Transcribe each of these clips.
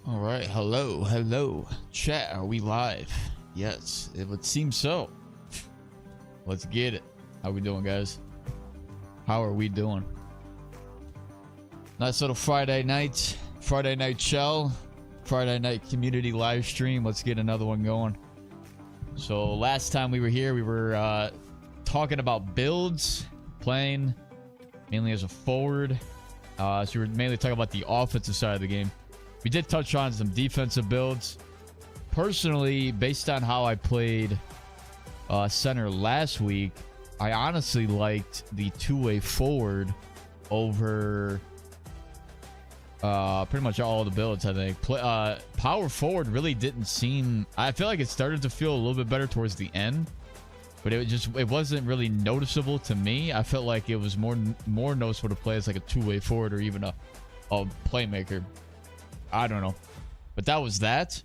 All right, hello, chat. Are we live? Yes, it would seem so. Let's get it. How we doing, guys? How are we doing? Nice little Friday night shell, Friday night community live stream. Let's get another one going. So last time we were here, we were talking about builds, playing mainly as a forward. So we were mainly talking about the offensive side of the game. We did touch on some defensive builds. Personally, based on how I played center last week, I honestly liked the two-way forward over pretty much all the builds. I think power forward really didn't seem. I feel like it started to feel a little bit better towards the end, but it wasn't really noticeable to me. I felt like it was more noticeable to play as like a two-way forward or even a playmaker. I don't know, but that was that.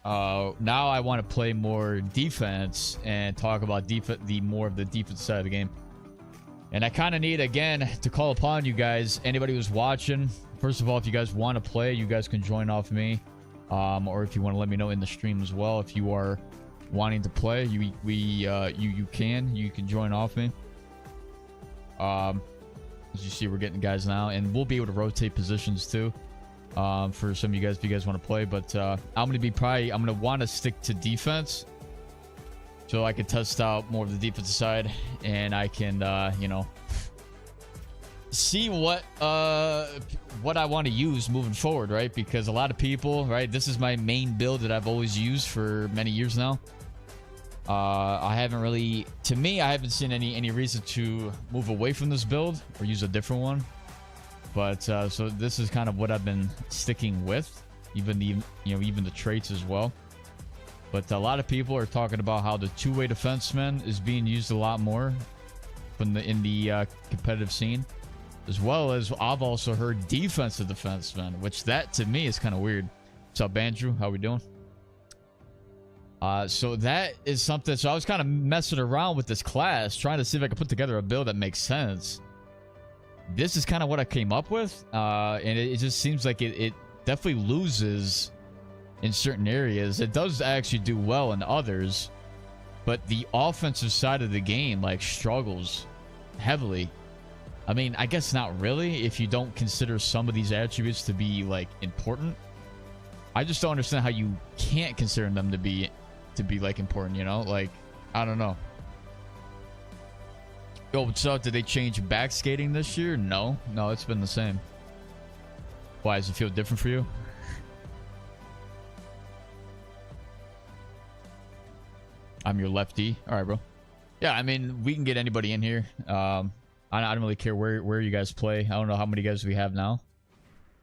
Now I want to play more defense and talk about more of the defense side of the game. And I kind of need, again, to call upon you guys, anybody who's watching. First of all, if you guys want to play, you guys can join off me, or if you want to let me know in the stream as well. If you are wanting to play, you can join off me. As you see, we're getting guys now, and we'll be able to rotate positions too. For some of you guys, if you guys want to play, but I'm gonna want to stick to defense so I can test out more of the defensive side, and I can see what I want to use moving forward, right? Because a lot of people, right, this is my main build that I've always used for many years now. I haven't seen any reason to move away from this build or use a different one. But so this is kind of what I've been sticking with, even the traits as well. But a lot of people are talking about how the two-way defenseman is being used a lot more in the competitive scene, as well as I've also heard defensive defenseman, which that to me is kind of weird. What's up, Andrew? How we doing? So that is something. So I was kind of messing around with this class, trying to see if I could put together a build that makes sense. This is kind of what I came up with, and it just seems like it definitely loses in certain areas. It does actually do well in others, but the offensive side of the game like struggles heavily. I mean, I guess not really if you don't consider some of these attributes to be like important. I just don't understand how you can't consider them to be like important, you know? Like, I don't know. Yo, what's up? Did they change back skating this year? No, it's been the same. Why, does it feel different for you? I'm your lefty. All right, bro. Yeah, I mean, we can get anybody in here. I don't really care where you guys play. I don't know how many guys we have now.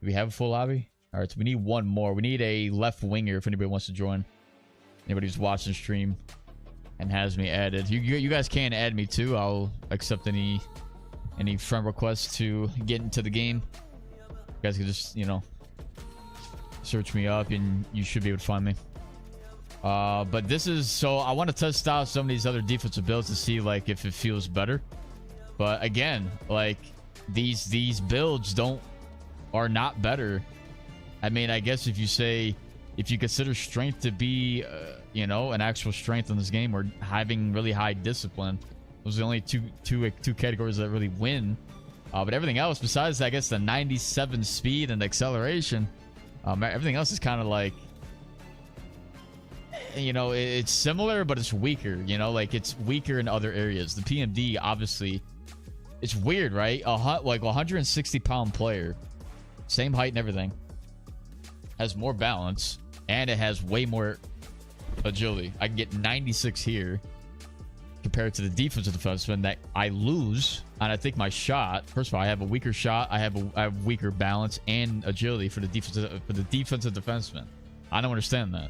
Do we have a full lobby? All right, so we need one more. We need a left winger if anybody wants to join. Anybody who's watching the stream and has me added. You guys can add me too. I'll accept any friend requests to get into the game. You guys can just, search me up and you should be able to find me. But this is, so I want to test out some of these other defensive builds to see like if it feels better. But again, like these builds are not better. I mean, I guess if you consider strength to be, an actual strength in this game, or having really high discipline, those are the only two categories that really win. But everything else, besides, I guess, the 97 speed and acceleration, everything else is kind of like, it's similar, but it's weaker. Like it's weaker in other areas. The PMD, obviously, it's weird, right? Like 160-pound player, same height and everything, has more balance, and it has way more agility. I can get 96 here compared to the defensive defenseman that I lose. And I think my shot, first of all, I have a weaker shot, I have weaker balance and agility for the defensive defenseman. I don't understand that.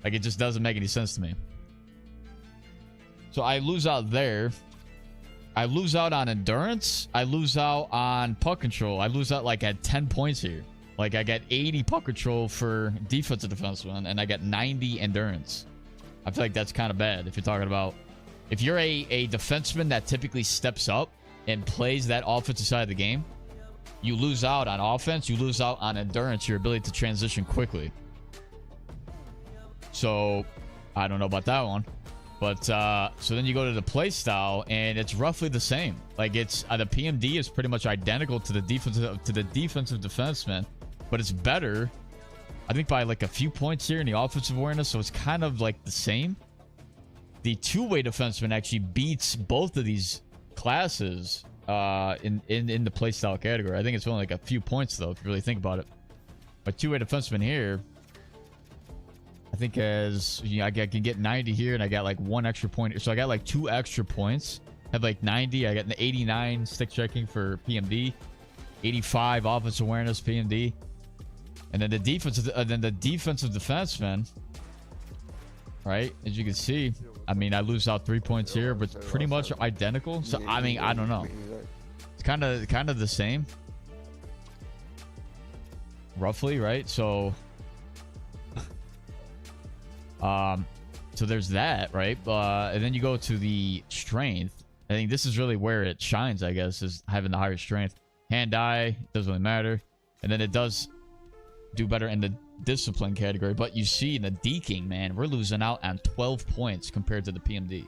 Like, it just doesn't make any sense to me. So I lose out there. I lose out on endurance. I lose out on puck control. I lose out like at 10 points here. Like, I got 80 puck control for defensive defenseman, and I got 90 endurance. I feel like that's kind of bad if you're talking about... If you're a defenseman that typically steps up and plays that offensive side of the game, you lose out on offense, you lose out on endurance, your ability to transition quickly. So I don't know about that one. But so then you go to the play style, and it's roughly the same. Like it's the PMD is pretty much identical to the defensive defenseman, but it's better, I think, by like a few points here in the offensive awareness. So it's kind of like the same. The two-way defenseman actually beats both of these classes in the play style category. I think it's only like a few points though, if you really think about it. But two-way defenseman here, I think as you know, I can get 90 here, and I got like 1 extra point. So I got like 2 extra points. Have like 90. I got an 89 stick checking for PMD, 85 offensive awareness PMD, and then the defensive defenseman. Right, as you can see, I mean, I lose out 3 points here, but it's pretty much identical. So I mean, I don't know. It's kind of the same, roughly, right? So. So there's that, right? And then you go to the strength. I think this is really where it shines, I guess, is having the higher strength. Hand-eye, doesn't really matter. And then it does do better in the discipline category. But you see in the deking, man, we're losing out on 12 points compared to the PMD.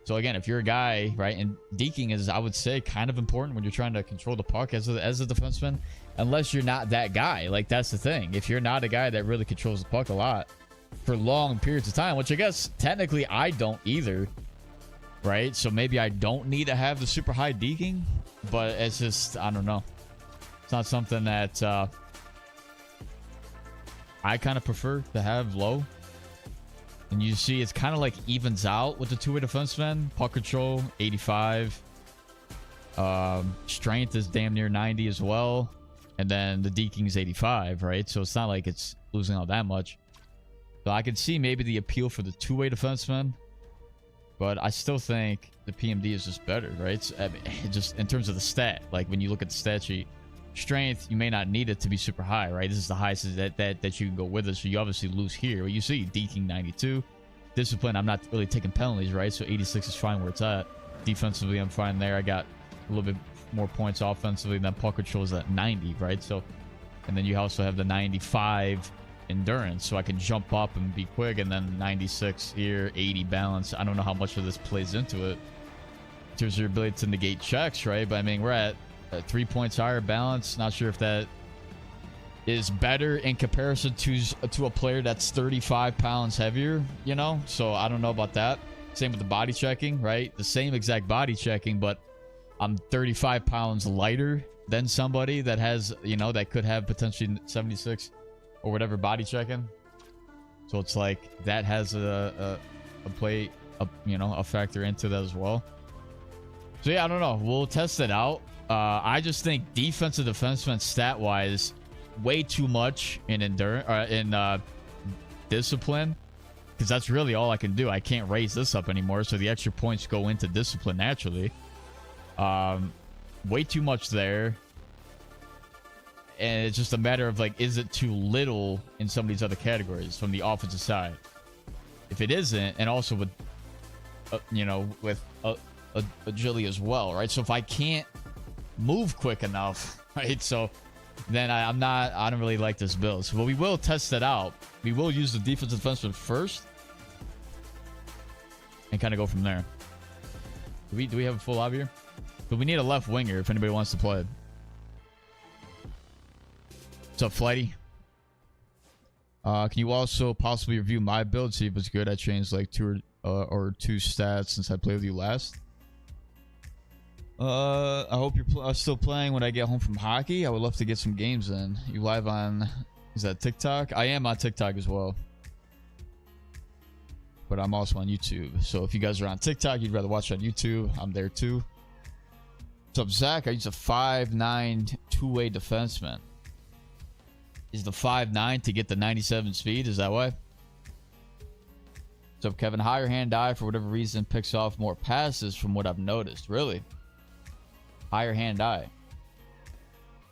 So again, if you're a guy, right, and deking is, I would say, kind of important when you're trying to control the puck as a defenseman, unless you're not that guy. Like, that's the thing. If you're not a guy that really controls the puck a lot for long periods of time, which I guess technically I don't either, right? So maybe I don't need to have the super high deking, but it's just, I don't know. It's not something that I kind of prefer to have low. And you see it's kind of like evens out with the two-way defenseman. Puck control 85, strength is damn near 90 as well, and then the deking is 85, right? So it's not like it's losing out that much. So I could see maybe the appeal for the two-way defenseman, but I still think the PMD is just better, right? So, I mean, just in terms of the stat, like when you look at the stat sheet, strength, you may not need it to be super high, right? This is the highest that you can go with it, so you obviously lose here. Well, you see deking 92. Discipline, I'm not really taking penalties, right? So 86 is fine where it's at. Defensively, I'm fine there. I got a little bit more points offensively, and then puck control is at 90, right? So, and then you also have the 95 endurance, so I can jump up and be quick, and then 96 here, 80 balance. I don't know how much of this plays into it in terms of your ability to negate checks, right? But I mean, we're at 3 points higher balance. Not sure if that is better in comparison to a player that's 35 pounds heavier, you know? So I don't know about that. Same with the body checking, right? The same exact body checking, but I'm 35 pounds lighter than somebody that has, you know, that could have potentially 76 or whatever body checking. So it's like that has a factor into that as well. So yeah, I don't know. We'll test it out. I just think defensive defenseman stat wise, way too much in endurance, in discipline, because that's really all I can do. I can't raise this up anymore, so the extra points go into discipline naturally. Way too much there. And it's just a matter of, like, is it too little in some of these other categories from the offensive side? If it isn't, and also with, with agility as well, right? So if I can't move quick enough, right? So then I don't really like this build. So, but we will test it out. We will use the defensive defenseman first and kind of go from there. Do we have a full lobby here? But we need a left winger if anybody wants to play. What's up, Flighty? Can you also possibly review my build, see if it's good? I changed like two stats since I played with you last. I hope you're still playing when I get home from hockey. I would love to get some games in. You live on, is that TikTok? I am on TikTok as well, but I'm also on YouTube. So if you guys are on TikTok, you'd rather watch on YouTube, I'm there too. What's up, Zach? I use a 5'9" two-way defenseman. Is the 5'9" to get the 97 speed? Is that why? What's up, Kevin? Higher hand-eye, for whatever reason, picks off more passes from what I've noticed. Really? Higher hand-eye.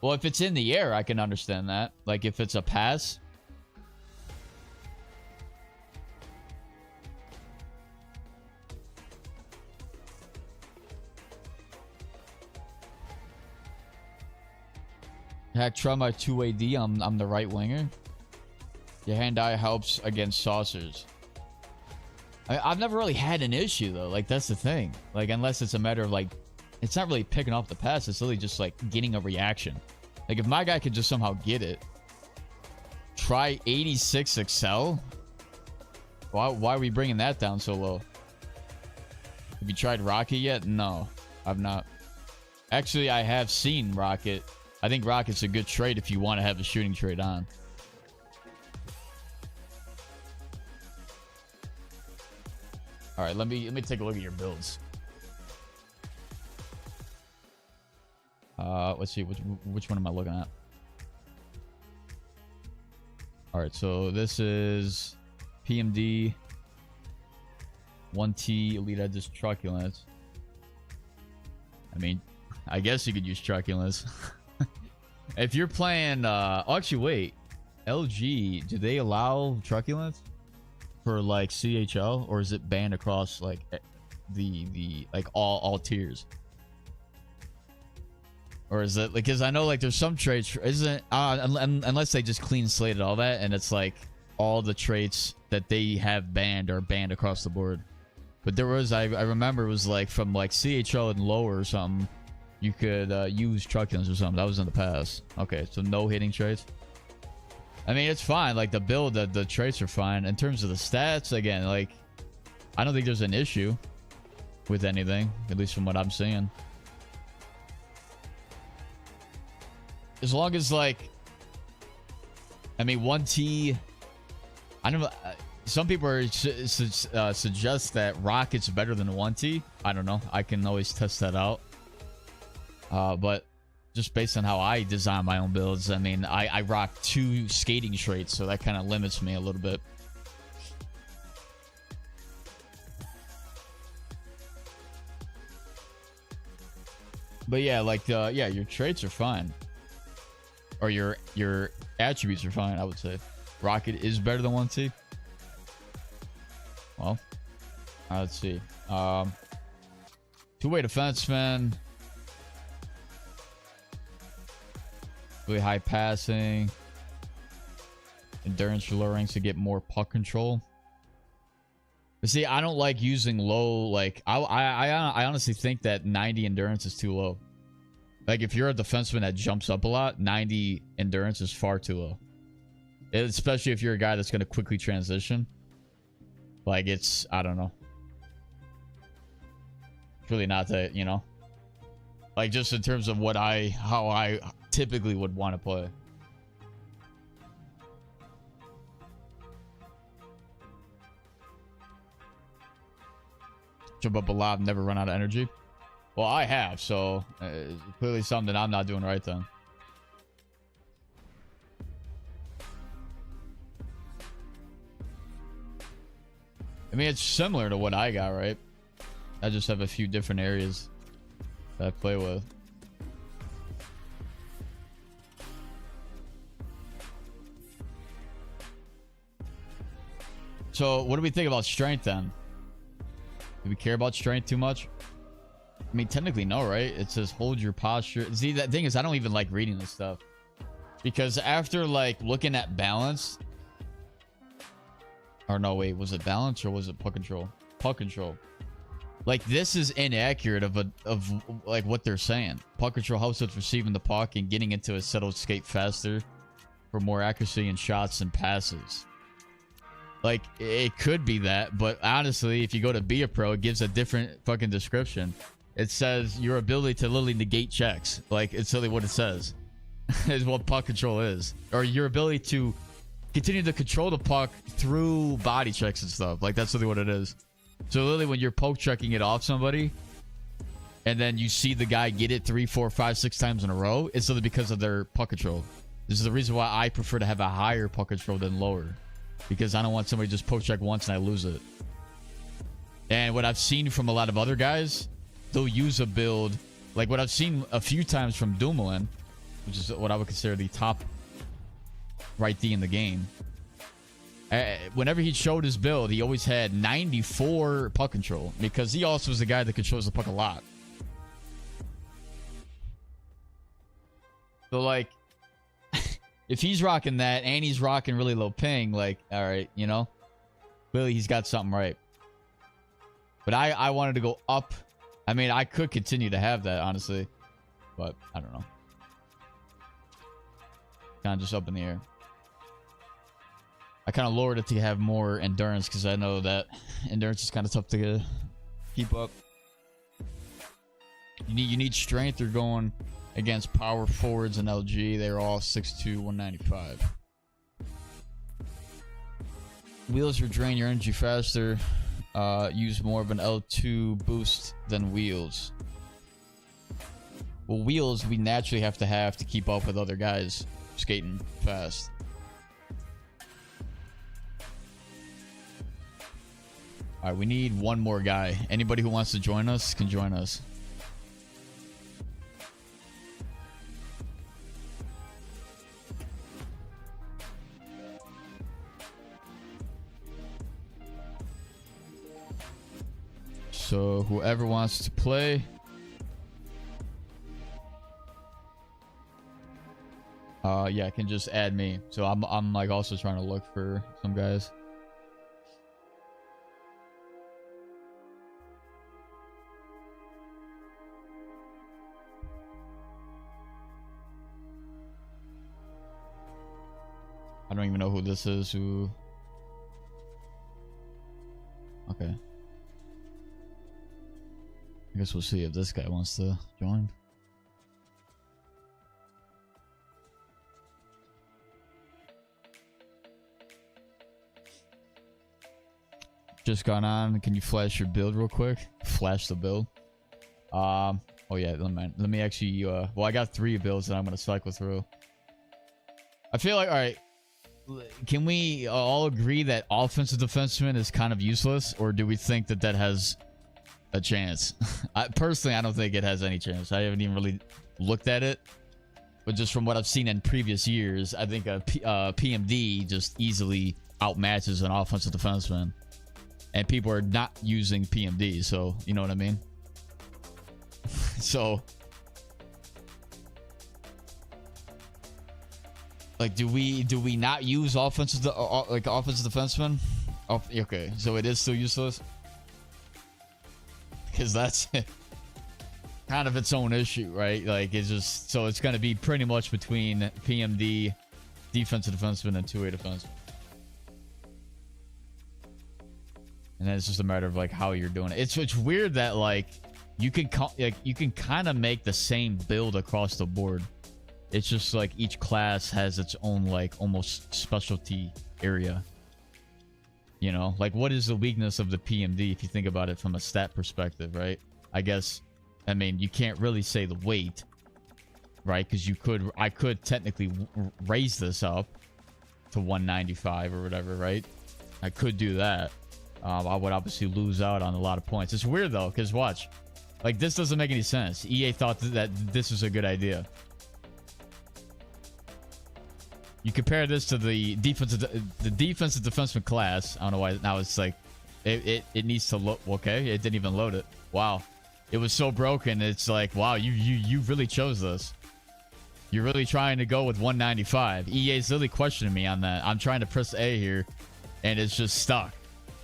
Well, if it's in the air, I can understand that. Like, if it's a pass. Hack try my 2AD. I'm the right winger. Your hand-eye helps against saucers. I've never really had an issue though. Like that's the thing. Like unless it's a matter of like, it's not really picking off the pass. It's really just like getting a reaction. Like if my guy could just somehow get it. Try 86 Excel. Why are we bringing that down so low? Have you tried Rocket yet? No, I've not. Actually, I have seen Rocket. I think Rocket's a good trade if you want to have a shooting trade on. All right, let me take a look at your builds. Let's see which one am I looking at? All right, so this is PMD 1T Elite Edges Truculence. I mean, I guess you could use Truculence. If you're playing actually wait, LG, do they allow Truculence for like CHL, or is it banned across like the like all tiers? Or is it like, because I know like there's some traits, isn't unless they just clean slated all that and it's like all the traits that they have banned are banned across the board. But there was, I remember it was like from like CHL and lower or something, you could use Truculence or something. That was in the past. Okay, so no hitting traits. I mean, it's fine. Like the build, the traits are fine. In terms of the stats, again, like I don't think there's an issue with anything, at least from what I'm seeing. As long as like, I mean, 1T, I don't know. Some people are suggest that Rocket's better than 1T. I don't know. I can always test that out. But just based on how I design my own builds, I mean, I rock 2 skating traits, so that kind of limits me a little bit. But yeah, like yeah, your traits are fine. Or your attributes are fine, I would say. Rocket is better than 1T. Well, let's see. Two-way defenseman. Really high passing. Endurance for lower ranks to get more puck control. But see, I don't like using low. Like I honestly think that 90 endurance is too low. Like if you're a defenseman that jumps up a lot, 90 endurance is far too low. Especially if you're a guy that's going to quickly transition. Like it's, I don't know. It's really not that, you know. Like just in terms of what how I typically would want to play. Jump up a lot, never run out of energy. Well, I have, so clearly something I'm not doing right then. I mean, it's similar to what I got, right? I just have a few different areas that I play with. So, what do we think about strength then? Do we care about strength too much? I mean, technically, no, right? It says hold your posture. See, that thing is, I don't even like reading this stuff. Because after, like, looking at balance... Or no, wait, was it balance or was it puck control? Puck control. Like, this is inaccurate of like, what they're saying. Puck control helps with receiving the puck and getting into a settled skate faster for more accuracy in shots and passes. Like, it could be that, but honestly, if you go to Be a Pro, it gives a different fucking description. It says your ability to literally negate checks. Like, it's really what it says. Is what puck control is. Or your ability to continue to control the puck through body checks and stuff. Like, that's really what it is. So literally when you're poke checking it off somebody and then you see the guy get it 3, 4, 5, 6 times in a row, it's literally because of their puck control. This is the reason why I prefer to have a higher puck control than lower. Because I don't want somebody to just poke check once and I lose it. And what I've seen from a lot of other guys, they'll use a build like what I've seen a few times from Dumoulin, which is what I would consider the top right D in the game. Whenever he showed his build, he always had 94 puck control because he also is the guy that controls the puck a lot. So like If he's rocking that and he's rocking really low ping, like, all right, you know, clearly he's got something right. But I wanted to go up. I mean, I could continue to have that, honestly, but I don't know. Kind of just up in the air. I kind of lowered it to have more endurance because I know that endurance is kind of tough to keep up. You need strength. You're going against power forwards and LG. They're all 6'2", 195. Wheels will drain your energy faster. Use more of an L2 boost than wheels. Well, wheels we naturally have to keep up with other guys skating fast. All right, we need one more guy. Anybody who wants to join us can join us. So whoever wants to play, yeah, can just add me. So I'm like also trying to look for some guys. I don't even know who this is. Who? Okay. I guess we'll see if this guy wants to join. Just gone on. Can you flash your build real quick? Flash the build. Oh yeah, let me actually well, I got 3 builds that I'm gonna cycle through. I feel like, all right, can we all agree that offensive defenseman is kind of useless, or do we think that that has a chance? Personally, I don't think it has any chance. I haven't even really looked at it, but just from what I've seen in previous years, I think a PMD just easily outmatches an offensive defenseman, and people are not using PMD, so you know what I mean. So like, do we not use offensive defensemen? Okay, so it is still useless, because that's kind of its own issue, right? Like, it's just, so it's going to be pretty much between PMD, defensive defenseman, and two-way defenseman. And then it's just a matter of like how you're doing it. It's weird that like you can kind of make the same build across the board. It's just like each class has its own like almost specialty area. You know, like what is the weakness of the PMD if you think about it from a stat perspective, right? I guess, I mean, you can't really say the weight, right? Because I could technically raise this up to 195 or whatever, right? I could do that. I would obviously lose out on a lot of points. It's weird though, because watch, like this doesn't make any sense. EA thought that this was a good idea. You compare this to the defensive defenseman class. I don't know why now it's like it needs to load. Okay, it didn't even load it. Wow, it was so broken. It's like, wow, you really chose this. You're really trying to go with 195. EA's literally questioning me on that. I'm trying to press A here, and it's just stuck.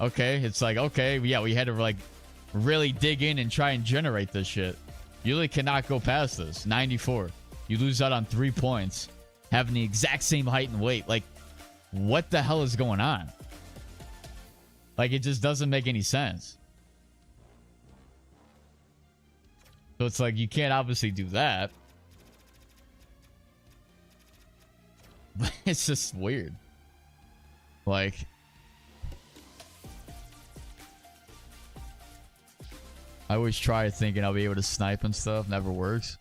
Okay, it's like, okay, yeah, we had to like really dig in and try and generate this shit. You really cannot go past this. 94. You lose out on 3 points, having the exact same height and weight. Like, what the hell is going on? Like, it just doesn't make any sense. So it's like, you can't obviously do that. But it's just weird. Like, I always try thinking I'll be able to snipe and stuff. Never works.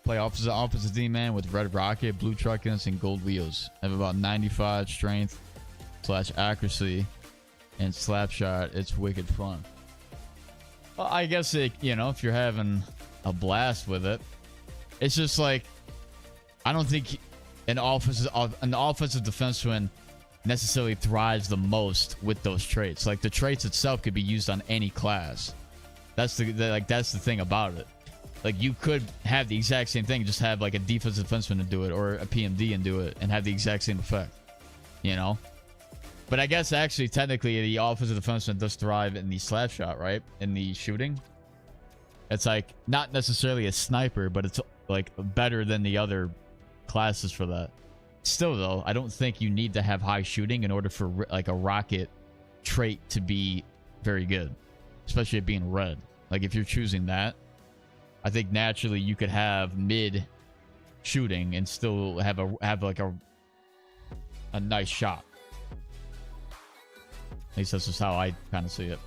Play opposite D-man with red rocket, blue truckins, and gold wheels. Have about 95 strength / accuracy and slap shot. It's wicked fun. Well, I guess it, you know, if you're having a blast with it, it's just like, I don't think an offensive defenseman necessarily thrives the most with those traits. Like, the traits itself could be used on any class. That's the thing about it. Like, you could have the exact same thing, just have like a defensive defenseman to do it, or a PMD and do it, and have the exact same effect, you know? But I guess actually, technically, the offensive defenseman does thrive in the slap shot, right? In the shooting. It's like, not necessarily a sniper, but it's like better than the other classes for that. Still, though, I don't think you need to have high shooting in order for like a rocket trait to be very good, especially it being red. Like, if you're choosing that, I think naturally you could have mid shooting and still have like a nice shot. At least that's just how I kind of see it.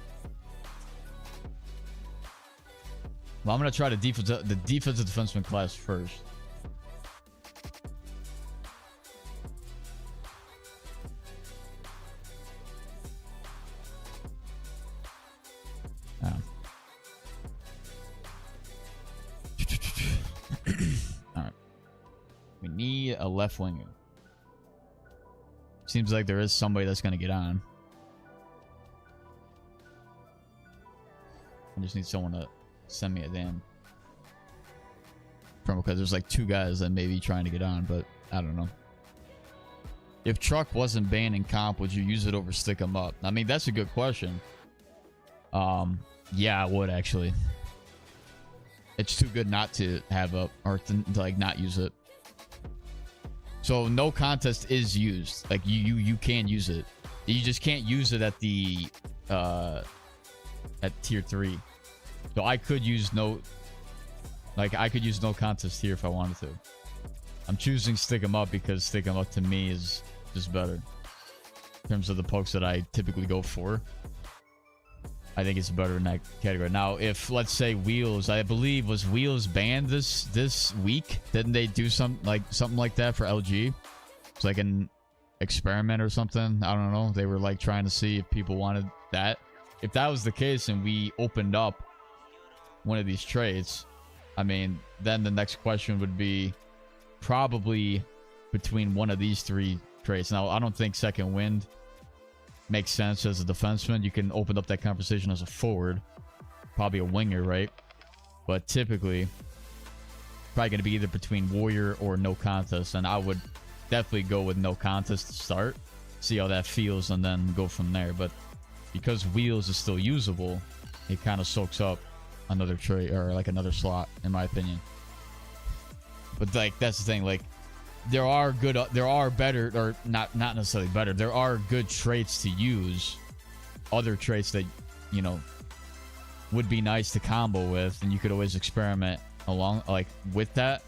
Well, I'm gonna try the defensive defenseman class first. All right. We need a left winger. Seems like there is somebody that's gonna get on. I just need someone to send me a damn promo, because there's like 2 guys that may be trying to get on, but I don't know. If Truck wasn't banned in comp, would you use it over Stick 'em Up? I mean, that's a good question. Yeah, I would actually. It's too good not to have up, or to like not use it. So no contest is used. Like you can use it. You just can't use it at the at tier 3. So I could use no contest here if I wanted to. I'm choosing Stick 'em Up because Stick 'em Up to me is just better in terms of the pokes that I typically go for. I think it's better in that category. Now, if let's say Wheels, I believe was Wheels banned this week? Didn't they do something like that for LG? It's like an experiment or something. I don't know. They were like trying to see if people wanted that. If that was the case and we opened up one of these traits, I mean, then the next question would be probably between one of these 3 traits. Now, I don't think Second Wind makes sense as a defenseman. You can open up that conversation as a forward, probably a winger, right? But typically, probably going to be either between Warrior or no contest, and I would definitely go with no contest to start, see how that feels, and then go from there. But because Wheels is still usable, it kind of soaks up another trait, or like another slot, in my opinion. But like, that's the thing, like, there are better, or not necessarily better, there are good traits to use, other traits that, you know, would be nice to combo with, and you could always experiment along, like, with that.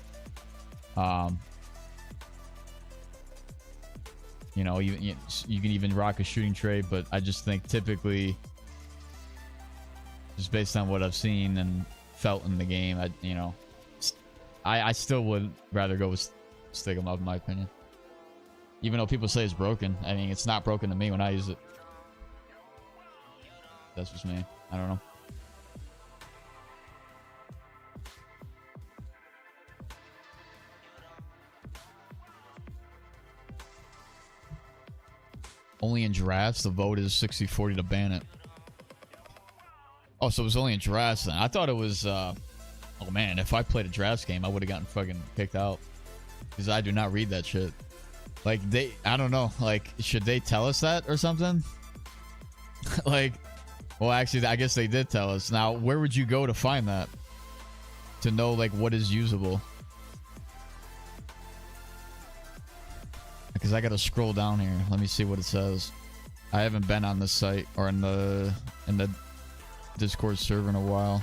You know, you can even rock a shooting trait, but I just think typically, just based on what I've seen and felt in the game, I still would rather go with Stick 'em Up, in my opinion. Even though people say it's broken, I mean, it's not broken to me when I use it. That's just me. I don't know. Only in drafts, the vote is 60-40 to ban it. Oh, so it was only in drafts then. I thought it was, oh man, if I played a drafts game, I would have gotten fucking kicked out. Because I do not read that shit. Like, I don't know. Like, should they tell us that or something? Like, well, actually, I guess they did tell us. Now, where would you go to find that? To know, like, what is usable? Because I gotta scroll down here. Let me see what it says. I haven't been on this site or in the Discord server in a while.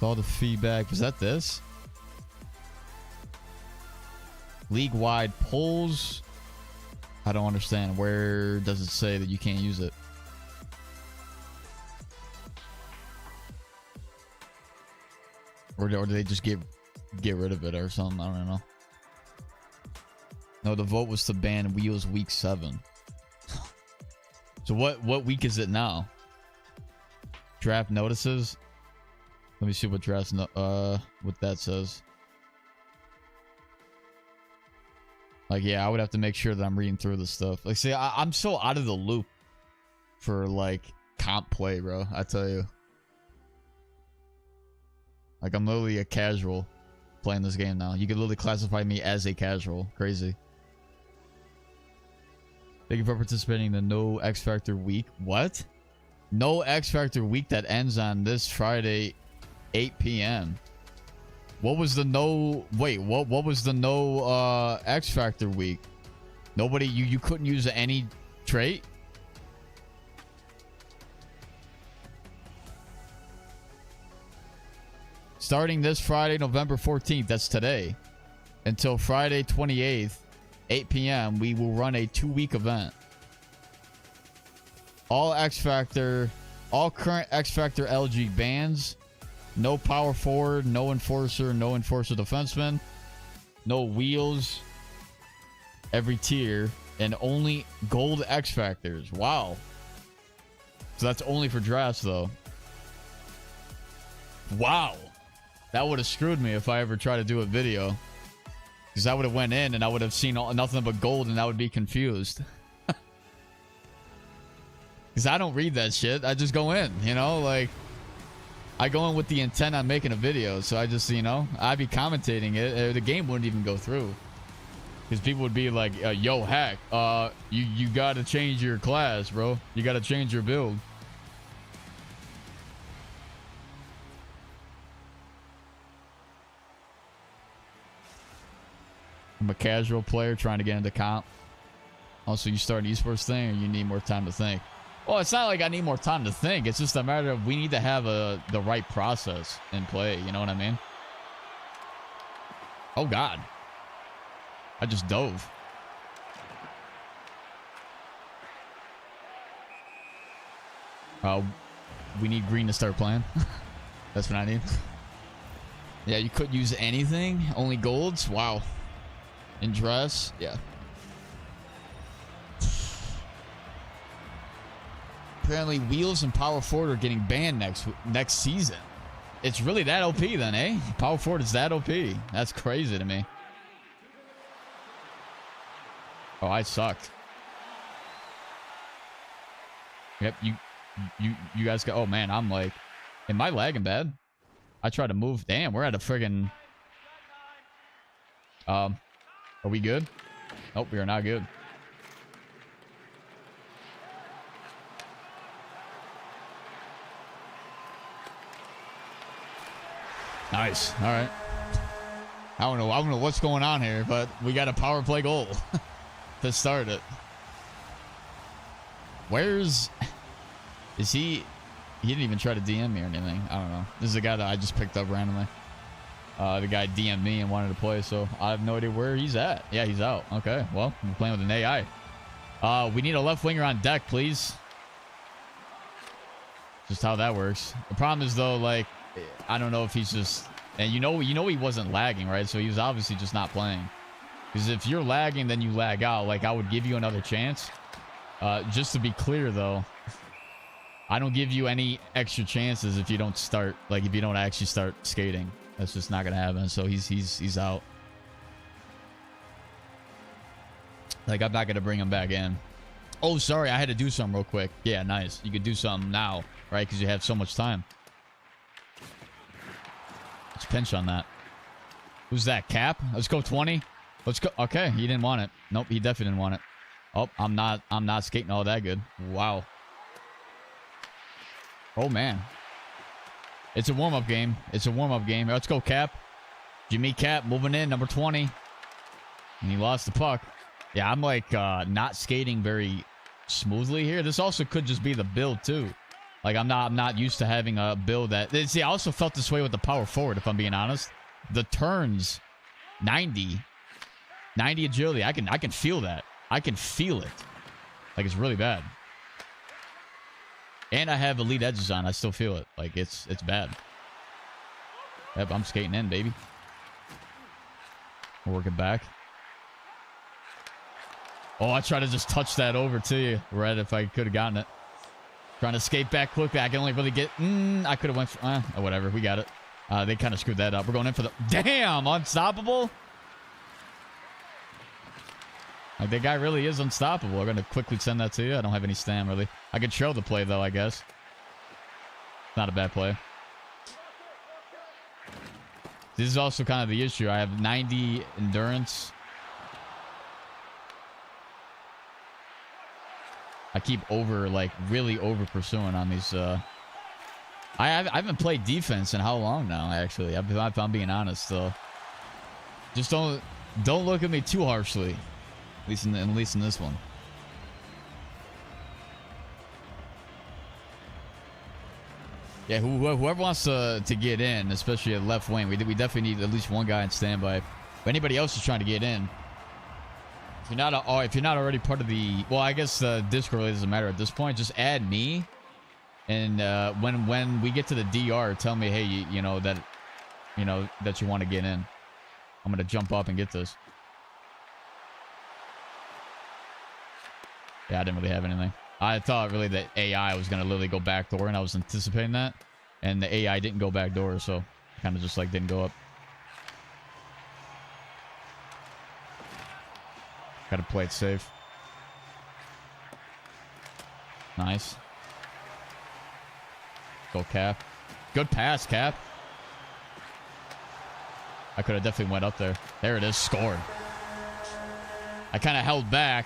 All the feedback. Is that this? League-wide polls. I don't understand. Where does it say that you can't use it? Or do they just get rid of it or something? I don't know. No, the vote was to ban Wheels week 7. So what week is it now? Draft notices. Let me see what what that says. Like, yeah, I would have to make sure that I'm reading through this stuff. Like, see, I'm so out of the loop for, like, comp play, bro. I tell you. Like, I'm literally a casual playing this game now. You could literally classify me as a casual. Crazy. Thank you for participating in the No X Factor week. What? No X Factor week that ends on this Friday, 8 p.m. What was the no... Wait, what was the no X Factor week? Nobody... You couldn't use any trait? Starting this Friday, November 14th, that's today, until Friday 28th, 8 p.m., we will run a 2-week event. All X Factor, all current X Factor LG bans, no power forward, no enforcer defenseman, no wheels, every tier, and only gold X Factors. Wow. So that's only for drafts, though. Wow. That would have screwed me if I ever tried to do a video. Because I would have went in and I would have seen nothing but gold and I would be confused. Because I don't read that shit. I just go in, you know? Like, I go in with the intent on making a video. So I just, you know, I'd be commentating it. The game wouldn't even go through. Because people would be like, yo, hack, you got to change your class, bro. You got to change your build. I'm a casual player trying to get into comp. Also, you start an esports thing or you need more time to think? Well, it's not like I need more time to think. It's just a matter of we need to have the right process in play. You know what I mean? Oh, God. I just dove. We need green to start playing. That's what I need. Yeah, you couldn't use anything. Only golds? Wow. In dress? Yeah. Apparently wheels and power forward are getting banned next season. It's really that OP then, eh? Power forward is that OP. That's crazy to me. Oh, I sucked. Yep, you guys go. Oh man, I'm like, am I lagging bad? I tried to move. Damn, we're at a friggin' are we good? Nope, we are not good. Nice. All right. I don't know what's going on here, but we got a power play goal to start it. Is he? He didn't even try to DM me or anything. I don't know. This is a guy that I just picked up randomly. The guy DM'd me and wanted to play, so I have no idea where he's at. Yeah, he's out. Okay, well, I'm playing with an AI. We need a left winger on deck, please. Just how that works. The problem is, though, like, I don't know if he's just... And you know he wasn't lagging, right? So he was obviously just not playing. Because if you're lagging, then you lag out. Like, I would give you another chance. Just to be clear, though, I don't give you any extra chances if you don't start... Like, if you don't actually start skating. That's just not gonna happen. So he's out. Like, I'm not gonna bring him back in. Oh, sorry, I had to do something real quick. Yeah, nice. You could do something now, right? Because you have so much time. Let's pinch on that. Who's that? Cap? Let's go 20. Let's go. Okay, he didn't want it. Nope, he definitely didn't want it. Oh, I'm not skating all that good. Wow. Oh man. It's a warm-up game. It's a warm-up game. Let's go, Cap. Jimmy Cap moving in, number 20. And he lost the puck. Yeah, I'm like not skating very smoothly here. This also could just be the build too. Like I'm not used to having a build that. See, I also felt this way with the power forward, if I'm being honest. The turns 90 agility. I can feel that. I can feel it. Like it's really bad. And I have elite edges on. I still feel it. Like it's bad. Yep, I'm skating in, baby. We're working back. Oh, I tried to just touch that over to you, right? If I could have gotten it. Trying to skate back quickly. I can only really get... I could have went... For, whatever. We got it. They kind of screwed that up. We're going in for the... Damn! Unstoppable? Like, the guy really is unstoppable. We're going to quickly send that to you. I don't have any stam, really. I could show the play, though, I guess. Not a bad play. This is also kind of the issue. I have 90 endurance. I keep really over pursuing on these. I haven't played defense in how long now, actually. If I'm being honest, though. Just don't look at me too harshly. At least in this one. Yeah, whoever wants to get in, especially at left wing, we definitely need at least one guy in standby. If anybody else is trying to get in, if you're not already part of the, well, I guess Discord really doesn't matter at this point. Just add me, and when we get to the DR, tell me, hey, you know that you want to get in. I'm gonna jump up and get this. Yeah, I didn't really have anything. I thought really that AI was gonna literally go backdoor, and I was anticipating that, and the AI didn't go backdoor, so kind of just like didn't go up. Gotta play it safe. Nice. Go Cap. Good pass, Cap. I could have definitely went up there. There it is. Scored. I kind of held back.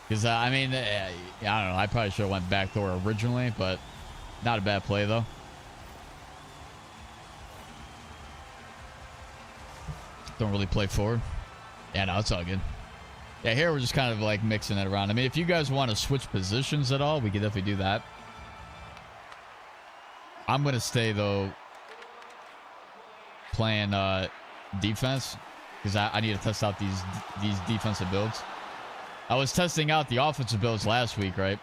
Because, I mean, I don't know. I probably should have went backdoor originally, but not a bad play, though. Don't really play forward. Yeah, no, it's all good. Yeah, here we're just kind of like mixing it around. I mean, if you guys want to switch positions at all, we can definitely do that. I'm going to stay, though, playing defense, because I need to test out these defensive builds. I was testing out the offensive builds last week, right?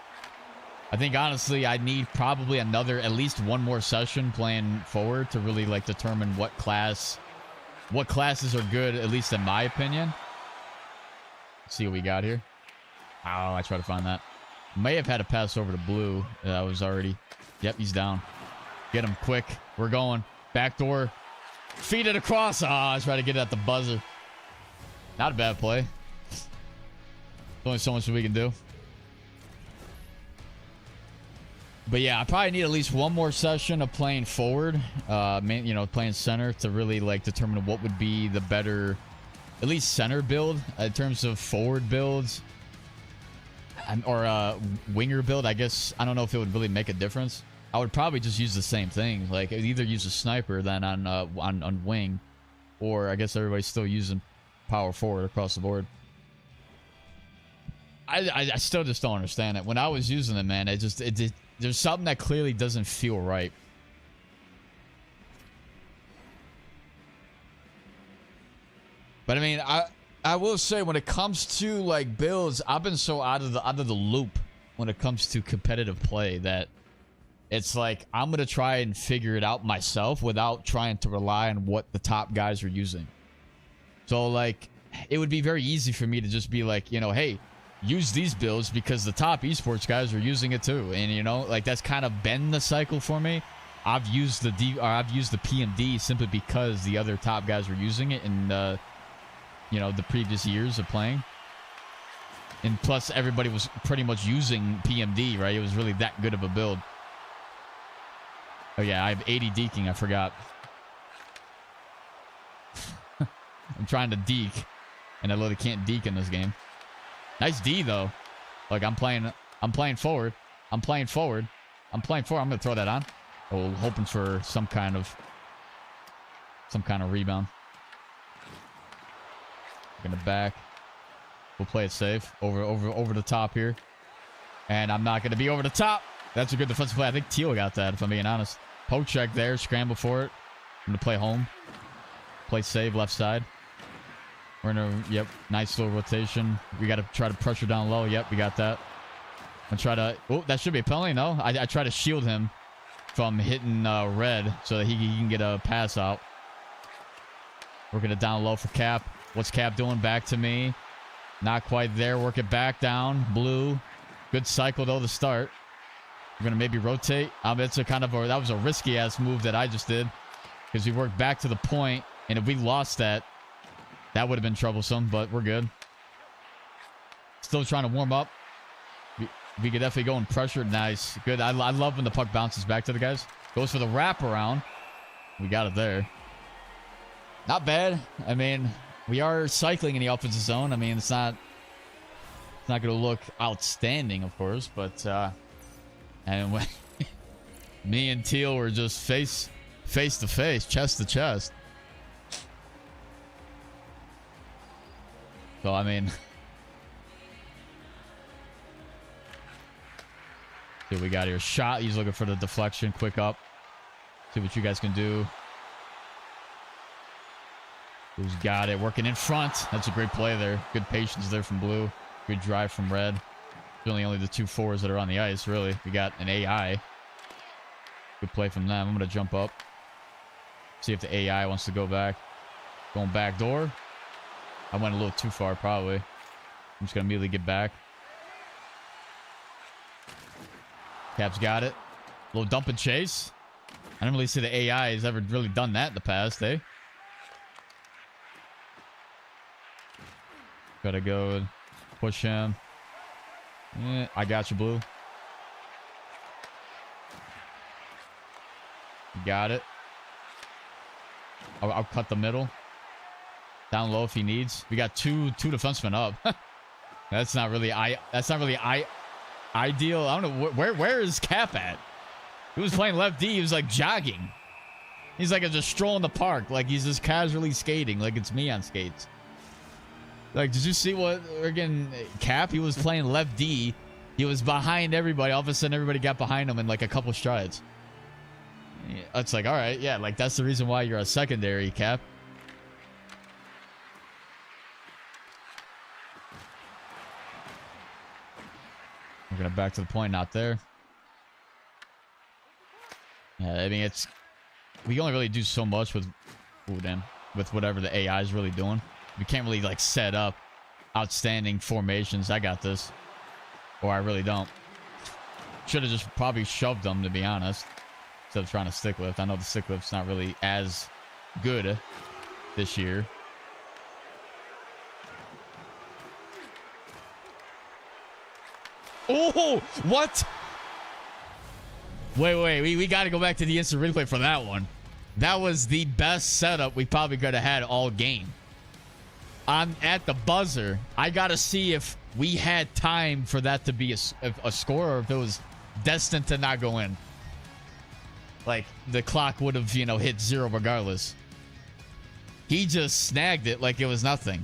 I think honestly I need probably at least one more session playing forward to really like determine what classes are good, at least in my opinion. Let's see what we got here. Oh, I tried to find that. May have had to pass over to blue. I was already. Yep, he's down. Get him quick. We're going. Backdoor. Feed it across. Ah, I tried to get it at the buzzer. Not a bad play. There's only so much we can do. But yeah, I probably need at least one more session of playing forward, playing center to really like determine what would be the better, at least center build in terms of forward builds, or winger build. I guess I don't know if it would really make a difference. I would probably just use the same thing, like either use a sniper then on wing, or I guess everybody's still using power forward across the board. I still just don't understand it. When I was using it, man, there's something that clearly doesn't feel right. But I mean, I will say when it comes to like builds, I've been so out of the loop when it comes to competitive play that it's like I'm gonna try and figure it out myself without trying to rely on what the top guys are using. So like, it would be very easy for me to just be like, hey, use these builds because the top esports guys are using it too, and like that's kind of been the cycle for me. I've used the PMD simply because the other top guys were using it in the previous years of playing, and plus everybody was pretty much using PMD, right? It was really that good of a build. Oh yeah, I have 80 deking. I forgot. I'm trying to deke, and I literally can't deke in this game. Nice D though. Like I'm playing forward. I'm playing forward. I'm gonna throw that on. Oh, hoping for some kind of rebound. Gonna back. We'll play it safe. Over the top here. And I'm not gonna be over the top. That's a good defensive play. I think Teal got that, if I'm being honest. Poke check there, scramble for it. I'm gonna play home. Play save left side. We're in a, yep, nice little rotation. We got to try to pressure down low. Yep, we got that. I'm try to, oh, that should be a penalty, no? I try to shield him from hitting red so that he can get a pass out. We're going to down low for Cap. What's Cap doing? Back to me. Not quite there. Work it back down. Blue. Good cycle, though, to start. We're going to maybe rotate. It's a kind of that was a risky-ass move that I just did because we worked back to the point, and if we lost that would have been troublesome, but we're good. Still trying to warm up. We could definitely go in pressure. Nice. Good. I love when the puck bounces back to the guys. Goes for the wraparound. We got it there. Not bad. I mean, we are cycling in the offensive zone. I mean, it's not going to look outstanding, of course, but and when me and Teal were just face to face, chest to chest. So I mean, see what we got here. Shot. He's looking for the deflection. Quick up. See what you guys can do. Who's got it? Working in front. That's a great play there. Good patience there from blue. Good drive from red. Really only the 2 4s that are on the ice, really. We got an AI. Good play from them. I'm going to jump up. See if the AI wants to go back. Going back door. I went a little too far, probably. I'm just going to immediately get back. Cap's got it. Little dump and chase. I don't really see the AI has ever really done that in the past, eh? Gotta go push him. I got you, Blue. You got it. I'll cut the middle. Down low if he needs. We got two defensemen up. That's not really ideal. I don't know where is Cap at? He was playing left D. He was like jogging. He's like just strolling the park, like he's just casually skating, like it's me on skates. Like, did you see what again? Cap? He was playing left D. He was behind everybody. All of a sudden, everybody got behind him in like a couple strides. It's like, all right, yeah, like that's the reason why you're a secondary, Cap. We're gonna back to the point, not there. Yeah, I mean we can only really do so much with, with whatever the AI is really doing. We can't really like set up outstanding formations. I got this, or I really don't. Should have just probably shoved them, to be honest, instead of trying to stick lift. I know the stick lift's not really as good this year. Oh, what? Wait. We got to go back to the instant replay for that one. That was the best setup we probably could have had all game. I'm at the buzzer. I got to see if we had time for that to be a score, or if it was destined to not go in. Like, the clock would have, hit 0 regardless. He just snagged it like it was nothing.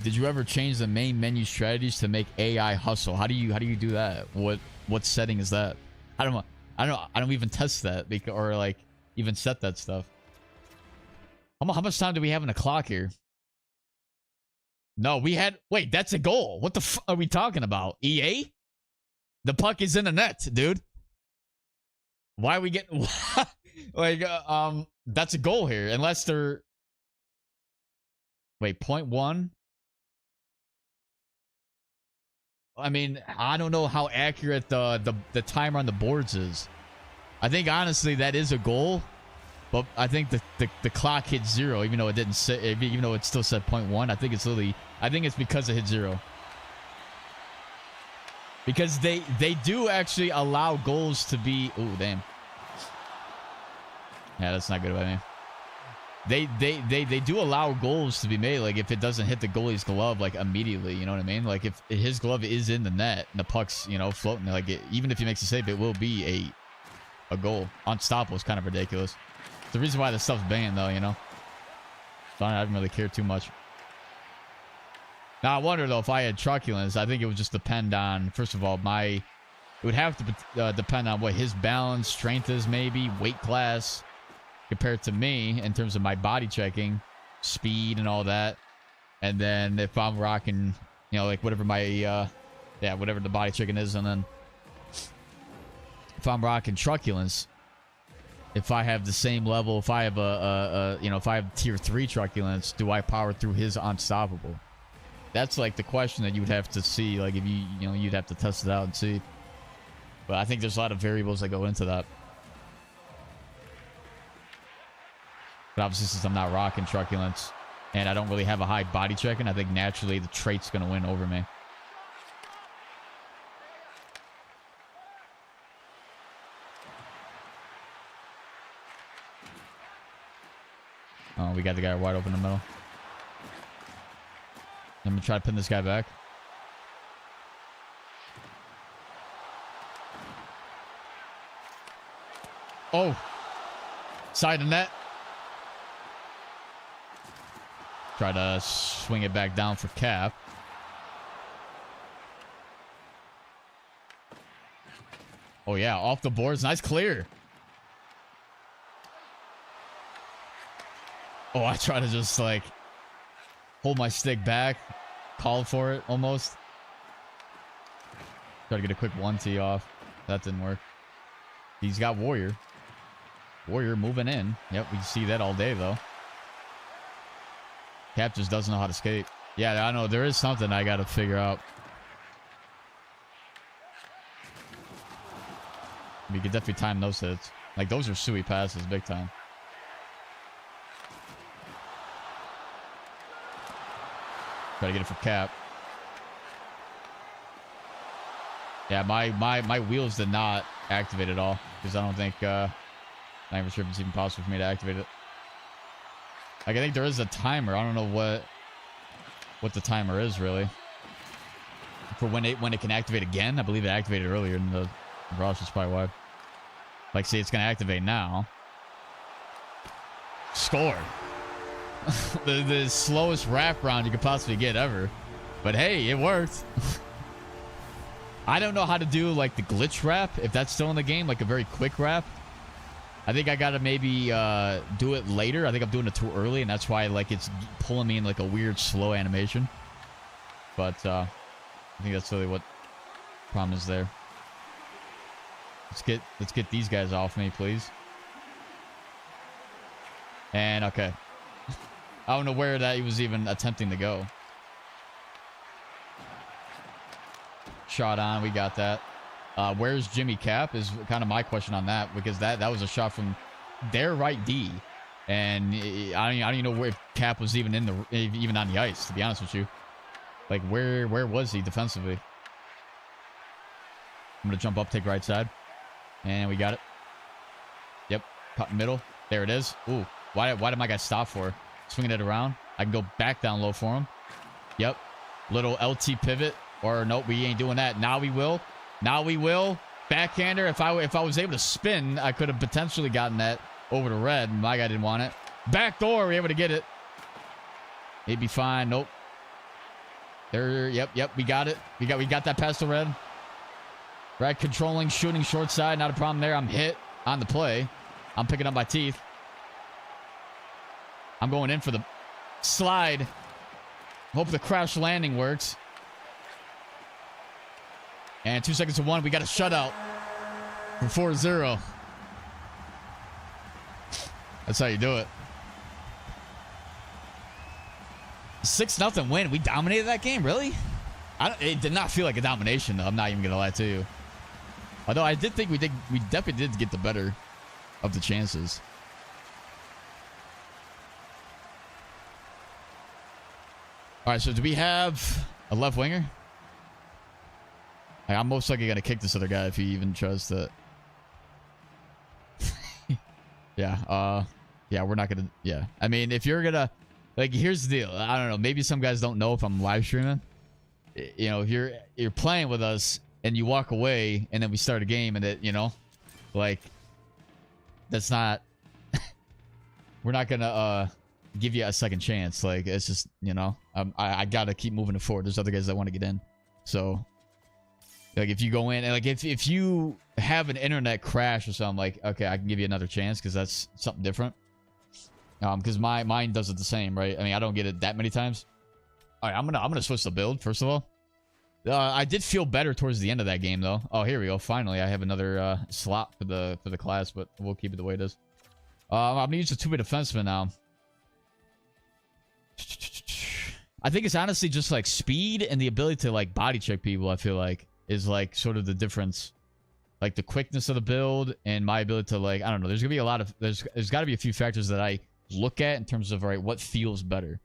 Did you ever change the main menu strategies to make AI hustle? How do you do that? What setting is that? I don't even test that or like even set that stuff. How much time do we have in the clock here? No, we had. Wait, that's a goal. What the f are we talking about? EA? The puck is in the net, dude. Why are we getting like that's a goal here unless they're wait 0.1. I mean, I don't know how accurate the timer on the boards is. I think honestly that is a goal, but I think the clock hit 0, even though it didn't say, even though it still said 0.1. I think it's literally, I think it's because it hit 0. Because they do actually allow goals to be. Oh damn. Yeah, that's not good by me. They do allow goals to be made, like if it doesn't hit the goalie's glove like immediately, you know what I mean? Like if his glove is in the net and the puck's floating, like even if he makes a save, it will be a goal. Unstoppable is kind of ridiculous. It's the reason why this stuff's banned though, So I don't really care too much. Now I wonder though if I had truculence, I think it would just depend on, first of all, it would have to depend on what his balance, strength is, maybe weight class compared to me in terms of my body checking, speed and all that. And then if I'm rocking, like whatever my, whatever the body checking is. And then if I'm rocking truculence, if I have the same level, if I have if I have tier 3 truculence, do I power through his unstoppable? That's like the question that you would have to see. Like if you'd have to test it out and see. But I think there's a lot of variables that go into that. But obviously, since I'm not rocking truculence and I don't really have a high body checking, I think naturally the trait's going to win over me. Oh, we got the guy wide open in the middle. I'm gonna try to pin this guy back. Oh, side of net. Try to swing it back down for Cap. Oh yeah, off the boards. Nice clear. Oh, I try to just like hold my stick back, call for it almost. Try to get a quick 1-tee off. That didn't work. He's got Warrior. Warrior moving in. Yep, we see that all day though. Cap just doesn't know how to skate. Yeah, I know. There is something I got to figure out. We could definitely time those hits. Like, those are suey passes big time. Try to get it for Cap. Yeah, my wheels did not activate at all. Because I don't think... not even sure if it's even possible for me to activate it. Like, I think there is a timer. I don't know what the timer is, really. For when it can activate again. I believe it activated earlier in the rush. Is probably why. Like, see, it's going to activate now. Score. the slowest wrap round you could possibly get ever. But hey, it worked. I don't know how to do, like, the glitch wrap. If that's still in the game. Like, a very quick wrap. I think I got to maybe do it later. I think I'm doing it too early. And that's why, like, it's pulling me in, like, a weird slow animation. But I think that's really what the problem is there. Let's get these guys off me, please. And okay. I don't know where that he was even attempting to go. Shot on, we got that. Where's Jimmy Cap is kind of my question on that, because that was a shot from their right D, and I don't even know where Cap was even even on the ice, to be honest with you. Like, where was he defensively? I'm gonna jump up, take right side. And we got it. Yep. Cut middle. There it is. Ooh. Why did my guy stop for? Swinging it around. I can go back down low for him. Yep. Little LT pivot. Or nope, we ain't doing that. Now we will. Now we will. Backhander. If I was able to spin, I could have potentially gotten that over to red. My guy didn't want it. Back door. We're able to get it. He'd be fine. Nope. There. Yep. We got it. We got that past the red. Right, controlling, shooting, short side. Not a problem there. I'm hit on the play. I'm picking up my teeth. I'm going in for the slide. Hope the crash landing works. And 2 seconds to 1. We got a shutout for 4-0. That's how you do it. 6-0 win. We dominated that game, really? It did not feel like a domination, though. I'm not even going to lie to you. Although I did think we definitely did get the better of the chances. All right, so do we have a left winger? Like, I'm most likely going to kick this other guy if he even tries to. Yeah, we're not going to. Yeah, I mean, if you're going to. Like, here's the deal. I don't know. Maybe some guys don't know if I'm live streaming. You know, if you're playing with us and you walk away and then we start a game and it, you know, like, that's not. We're not going to give you a second chance. Like, it's just, you know, I got to keep moving it forward. There's other guys that want to get in. So, like, if you go in and, like, if you have an internet crash or something, like, okay, I can give you another chance because that's something different. Because mine does it the same, right? I mean, I don't get it that many times. All right, I'm gonna switch the build first of all. I did feel better towards the end of that game though. Oh, here we go. Finally, I have another slot for the class, but we'll keep it the way it is. I'm gonna use the 2-bit defenseman now. I think it's honestly just like speed and the ability to like body check people. I feel like is like sort of the difference, like the quickness of the build and my ability to, like, I don't know. There's gonna be a lot of there's got to be a few factors that I look at in terms of, all right, what feels better,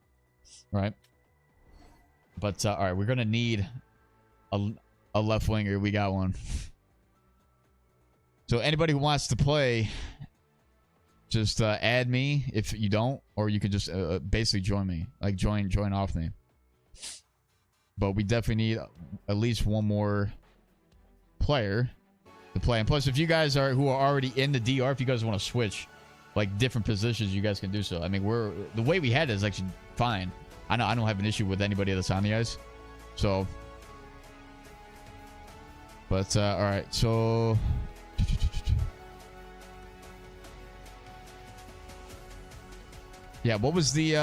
right? But all right, we're gonna need a left winger. We got one. So anybody who wants to play, just add me if you don't, or you could just basically join me, like join off me. But we definitely need at least one more player to play. And plus, if you guys who are already in the DR, if you guys want to switch like different positions, you guys can do so. I mean, the way we had it is actually fine. I don't have an issue with anybody that's on the ice. So, but all right, so. Yeah, what was the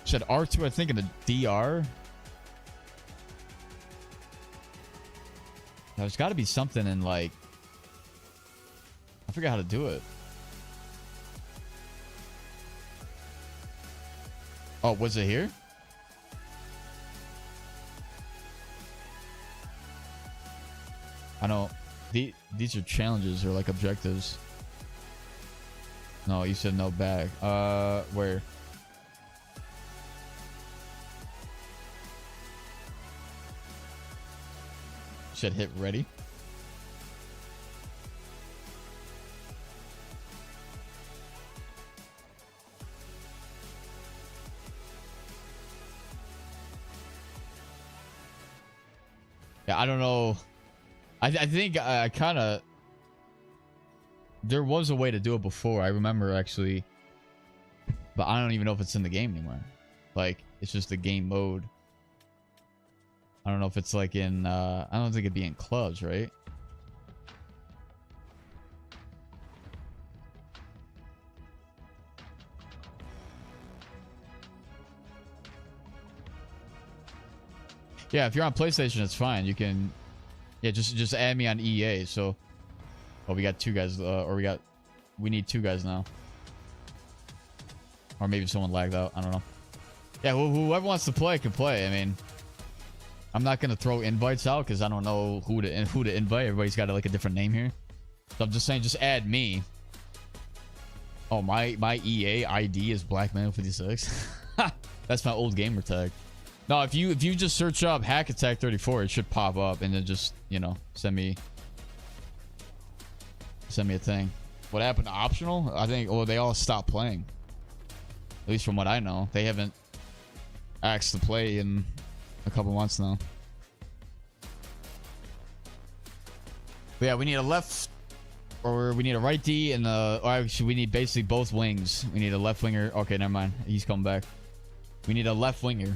said R2, I think, in the DR? There's got to be something in, like, I forgot how to do it. Oh, was it here? I know these are challenges or like objectives. No, you said no bag. Where? You said hit ready. Yeah, I don't know. I think I kind of. There was a way to do it before. I remember actually, but I don't even know if it's in the game anymore. Like, it's just the game mode. I don't know if it's like in. I don't think it'd be in clubs, right? Yeah, if you're on PlayStation, it's fine. You can, yeah, just add me on EA. So, oh, we got two guys, or we need two guys now, or maybe someone lagged out. I don't know. Yeah, whoever wants to play can play. I mean, I'm not gonna throw invites out because I don't know who to invite. Everybody's got like a different name here, so I'm just saying, just add me. Oh, my EA ID is BlackMan56. That's my old gamer tag. No, if you just search up Hack Attack 34, it should pop up, and then just, you know, send me a thing. What happened to optional? I think, oh, they all stopped playing. At least from what I know, they haven't asked to play in a couple months now. But yeah, we need a left, or we need a right D, and or actually we need basically both wings. We need a left winger. Okay, never mind. He's coming back. We need a left winger.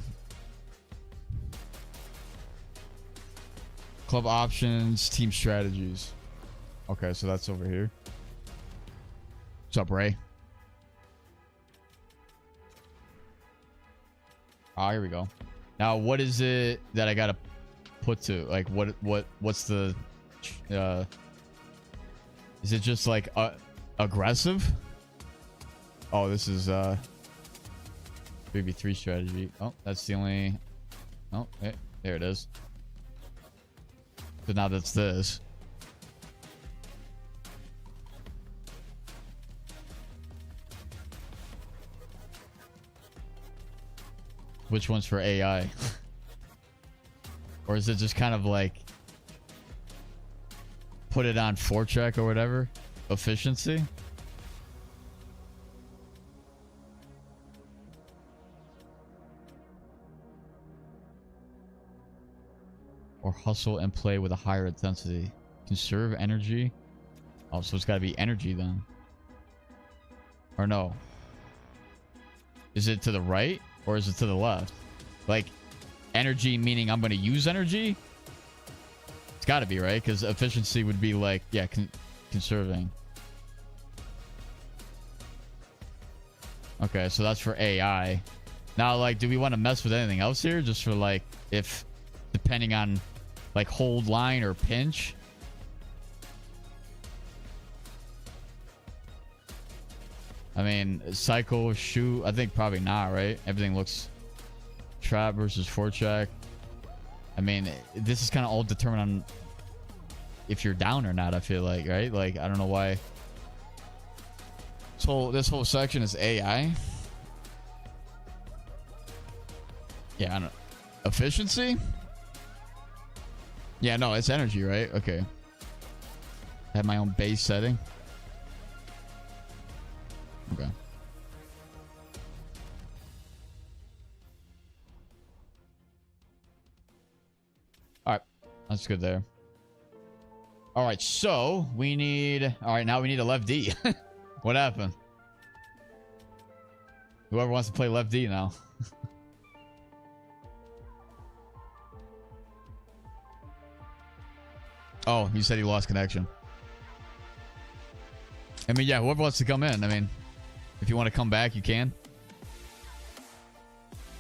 Club options, team strategies. Okay, so that's over here. What's up, Ray? Ah, here we go. Now, what is it that I gotta put to? Like, what's the? Is it just like aggressive? Oh, this is 3v3 strategy. Oh, that's the only. Oh, hey, there it is. So now that's this. Which one's for AI? Or is it just kind of like put it on forecheck or whatever? Efficiency? Or hustle and play with a higher intensity. Conserve energy. Oh, so it's got to be energy then. Or no. Is it to the right or is it to the left? Like, energy meaning I'm going to use energy? It's got to be, right? Because efficiency would be like, yeah, conserving. Okay, so that's for AI. Now, like, do we want to mess with anything else here? Just for, like, if, depending on, like, hold line or pinch? I mean, cycle, shoot. I think probably not, right? Everything looks trap versus forecheck. I mean, this is kind of all determined on if you're down or not, I feel like, right? Like, I don't know why. So this whole section is AI. Yeah, I don't know. Efficiency? Yeah, no, it's energy, right? Okay. I have my own base setting. That's good there. All right, so we need... All right, now we need a left D. What happened? Whoever wants to play left D now. Oh, you said he lost connection. I mean, yeah, whoever wants to come in. I mean, if you want to come back, you can.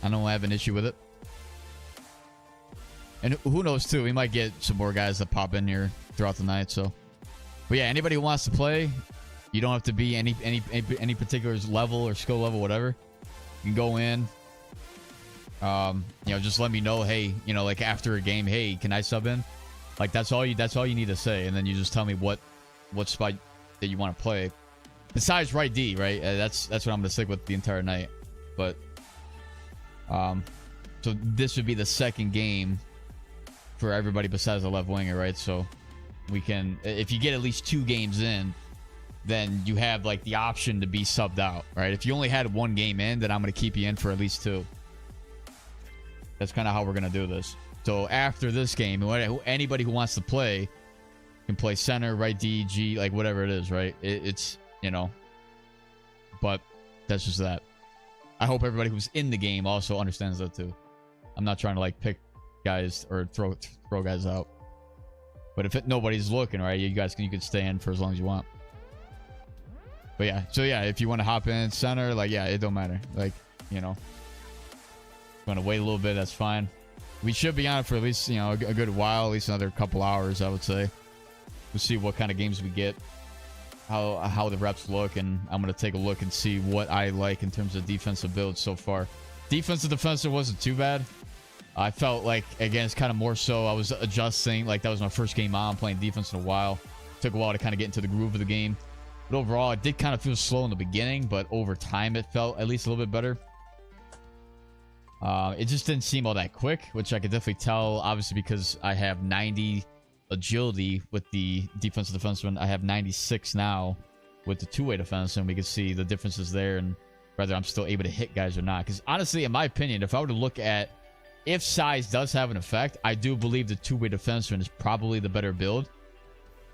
I don't have an issue with it. And who knows, too? We might get some more guys that pop in here throughout the night, so... But yeah, anybody who wants to play, you don't have to be any particular level or skill level, whatever. You can go in. You know, just let me know, hey, you know, like after a game, hey, can I sub in? Like that's all you need to say, and then you just tell me what spot that you want to play. Besides right D, right? That's what I'm gonna stick with the entire night. But so this would be the second game for everybody besides the left winger, right? So we can, if you get at least 2 games in, then you have like the option to be subbed out, right? If you only had 1 game in, then I'm gonna keep you in for at least 2. That's kind of how we're gonna do this. So after this game, anybody who wants to play can play center, right D, G, like whatever it is, right? It's, you know, but that's just that. I hope everybody who's in the game also understands that too. I'm not trying to like pick guys or throw guys out. But if nobody's looking, right, you can stay in for as long as you want. But yeah, so yeah, if you want to hop in center, like yeah, it don't matter. Like, you know, want to wait a little bit, that's fine. We should be on it for at least, you know, a good while, at least another couple hours, I would say. We'll see what kind of games we get, how the reps look, and I'm going to take a look and see what I like in terms of defensive builds so far. Defensive wasn't too bad. I felt like, again, it's kind of more so I was adjusting. Like, that was my first game on playing defense in a while. Took a while to kind of get into the groove of the game. But overall, it did kind of feel slow in the beginning, but over time, it felt at least a little bit better. It just didn't seem all that quick, which I could definitely tell, obviously, because I have 90 agility with the defensive defenseman. I have 96 now with the two-way defense, and we can see the differences there and whether I'm still able to hit guys or not. Because honestly, in my opinion, if I were to look at if size does have an effect, I do believe the two-way defenseman is probably the better build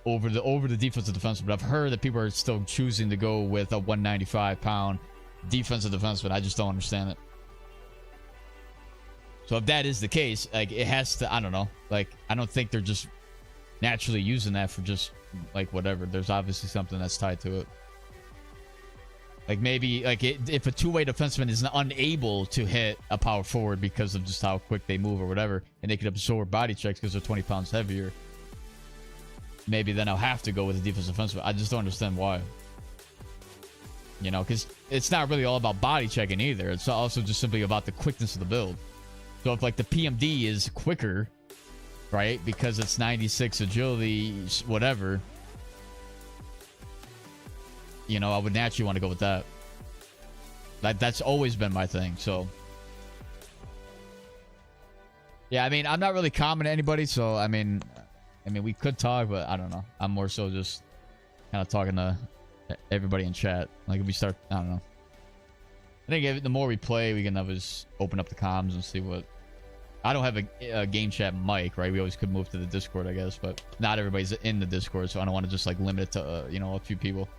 over the defensive defenseman. But I've heard that people are still choosing to go with a 195-pound defensive defenseman. I just don't understand it. So if that is the case, like, it has to, I don't know, like, I don't think they're just naturally using that for just like whatever. There's obviously something that's tied to it. Like maybe like if a two-way defenseman is unable to hit a power forward because of just how quick they move or whatever, and they could absorb body checks because they're 20 pounds heavier, maybe then I'll have to go with a defensive defenseman. I just don't understand why. You know, because it's not really all about body checking either. It's also just simply about the quickness of the build. So if like the PMD is quicker, right, because it's 96 agility, whatever, you know, I would naturally want to go with that. That's always been my thing. So yeah, I mean, I'm not really commenting to anybody, so I mean we could talk, but I don't know. I'm more so just kind of talking to everybody in chat. Like if we start, I don't know. I think the more we play, we can always open up the comms and see what. I don't have a game chat mic, right? We always could move to the Discord, I guess, but not everybody's in the Discord, so I don't want to just like limit it to you know, a few people.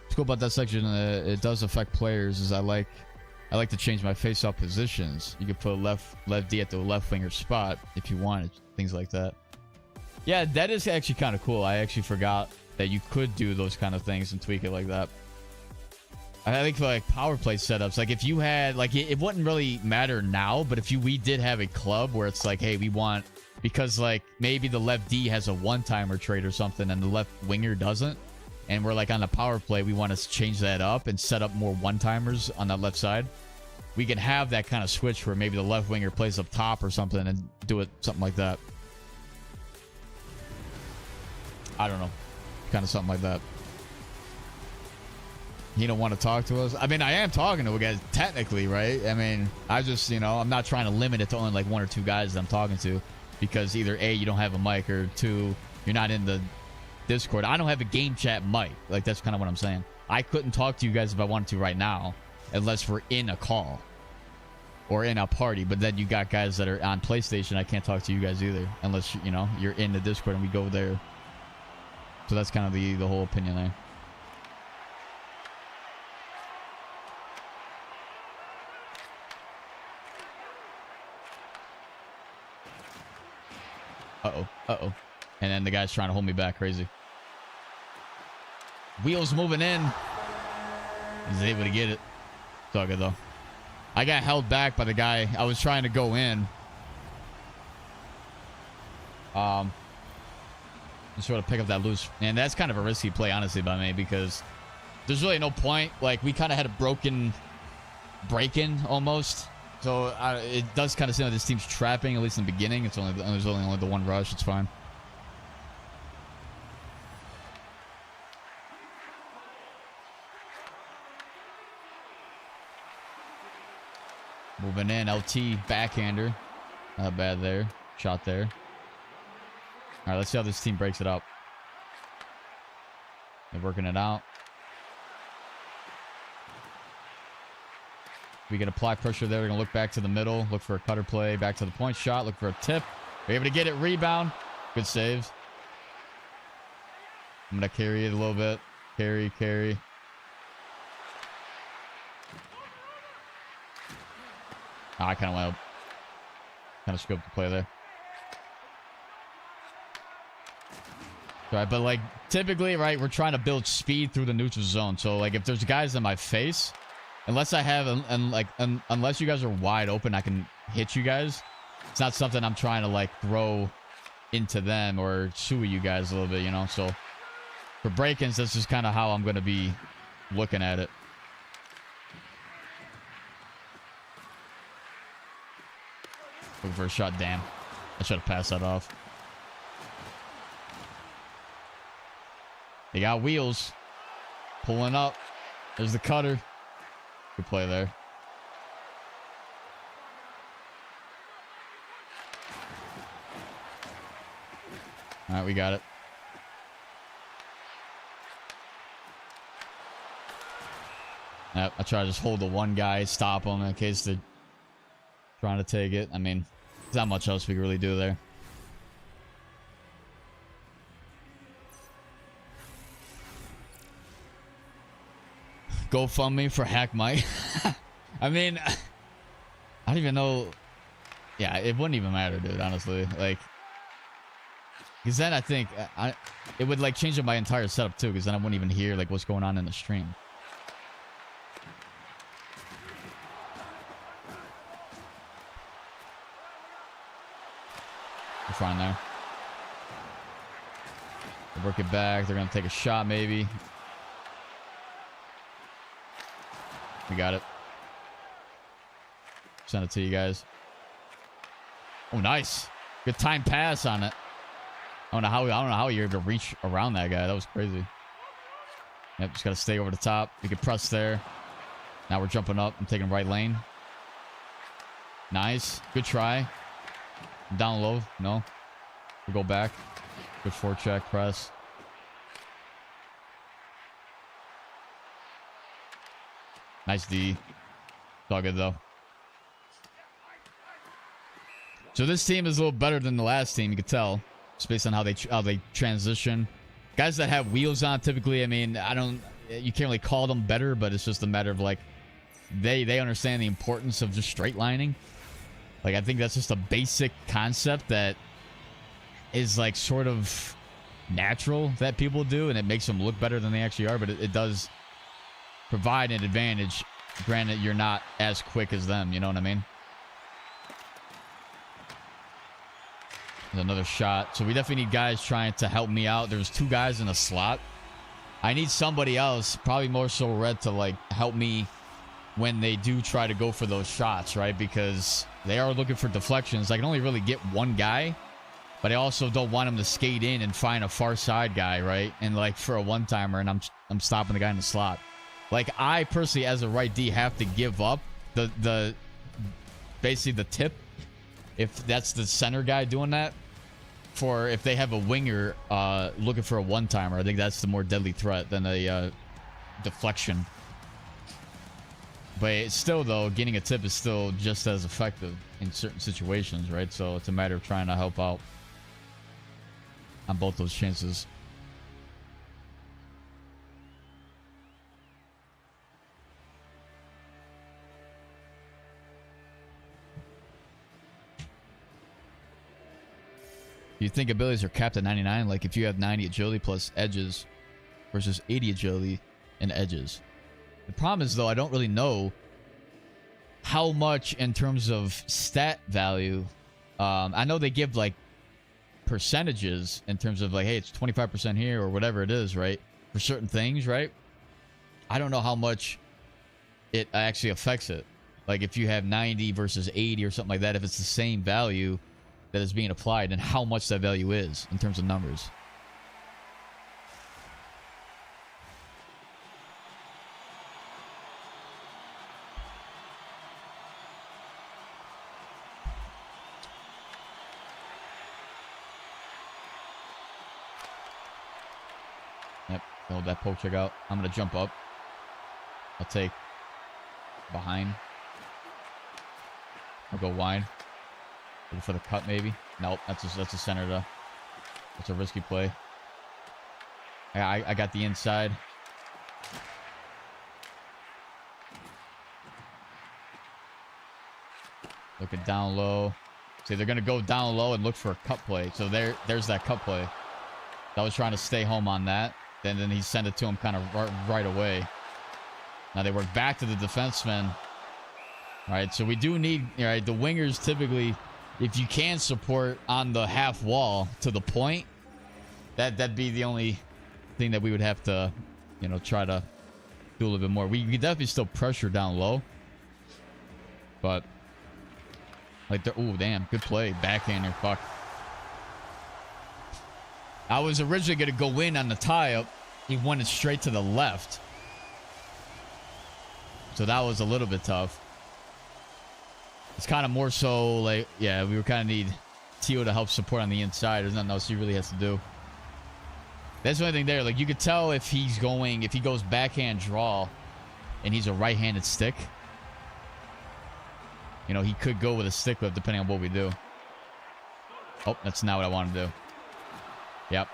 What's cool about that section? It does affect players. Is I like to change my face-off positions. You could put left D at the left winger spot if you wanted, things like that. Yeah, that is actually kind of cool. I actually forgot that you could do those kind of things and tweak it like that. I think for like power play setups, like if you had like it wouldn't really matter now, but if we did have a club where it's like, hey, we want, because like maybe the left D has a one-timer trait or something and the left winger doesn't, and we're like on the power play, we want to change that up and set up more one-timers on that left side. We can have that kind of switch where maybe the left winger plays up top or something and do it something like that. I don't know. Kind of something like that. You don't want to talk to us? I mean, I am talking to you guys technically, right? I mean, I just, you know, I'm not trying to limit it to only like 1 or 2 guys that I'm talking to, because either A, you don't have a mic, or 2, you're not in the Discord. I don't have a game chat mic. Like, that's kind of what I'm saying. I couldn't talk to you guys if I wanted to right now. unless we're in a call or in a party. But then you got guys that are on PlayStation. I can't talk to you guys either unless, you know, you're in the Discord and we go there. So that's kind of the whole opinion there. Uh-oh. Uh-oh. And then the guy's trying to hold me back. Crazy. Wheels moving in. He's able to get it. It's all good, though. I got held back by the guy. I was trying to go in. Just sort of pick up that loose. And that's kind of a risky play, honestly, by me, because there's really no point. Like, we kind of had a broken break-in almost. So it does kind of seem like this team's trapping, at least in the beginning. There's only the one rush. It's fine. Moving in, LT backhander. Not bad there. Shot there. All right, let's see how this team breaks it up. They're working it out. We can apply pressure there. We're going to look back to the middle. Look for a cutter play. Back to the point shot. Look for a tip. We're able to get it. Rebound. Good saves. I'm going to carry it a little bit. Carry. I kind of went up. Kind of scoped the play there. Right, but like typically, right, we're trying to build speed through the neutral zone. So like if there's guys in my face, unless I have unless you guys are wide open, I can hit you guys. It's not something I'm trying to like throw into them or suey you guys a little bit, you know. So for break-ins, this is kind of how I'm going to be looking at it. Looking for a shot. Damn, I should have passed that off. They got wheels. Pulling up. There's the cutter. Good play there. All right, we got it. Yep, I try to just hold the one guy, stop him in case they're trying to take it. I mean, there's not much else we can really do there. GoFundMe for Hack Mike. I mean, I don't even know. Yeah, it wouldn't even matter, dude, honestly. Like, because then I think it would like change up my entire setup too, because then I wouldn't even hear like what's going on in the stream. We're fine there. We'll work it back. They're gonna take a shot, maybe. We got it. Send it to you guys. Oh, nice. Good time pass on it. I don't know how you're able to reach around that guy. That was crazy. Yep, just gotta stay over the top. You can press there. Now we're jumping up and taking right lane. Nice. Good try. Down low. No. We go back. Good forecheck press. Nice D. It's all good though. So this team is a little better than the last team. You can tell, just based on how they transition. Guys that have wheels on, typically, I mean, you can't really call them better, but it's just a matter of like they understand the importance of just straight lining. Like I think that's just a basic concept that is like sort of natural that people do, and it makes them look better than they actually are. But it does provide an advantage. Granted, you're not as quick as them. You know what I mean? There's another shot. So we definitely need guys trying to help me out. There's two guys in a slot. I need somebody else, probably more so Red, to like help me when they do try to go for those shots, right? Because they are looking for deflections. I can only really get one guy, but I also don't want him to skate in and find a far side guy, right? And like for a one-timer, and I'm stopping the guy in the slot. Like I personally, as a right D, have to give up the basically the tip if that's the center guy doing that. For if they have a winger looking for a one-timer, I think that's the more deadly threat than a deflection. But it's still, though, getting a tip is still just as effective in certain situations, right? So it's a matter of trying to help out on both those chances. You think abilities are capped at 99? Like if you have 90 agility plus edges versus 80 agility and edges. The problem is, though, I don't really know how much in terms of stat value. I know they give like percentages in terms of like, hey, it's 25% here or whatever it is, right? For certain things, right? I don't know how much it actually affects it. Like if you have 90 versus 80 or something like that, if it's the same value that is being applied and how much that value is in terms of numbers. Yep, hold that poke check out. I'm gonna jump up. I'll take behind. I'll go wide. Looking for the cut, maybe. Nope, that's a center though. That's a risky play. I got the inside. Looking down low. See, they're gonna go down low and look for a cut play. So there's that cut play. I was trying to stay home on that. Then he sent it to him kind of right away. Now they work back to the defenseman. All right, so we do need, all right, the wingers typically, if you can support on the half wall to the point, that'd be the only thing that we would have to, you know, try to do a little bit more. We could definitely still pressure down low, but like, oh damn, good play, backhander, fuck. I was originally gonna go in on the tie up. He went it straight to the left, so that was a little bit tough. It's kind of more so like, yeah, we would kind of need Tio to help support on the inside. There's nothing else he really has to do. That's the only thing there. Like, you could tell if he's going, if he goes backhand draw and he's a right-handed stick, you know, he could go with a stick lift depending on what we do. Oh, that's not what I wanted to do. Yep.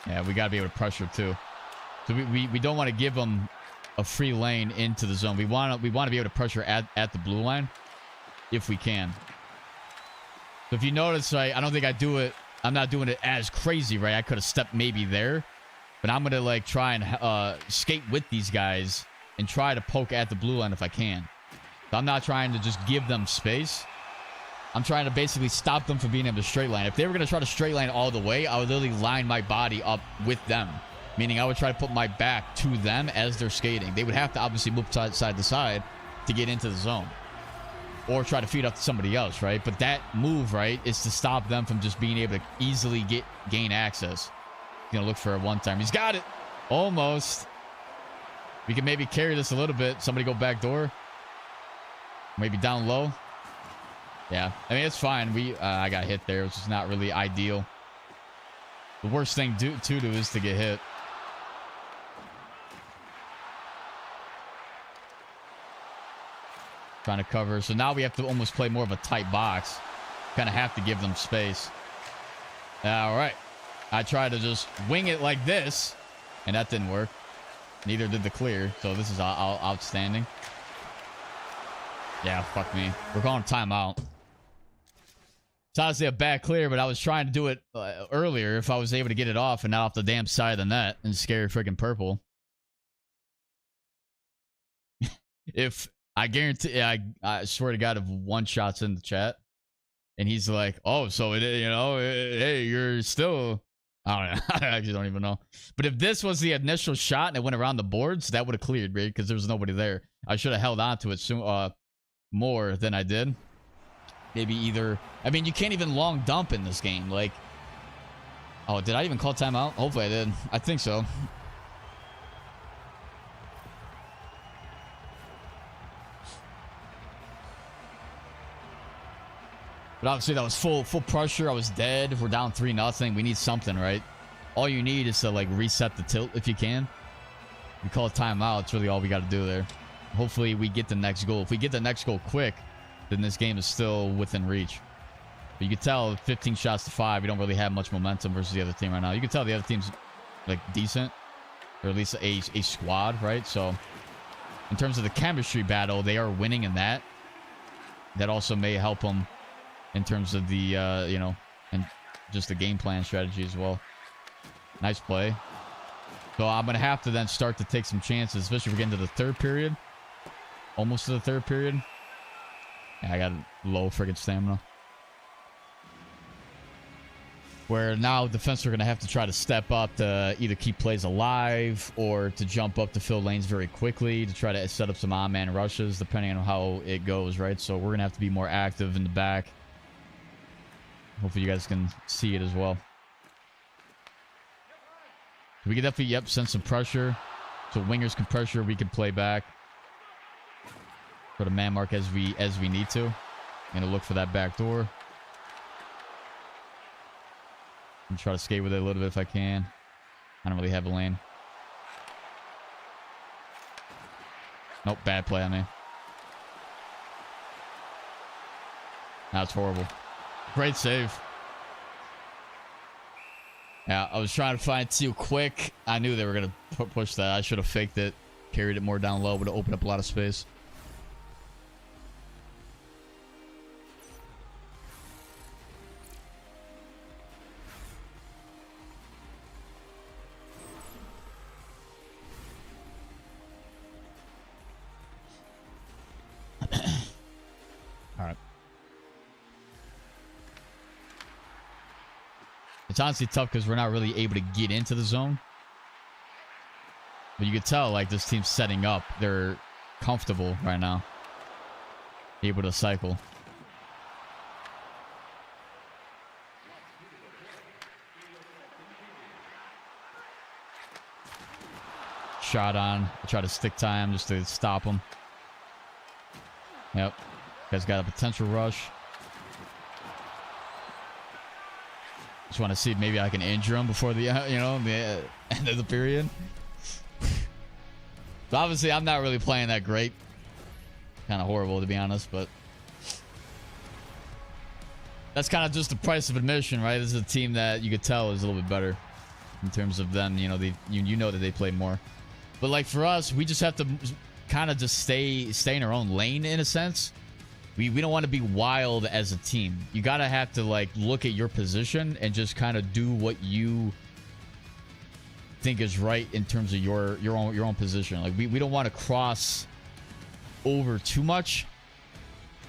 Yeah, we got to be able to pressure too. So we don't want to give them a free lane into the zone. We want to be able to pressure at the blue line if we can. So if you notice, right, I don't think I do it. I'm not doing it as crazy, right? I could have stepped maybe there, but I'm gonna like try and skate with these guys and try to poke at the blue line if I can. So I'm not trying to just give them space. I'm trying to basically stop them from being able to straight line. If they were gonna try to straight line all the way, I would literally line my body up with them. Meaning I would try to put my back to them as they're skating. They would have to obviously move side to side to get into the zone. Or try to feed up to somebody else, right? But that move, right, is to stop them from just being able to easily gain access. You know, look for a one-time. He's got it. Almost. We can maybe carry this a little bit. Somebody go back door. Maybe down low. Yeah. I mean, it's fine. I got hit there, which is not really ideal. The worst thing to do is to get hit. Trying to cover. So now we have to almost play more of a tight box. Kind of have to give them space. All right. I tried to just wing it like this, and that didn't work. Neither did the clear. So this is outstanding. Yeah, fuck me. We're calling timeout. It's honestly a bad clear, but I was trying to do it earlier if I was able to get it off and not off the damn side of the net and scare freaking purple. If I guarantee, I swear to God, if one shot's in the chat and he's like, oh, so it, you know, hey, you're still, I don't know. I actually don't even know. But if this was the initial shot and it went around the boards, that would have cleared, right? Because there was nobody there. I should have held on to it more than I did. Maybe either, I mean, you can't even long dump in this game. Like, oh, did I even call timeout? Hopefully I did. I think so. But obviously that was full pressure. I was dead. We're down 3-0. We need something, right? all you need is to like reset the tilt if you can. We call it timeout. It's really all we got to do there. Hopefully we get the next goal. If we get the next goal quick, then this game is still within reach. But you can tell 15 shots to 5. We don't really have much momentum versus the other team right now. You can tell the other team's like decent, or at least a squad, right? So in terms of the chemistry battle, they are winning in that. That also may help them in terms of the, you know, and just the game plan strategy as well. Nice play. So I'm going to have to then start to take some chances, especially if we get into the third period. Almost to the third period. Yeah, I got low friggin' stamina. Where now defense are going to have to try to step up to either keep plays alive or to jump up to fill lanes very quickly to try to set up some on-man rushes, depending on how it goes, right? So we're going to have to be more active in the back. Hopefully you guys can see it as well. We can definitely, yep, send some pressure. So wingers can pressure, we can play back. Put a man mark as we need to. I'm going to look for that back door. And try to skate with it a little bit if I can. I don't really have a lane. Nope, bad play on me. That's horrible. Great save. Yeah, I was trying to find Teal quick. I knew they were going to push that. I should have faked it. Carried it more down low. Would have opened up a lot of space. All right. It's honestly tough because we're not really able to get into the zone. But you could tell, like, this team's setting up. They're comfortable right now. Able to cycle. Shot on. I try to stick time just to stop him. Yep. Guy's got a potential rush. Just want to see if maybe I can injure him before the, you know, the end of the period. So obviously, I'm not really playing that great. Kind of horrible, to be honest, but that's kind of just the price of admission, right? This is a team that you could tell is a little bit better in terms of them. You know, you know that they play more. But like for us, we just have to kind of just stay in our own lane in a sense. We don't want to be wild as a team. You gotta have to like look at your position and just kind of do what you think is right in terms of your own position. Like we don't want to cross over too much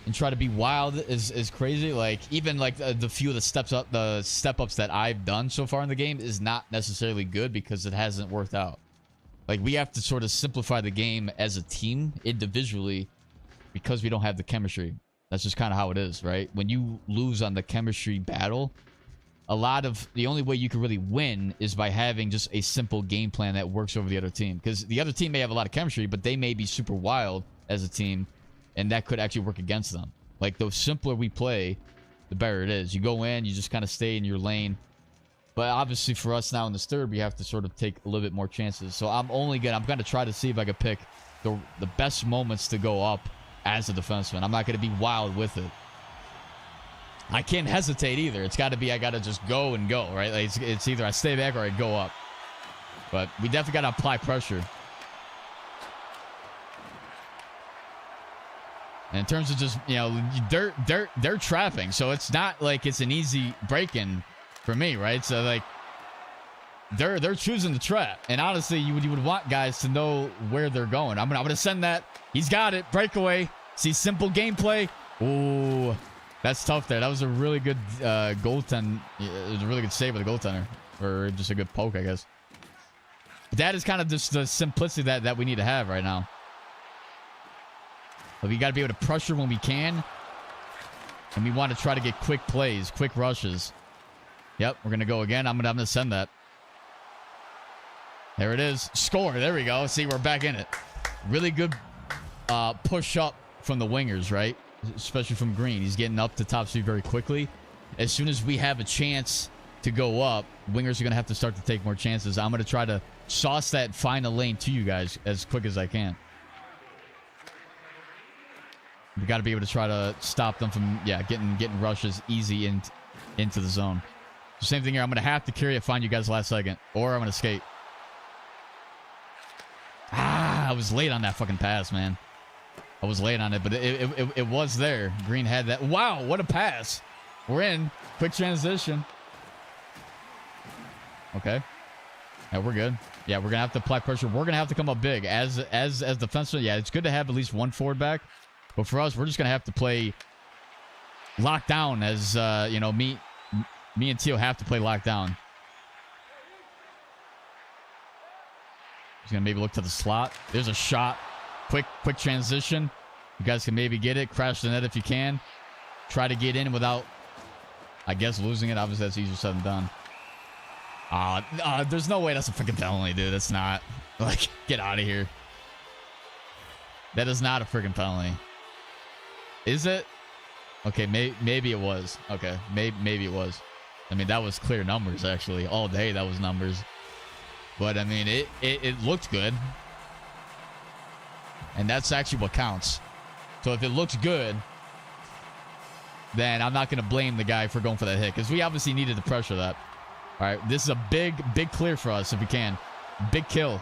and try to be wild is crazy. Like even like the few of the step ups that I've done so far in the game is not necessarily good because it hasn't worked out. Like we have to sort of simplify the game as a team individually because we don't have the chemistry. That's just kind of how it is, right? When you lose on the chemistry battle, a lot of the only way you can really win is by having just a simple game plan that works over the other team. Because the other team may have a lot of chemistry, but they may be super wild as a team, and that could actually work against them. Like the simpler we play, the better it is. You go in, you just kind of stay in your lane. But obviously for us now in this third, we have to sort of take a little bit more chances. So I'm going to try to see if I can pick the best moments to go up as a defenseman. I'm not going to be wild with it. I can't hesitate either. It's got to be, I got to just go and go, right? Like it's either I stay back or I go up. But we definitely got to apply pressure. And in terms of just, you know, they're trapping. So it's not like it's an easy break-in for me, right? So like they're choosing the trap. And honestly, you would want guys to know where they're going. I'm gonna send that. He's got it. Breakaway. See, simple gameplay. Ooh, that's tough there. That was a really good goaltend. It was a really good save of the goaltender. Or just a good poke, I guess. But that is kind of just the simplicity that we need to have right now. But we got to be able to pressure when we can. And we want to try to get quick plays, quick rushes. Yep, we're going to go again. I'm gonna send that. There it is. Score. There we go. See, we're back in it. Really good push up from the wingers, right? Especially from Green. He's getting up to top speed very quickly. As soon as we have a chance to go up, wingers are going to have to start to take more chances. I'm going to try to sauce that final lane to you guys as quick as I can. We got to be able to try to stop them from, yeah, getting rushes easy into the zone. So same thing here. I'm going to have to carry it, find you guys last second, or I'm going to skate. I was late on that fucking pass, man. I was late on it, but it was there. Green had that. Wow, what a pass. We're in. Quick transition. Okay. Yeah, we're good. Yeah, we're gonna have to apply pressure. We're gonna have to come up big as defensemen. Yeah, it's good to have at least one forward back, but for us, we're just gonna have to play lockdown. As you know, me and Teal have to play lockdown. He's gonna maybe look to the slot. There's a shot. Quick transition. You guys can maybe get it. Crash the net if you can. Try to get in without, I guess, losing it. Obviously, that's easier said than done. There's no way that's a freaking penalty, dude. That's not. Like, get out of here. That is not a freaking penalty. Is it? Okay, maybe it was. Okay, maybe it was. I mean, that was clear numbers, actually. All day, that was numbers. But, I mean, it looked good. And that's actually what counts. So, if it looks good, then I'm not going to blame the guy for going for that hit. Because we obviously needed to pressure that. All right, this is a big clear for us if we can. Big kill.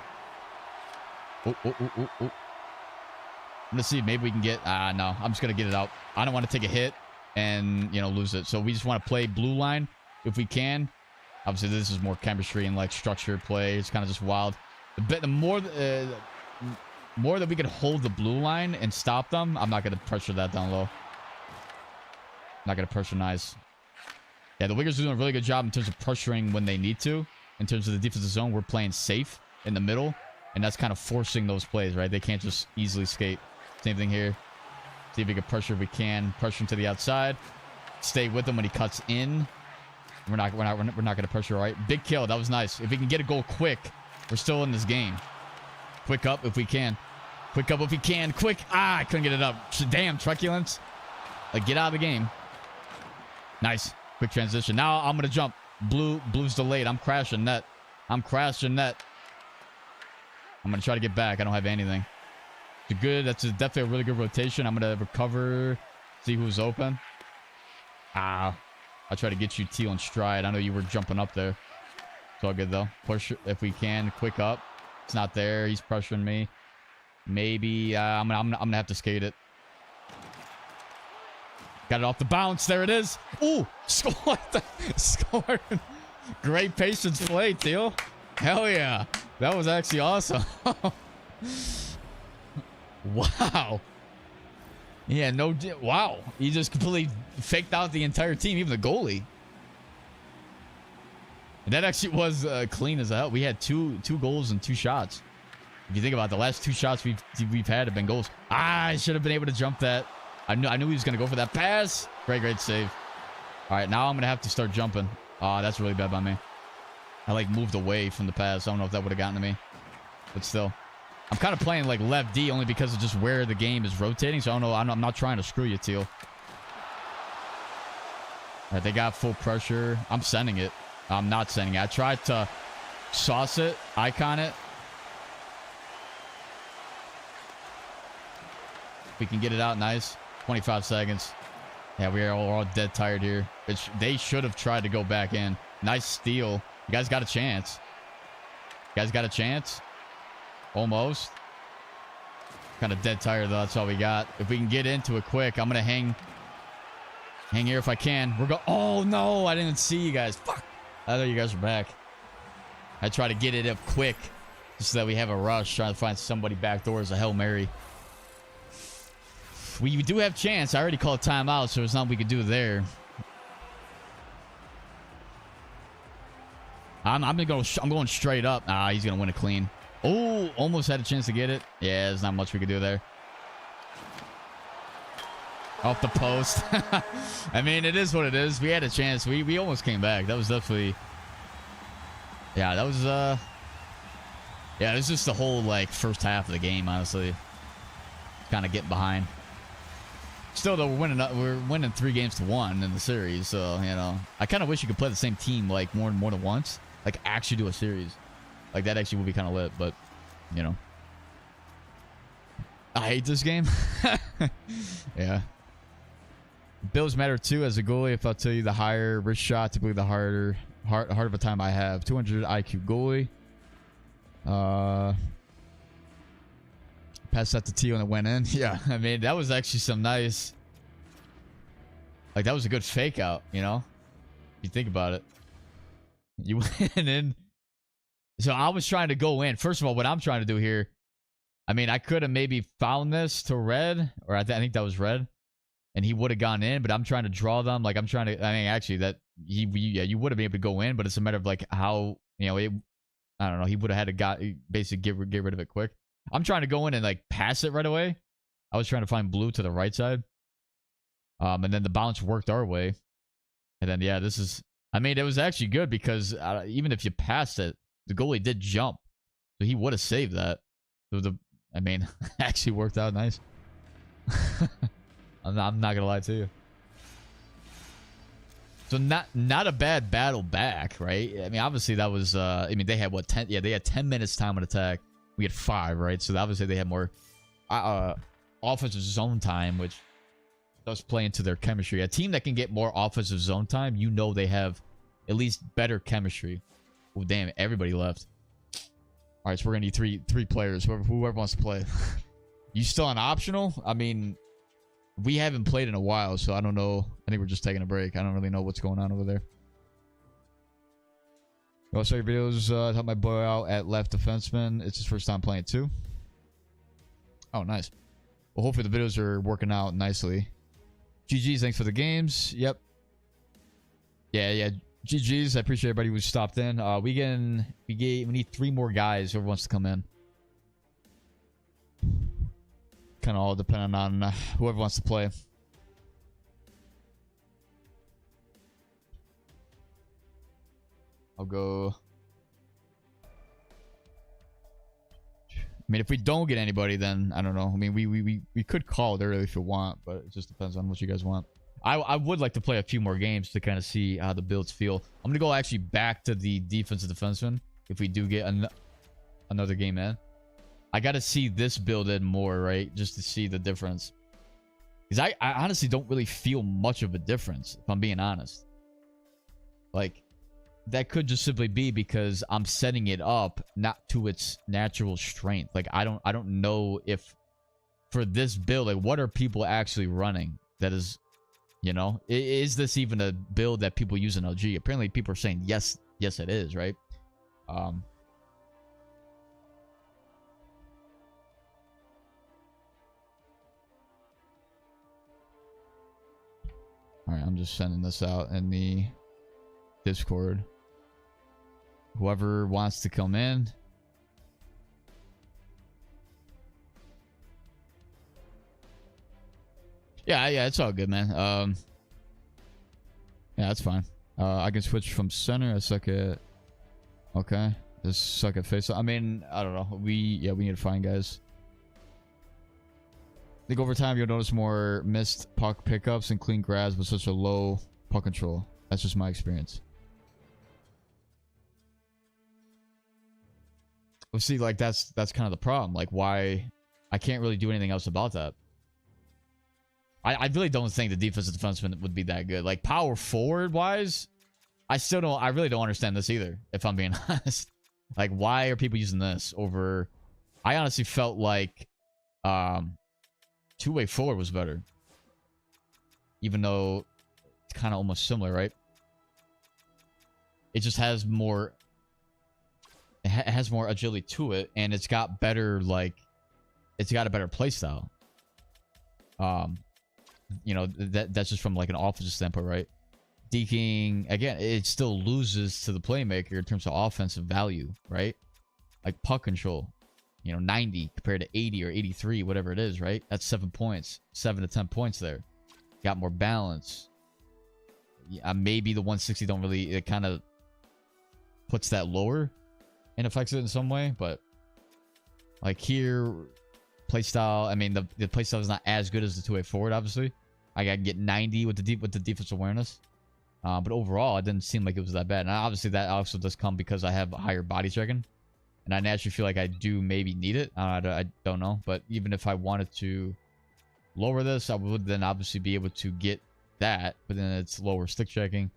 I'm gonna see. Maybe we can get. No, I'm just gonna get it out. I don't want to take a hit and lose it. So we just want to play blue line if we can. Obviously, this is more chemistry and like structured play. It's kind of just wild. The more that we can hold the blue line and stop them, I'm not gonna pressure that down low. Not gonna pressure nice. Yeah, the wingers are doing a really good job in terms of pressuring when they need to. In terms of the defensive zone, we're playing safe in the middle. And that's kind of forcing those plays, right? They can't just easily skate. Same thing here. See if we can pressure if we can. Pressure him to the outside. Stay with him when he cuts in. We're not going to pressure, all right? Big kill. That was nice. If we can get a goal quick, we're still in this game. Quick up if we can. Quick up if we can. Quick. I couldn't get it up. Damn, truculence. Like, get out of the game. Nice. Quick transition. Now I'm going to jump. Blue's delayed. I'm crashing net. I'm crashing net. I'm going to try to get back. I don't have anything. It's good. That's definitely a really good rotation. I'm going to recover. See who's open. I'll try to get you Teal in stride. I know you were jumping up there. It's all good, though. Push if we can. Quick up. It's not there. He's pressuring me. Maybe I'm gonna have to skate it. Got it off the bounce. There it is. Ooh, scored. Scored. Great patience play, Teal. Hell yeah. That was actually awesome. Wow. Yeah, wow. He just completely faked out the entire team, even the goalie. And that actually was clean as hell. We had two goals and 2 shots. If you think about it, the last 2 shots we've had have been goals. I should have been able to jump that. I knew he was going to go for that pass. Great save. All right, now I'm going to have to start jumping. That's really bad by me. I like moved away from the pass. I don't know if that would have gotten to me. But still. I'm kind of playing like left D only because of just where the game is rotating. So I don't know. I'm not trying to screw you, Teal. All right, they got full pressure. I'm sending it. I'm not sending it. I tried to sauce it, icon it. We can get it out nice. 25 seconds. Yeah, we are all dead tired here. They should have tried to go back in. Nice steal. You guys got a chance. You guys got a chance? Almost. Kind of dead tired, though. That's all we got. If we can get into it quick, I'm going to hang here if I can. We're going. Oh, no. I didn't see you guys. Fuck. I thought you guys were back. I try to get it up quick just so that we have a rush. Trying to find somebody back door as a Hail Mary. We do have chance. I already called timeout, so there's nothing we could do there. I'm going straight up. He's gonna win it clean. Oh, almost had a chance to get it. Yeah, there's not much we could do there. Off the post. I mean, it is what it is. We had a chance. We almost came back. That was definitely. Yeah, that was. Yeah, it was just the whole like first half of the game. Honestly, kind of getting behind. Still though, we're winning 3-1 in the series, so you know, I kind of wish you could play the same team like more than once, like actually do a series, like that actually would be kind of lit. But you know, I hate this game. Yeah, builds matter too. As a goalie, if I'll tell you, the higher wrist shot, typically the harder of a time I have. 200 IQ goalie. Passed that to T when it went in. Yeah, I mean, that was actually some nice... Like, that was a good fake out, you know? If you think about it. You went in. So I was trying to go in. First of all, what I'm trying to do here... I mean, I could have maybe found this to red. Or I think that was red. And he would have gone in. But I'm trying to draw them. Like, I'm trying to... I mean, actually, that... Yeah, you would have been able to go in. But it's a matter of, like, how... You know, I don't know. He would have had to basically get rid of it quick. I'm trying to go in and like pass it right away. I was trying to find blue to the right side. And then the bounce worked our way. And then, yeah, this is... I mean, it was actually good because even if you passed it, the goalie did jump. So he would have saved that. So I mean, actually worked out nice. I'm not going to lie to you. So not a bad battle back, right? I mean, obviously that was... I mean, they had what, 10... Yeah, they had 10 minutes time on attack. We had 5, right? So obviously they had more offensive zone time, which does play into their chemistry. A team that can get more offensive zone time, you know they have at least better chemistry. Oh, damn it. Everybody left. All right, so we're going to need three players, whoever wants to play. You still on optional? I mean, we haven't played in a while, so I don't know. I think we're just taking a break. I don't really know what's going on over there. Also, your videos help my boy out at left defenseman. It's his first time playing too. Oh, nice. Well, hopefully the videos are working out nicely. GG's, thanks for the games. Yep. Yeah. GG's. I appreciate everybody who stopped in. We need 3 more guys. Whoever wants to come in. Kind of all depending on whoever wants to play. I'll go. I mean, if we don't get anybody, then I don't know. I mean, we could call it early if you want, but it just depends on what you guys want. I would like to play a few more games to kind of see how the builds feel. I'm gonna go actually back to the defensive defenseman if we do get another game in. I got to see this build in more, right? Just to see the difference. Because I honestly don't really feel much of a difference, if I'm being honest. Like, that could just simply be because I'm setting it up not to its natural strength. Like, I don't know if for this build, like, what are people actually running? That is, you know, is this even a build that people use in LG? Apparently, people are saying yes, it is, right? All right, I'm just sending this out in the Discord. Whoever wants to come in. Yeah, it's all good, man. Yeah, that's fine. I can switch from center. I suck at... Okay. Just suck at face. I mean, I don't know. We need to find guys. I think over time you'll notice more missed puck pickups and clean grabs with such a low puck control. That's just my experience. Well, see, like that's kind of the problem. Like, why I can't really do anything else about that. I really don't think the defensive defenseman would be that good. Like, power forward wise, I really don't understand this either, if I'm being honest. Like, why are people using this over... I honestly felt like two-way forward was better. Even though it's kind of almost similar, right? It just has more... It has more agility to it, and it's got better, like... It's got a better playstyle. You know, that's just from, like, an offensive standpoint, right? Deking, again, it still loses to the playmaker in terms of offensive value, right? Like, puck control. You know, 90 compared to 80 or 83, whatever it is, right? That's 7 points. 7 to 10 points there. Got more balance. Yeah, maybe the 160 don't really... It kind of puts that lower and affects it in some way, but... Like, here... Playstyle... I mean, the playstyle is not as good as the two-way forward, obviously. I got to get 90 with the defense awareness. But overall, it didn't seem like it was that bad. And obviously, that also does come because I have a higher body checking. And I naturally feel like I do maybe need it. I don't know. But even if I wanted to lower this, I would then obviously be able to get that. But then it's lower stick checking.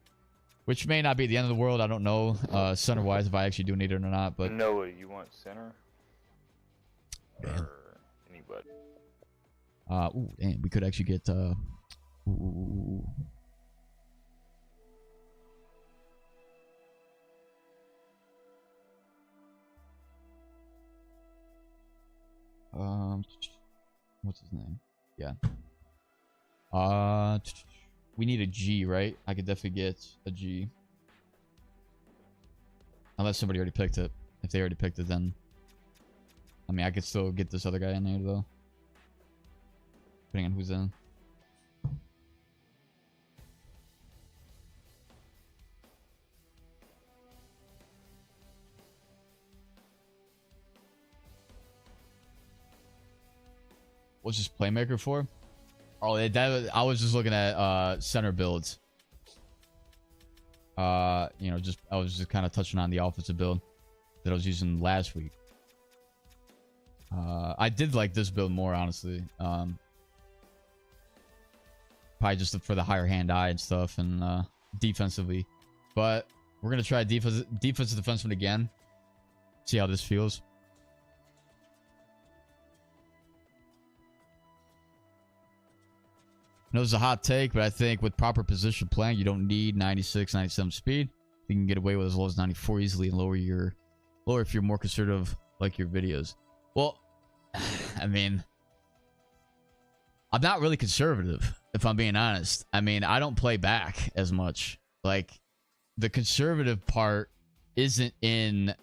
Which may not be the end of the world. I don't know center-wise if I actually do need it or not. But Noah, you want center? Or anybody? Ooh, damn, we could actually get ooh. What's his name? Yeah. We need a G, right? I could definitely get a G. Unless somebody already picked it. If they already picked it, then I mean, I could still get this other guy in there though. Depending on who's in. What's this playmaker for? Oh, I was just looking at center builds. You know, I was just kind of touching on the offensive build that I was using last week. I did like this build more, honestly. Probably just for the higher hand eye and stuff, and defensively. But we're gonna try defensive defenseman again. See how this feels. I know it's a hot take, but I think with proper position playing, you don't need 96, 97 speed. You can get away with as low as 94 easily and lower if you're more conservative like your videos. Well, I mean, I'm not really conservative, if I'm being honest. I mean, I don't play back as much. Like, the conservative part isn't in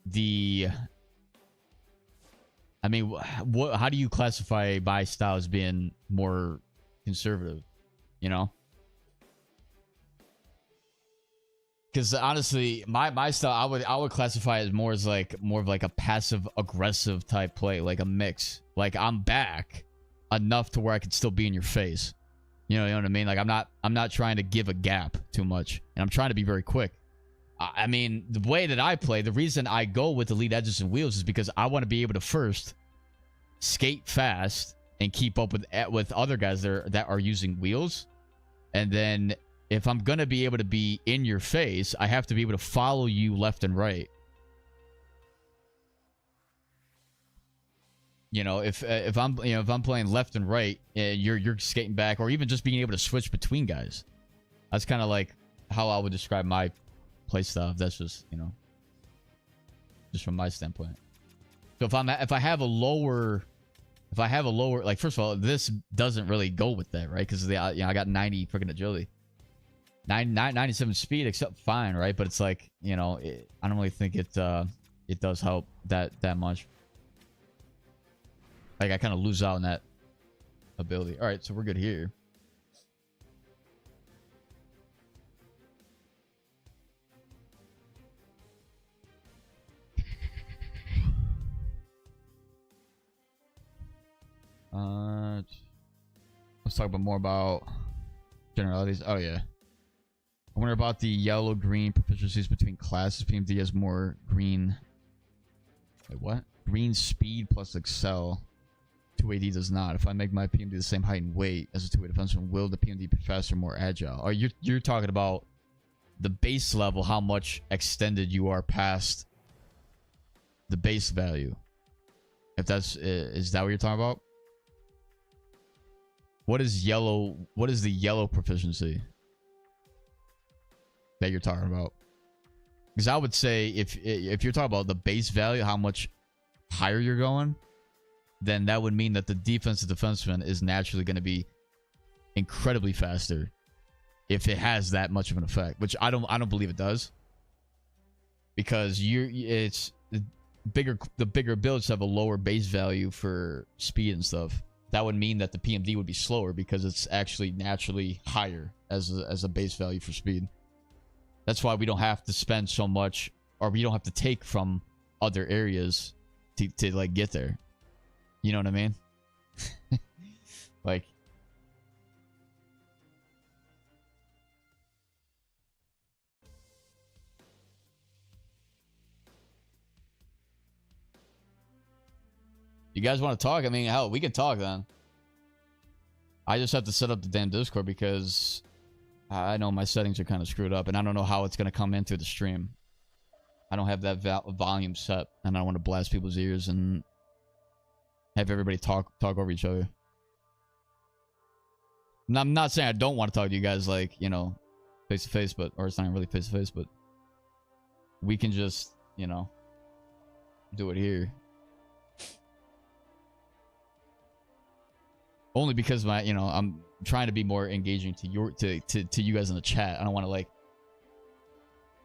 the... I mean, how do you classify my style as being more conservative, you know? Because honestly, my style, I would classify it as more of like a passive aggressive type play, like a mix. Like, I'm back enough to where I could still be in your face. You know what I mean? Like, I'm not trying to give a gap too much, and I'm trying to be very quick. I mean, the way that I play, the reason I go with the lead edges and wheels is because I want to be able to first skate fast and keep up with other guys that are using wheels. And then if I'm going to be able to be in your face, I have to be able to follow you left and right. You know, if I'm playing left and right, you're skating back, or even just being able to switch between guys. That's kind of like how I would describe my play style. That's just, you know, just from my standpoint. So if I have a lower, like, first of all, this doesn't really go with that, right? Because I got 90 freaking agility, 97 speed, except fine, right? But it's like, you know, I don't really think it does help that much. Like, I kind of lose out on that ability. All right, so we're good here. Let's talk more about generalities. Oh yeah, I wonder about the yellow-green proficiencies between classes. PMD has more green. Wait, what? Green speed plus excel. 2AD does not. If I make my PMD the same height and weight as a 2-way defenseman, will the PMD be faster, more agile? Oh, you're talking about the base level, how much extended you are past the base value. If that's, is that what you're talking about? What is yellow? What is the yellow proficiency that you're talking about? Because I would say if you're talking about the base value, how much higher you're going, then that would mean that the defensive defenseman is naturally going to be incredibly faster if it has that much of an effect, which I don't believe it does. Because the bigger builds have a lower base value for speed and stuff. That would mean that the PMD would be slower because it's actually naturally higher as a base value for speed. That's why we don't have to spend so much, or we don't have to take from other areas to like get there. You know what I mean? Like, You guys want to talk? I mean, hell, we can talk then. I just have to set up the damn Discord because I know my settings are kind of screwed up, and I don't know how it's going to come in through the stream. I don't have that volume set, and I don't want to blast people's ears and have everybody talk over each other. And I'm not saying I don't want to talk to you guys, like, you know, face to face, but, or it's not really face to face, but we can just, you know, do it here. Only because my, you know, I'm trying to be more engaging to your to you guys in the chat. I don't want to like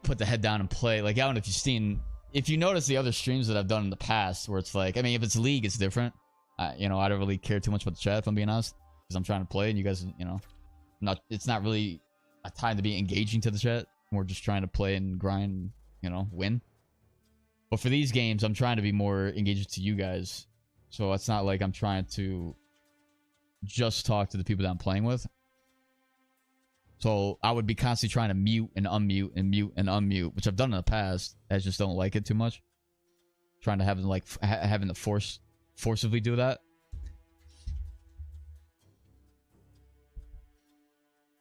put the head down and play. Like, I don't know if you've seen, if you notice the other streams that I've done in the past, where it's like, I mean, if it's League, it's different. You know, I don't really care too much about the chat, if I'm being honest, because I'm trying to play, and you guys, you know, it's not really a time to be engaging to the chat. We're just trying to play and grind, you know, win. But for these games, I'm trying to be more engaging to you guys, so it's not like I'm trying to just talk to the people that I'm playing with. So I would be constantly trying to mute and unmute and mute and unmute, which I've done in the past. I just don't like it too much. Trying to have like having to forcibly do that.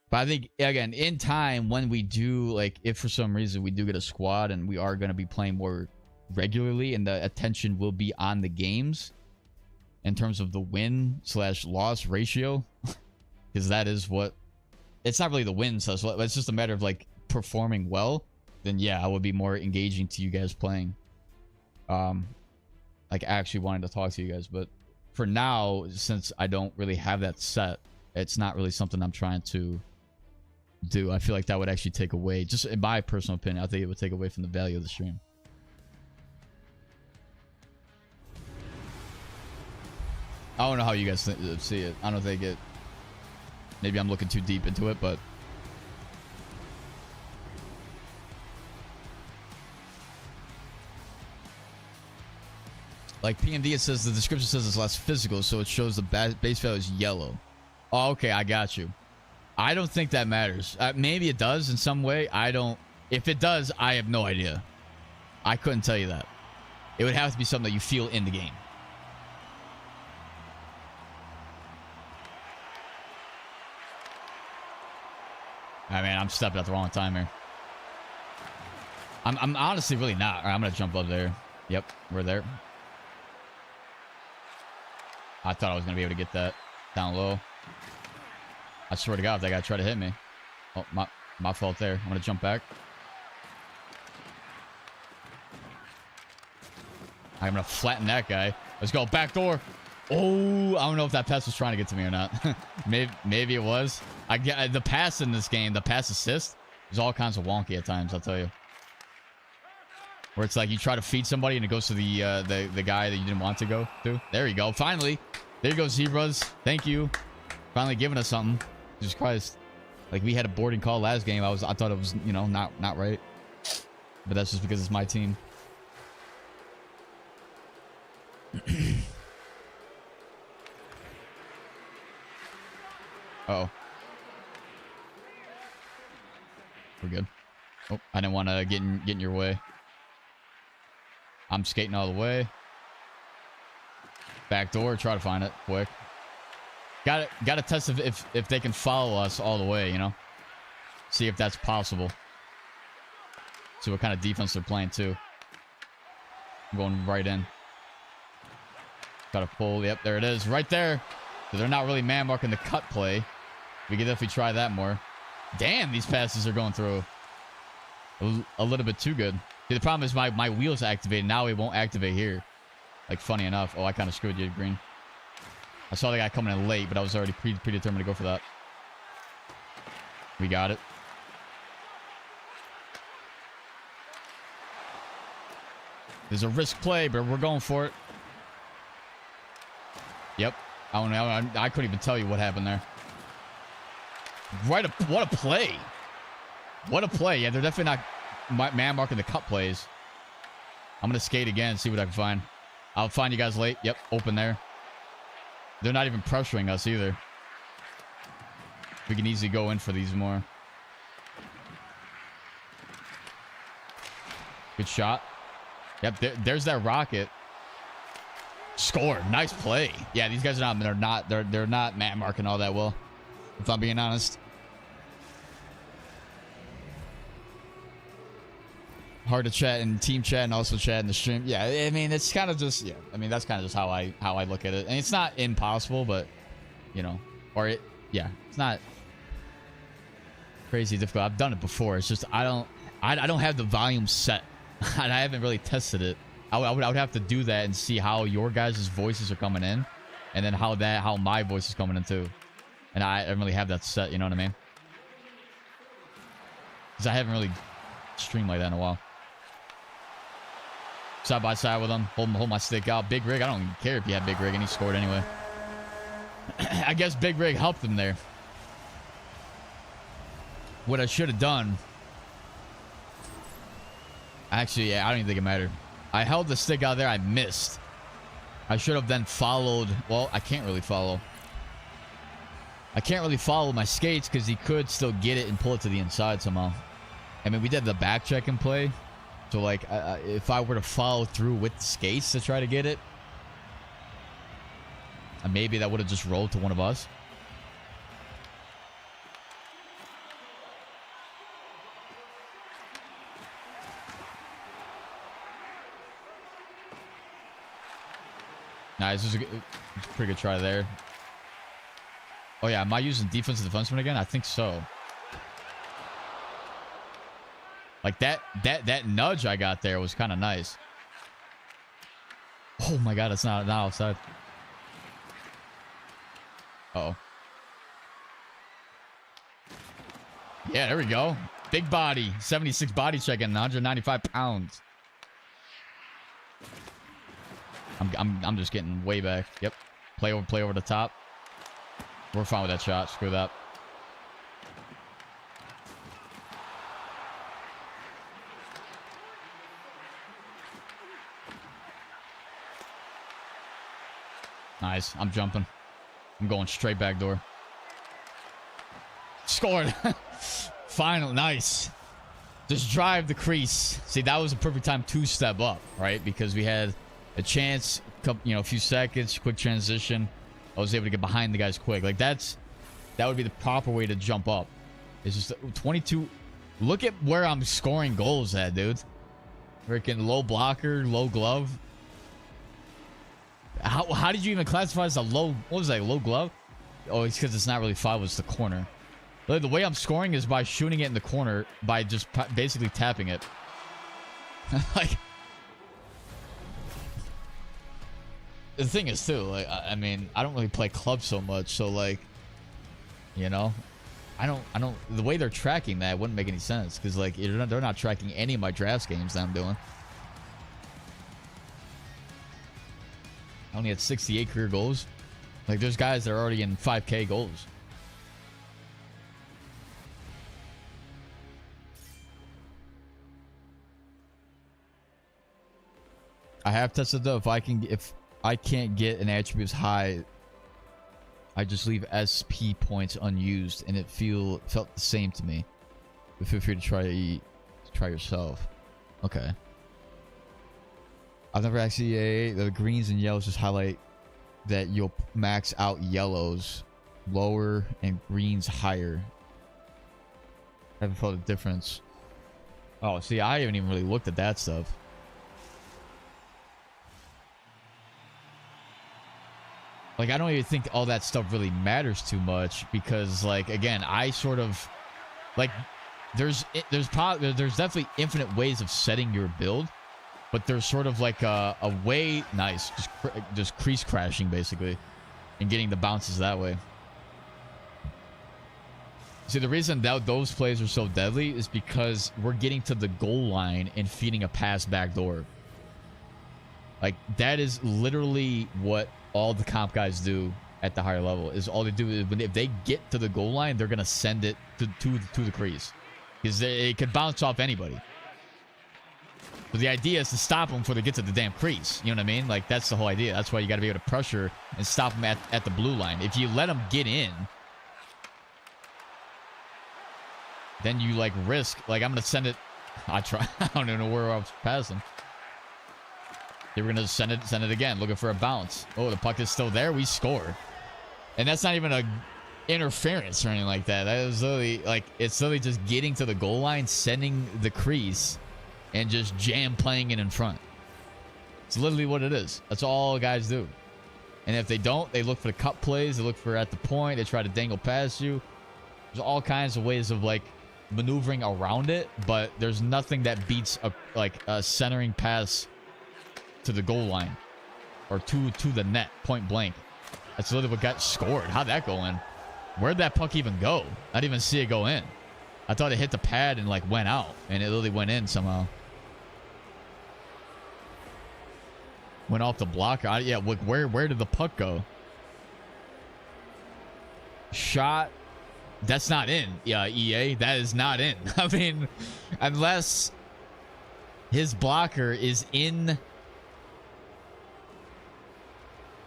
But I think, again, in time, when we do, like, if for some reason we do get a squad and we are going to be playing more regularly and the attention will be on the games in terms of the win/loss ratio, because that is what, it's not really the win, so it's just a matter of like performing well, then yeah, I would be more engaging to you guys playing. Like actually wanting to talk to you guys. But for now, since I don't really have that set, it's not really something I'm trying to do. I feel like that would actually take away, just in my personal opinion, I think it would take away from the value of the stream. I don't know how you guys see it. I don't think it, maybe I'm looking too deep into it, but like PMD, it says the description says it's less physical, so it shows the base value is yellow. Oh, okay, I got you. I don't think that matters. Maybe it does in some way. I don't. If it does, I have no idea. I couldn't tell you that. It would have to be something that you feel in the game. I mean, I'm stepping at the wrong time here. I'm honestly really not. All right, I'm gonna jump up there. Yep, we're there. I thought I was gonna be able to get that down low. I swear to God, if that guy tried to hit me. Oh, my fault there. I'm gonna jump back. I'm gonna flatten that guy. Let's go, back door. Oh, I don't know if that pass was trying to get to me or not. maybe it was. I get the pass in this game, the pass assist is all kinds of wonky at times, I'll tell you. Where it's like you try to feed somebody and it goes to the guy that you didn't want to go to. There you go. Finally. There you go, Zebras. Thank you. Finally giving us something. Jesus Christ. Like, we had a boarding call last game. I thought it was, you know, not right. But that's just because it's my team. Uh-oh. We're good. Oh, I didn't want to get in your way. I'm skating all the way. Back door. Try to find it quick. Got to test if they can follow us all the way, you know? See if that's possible. See what kind of defense they're playing, too. I'm going right in. Got to pull. Yep, there it is. Right there. So they're not really man marking the cut play. We can definitely try that more. Damn, these passes are going through a little bit too good. See, the problem is my wheel's activated. Now it won't activate here. Like, funny enough. Oh, I kind of screwed you, Green. I saw the guy coming in late, but I was already predetermined to go for that. We got it. There's a risk play, but we're going for it. Yep. I don't know. I couldn't even tell you what happened there. What a play. What a play. Yeah, they're definitely not man marking the cut plays. I'm going to skate again and see what I can find. I'll find you guys late. Yep, open there. They're not even pressuring us either. We can easily go in for these more. Good shot. Yep, there's that rocket. Score. Nice play. Yeah, these guys are not. They're not man marking all that well, if I'm being honest. Hard to chat in team chat and also chat in the stream. Yeah, I mean it's kind of just I mean that's kind of just how I look at it. And it's not impossible, but you know, it's not crazy difficult. I've done it before. It's just I don't have the volume set. I haven't really tested it. I would have to do that and see how your guys' voices are coming in, and then how my voice is coming in too. And I don't really have that set. You know what I mean? Because I haven't really streamed like that in a while. Side by side with him, hold my stick out. Big Rig, I don't even care if he had Big Rig and he scored anyway. I guess Big Rig helped him there. What I should have done, actually, I don't even think it mattered. I held the stick out there, I missed. I should have then followed. Well, I can't really follow. I can't really follow my skates because he could still get it and pull it to the inside somehow. I mean, we did the back check and play. So, like, if I were to follow through with the skates to try to get it, maybe that would have just rolled to one of us. Nice. This is a pretty good try there. Oh, yeah. Am I using defensive defenseman again? I think so. Like that nudge I got there was kind of nice. Oh my god, it's not outside. Uh-oh. Yeah, there we go. Big body, 76 body check and 195 pounds. I'm just getting way back. Yep. Play over the top. We're fine with that shot. Screw that. Nice. I'm jumping. I'm going straight back door. Scored. Final. Nice. Just drive the crease. See, that was a perfect time to step up, right? Because we had a chance, a few seconds, quick transition. I was able to get behind the guys quick. Like that would be the proper way to jump up. It's just 22. Look at where I'm scoring goals at, dude. Freaking low blocker, low glove. How did you even classify as a low? What was that? Low glove? Oh, it's because it's not really foul. It's the corner. The way I'm scoring is by shooting it in the corner by just basically tapping it. Like the thing is too. Like I mean, I don't really play club so much, so like, I don't. The way they're tracking that wouldn't make any sense because like they're not tracking any of my drafts games that I'm doing. I only had 68 career goals. Like, there's guys that are already in 5K goals. I have tested though. If I can't get an attribute as high, I just leave SP points unused, and it felt the same to me. But feel free to try yourself. Okay. I've never actually the greens and yellows just highlight that you'll max out yellows lower and greens higher. I haven't felt a difference. Oh, see, I haven't even really looked at that stuff. Like, I don't even think all that stuff really matters too much because, like, again, I sort of like there's definitely infinite ways of setting your build. But there's sort of like a way, nice, just crease crashing basically, and getting the bounces that way. See, the reason that those plays are so deadly is because we're getting to the goal line and feeding a pass back door. Like that is literally what all the comp guys do at the higher level. Is all they do is if they get to the goal line, they're gonna send it to the crease because it could bounce off anybody. But the idea is to stop them before they get to the damn crease. You know what I mean? Like, that's the whole idea. That's why you got to be able to pressure and stop them at the blue line. If you let them get in, then you, like, risk. Like, I'm going to send it. I don't even know where I was passing. They were going to send it again, looking for a bounce. Oh, the puck is still there. We score. And that's not even a interference or anything like that. That is literally like, it's literally just getting to the goal line, sending the crease, and just jam playing it in front. It's literally what it is. That's all guys do. And if they don't, they look for the cut plays. They look for at the point. They try to dangle past you. There's all kinds of ways of like maneuvering around it, but there's nothing that beats a centering pass to the goal line or to the net, point blank. That's literally what got scored. How'd that go in? Where'd that puck even go? I didn't even see it go in. I thought it hit the pad and like went out, and it literally went in somehow. Went off the blocker. Yeah, where did the puck go? Shot. That's not in. Yeah, EA. That is not in. I mean, unless his blocker is in.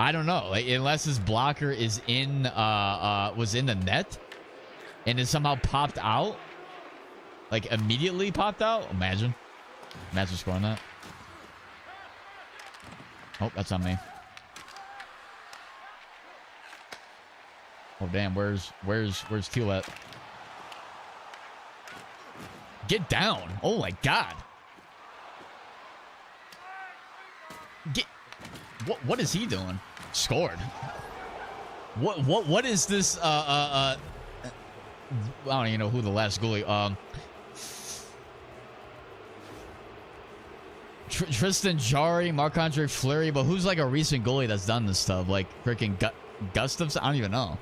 I don't know. Like, unless his blocker is in, was in the net, and it somehow popped out, like immediately popped out. Imagine scoring that. Oh, that's on me. Oh damn, where's Teal at? Get down! Oh my god! What is he doing? Scored. What is this? I don't even know who the last goalie. Tristan Jarry, Marc-Andre Fleury, but who's like a recent goalie that's done this stuff? Like freaking Gustafsson? I don't even know.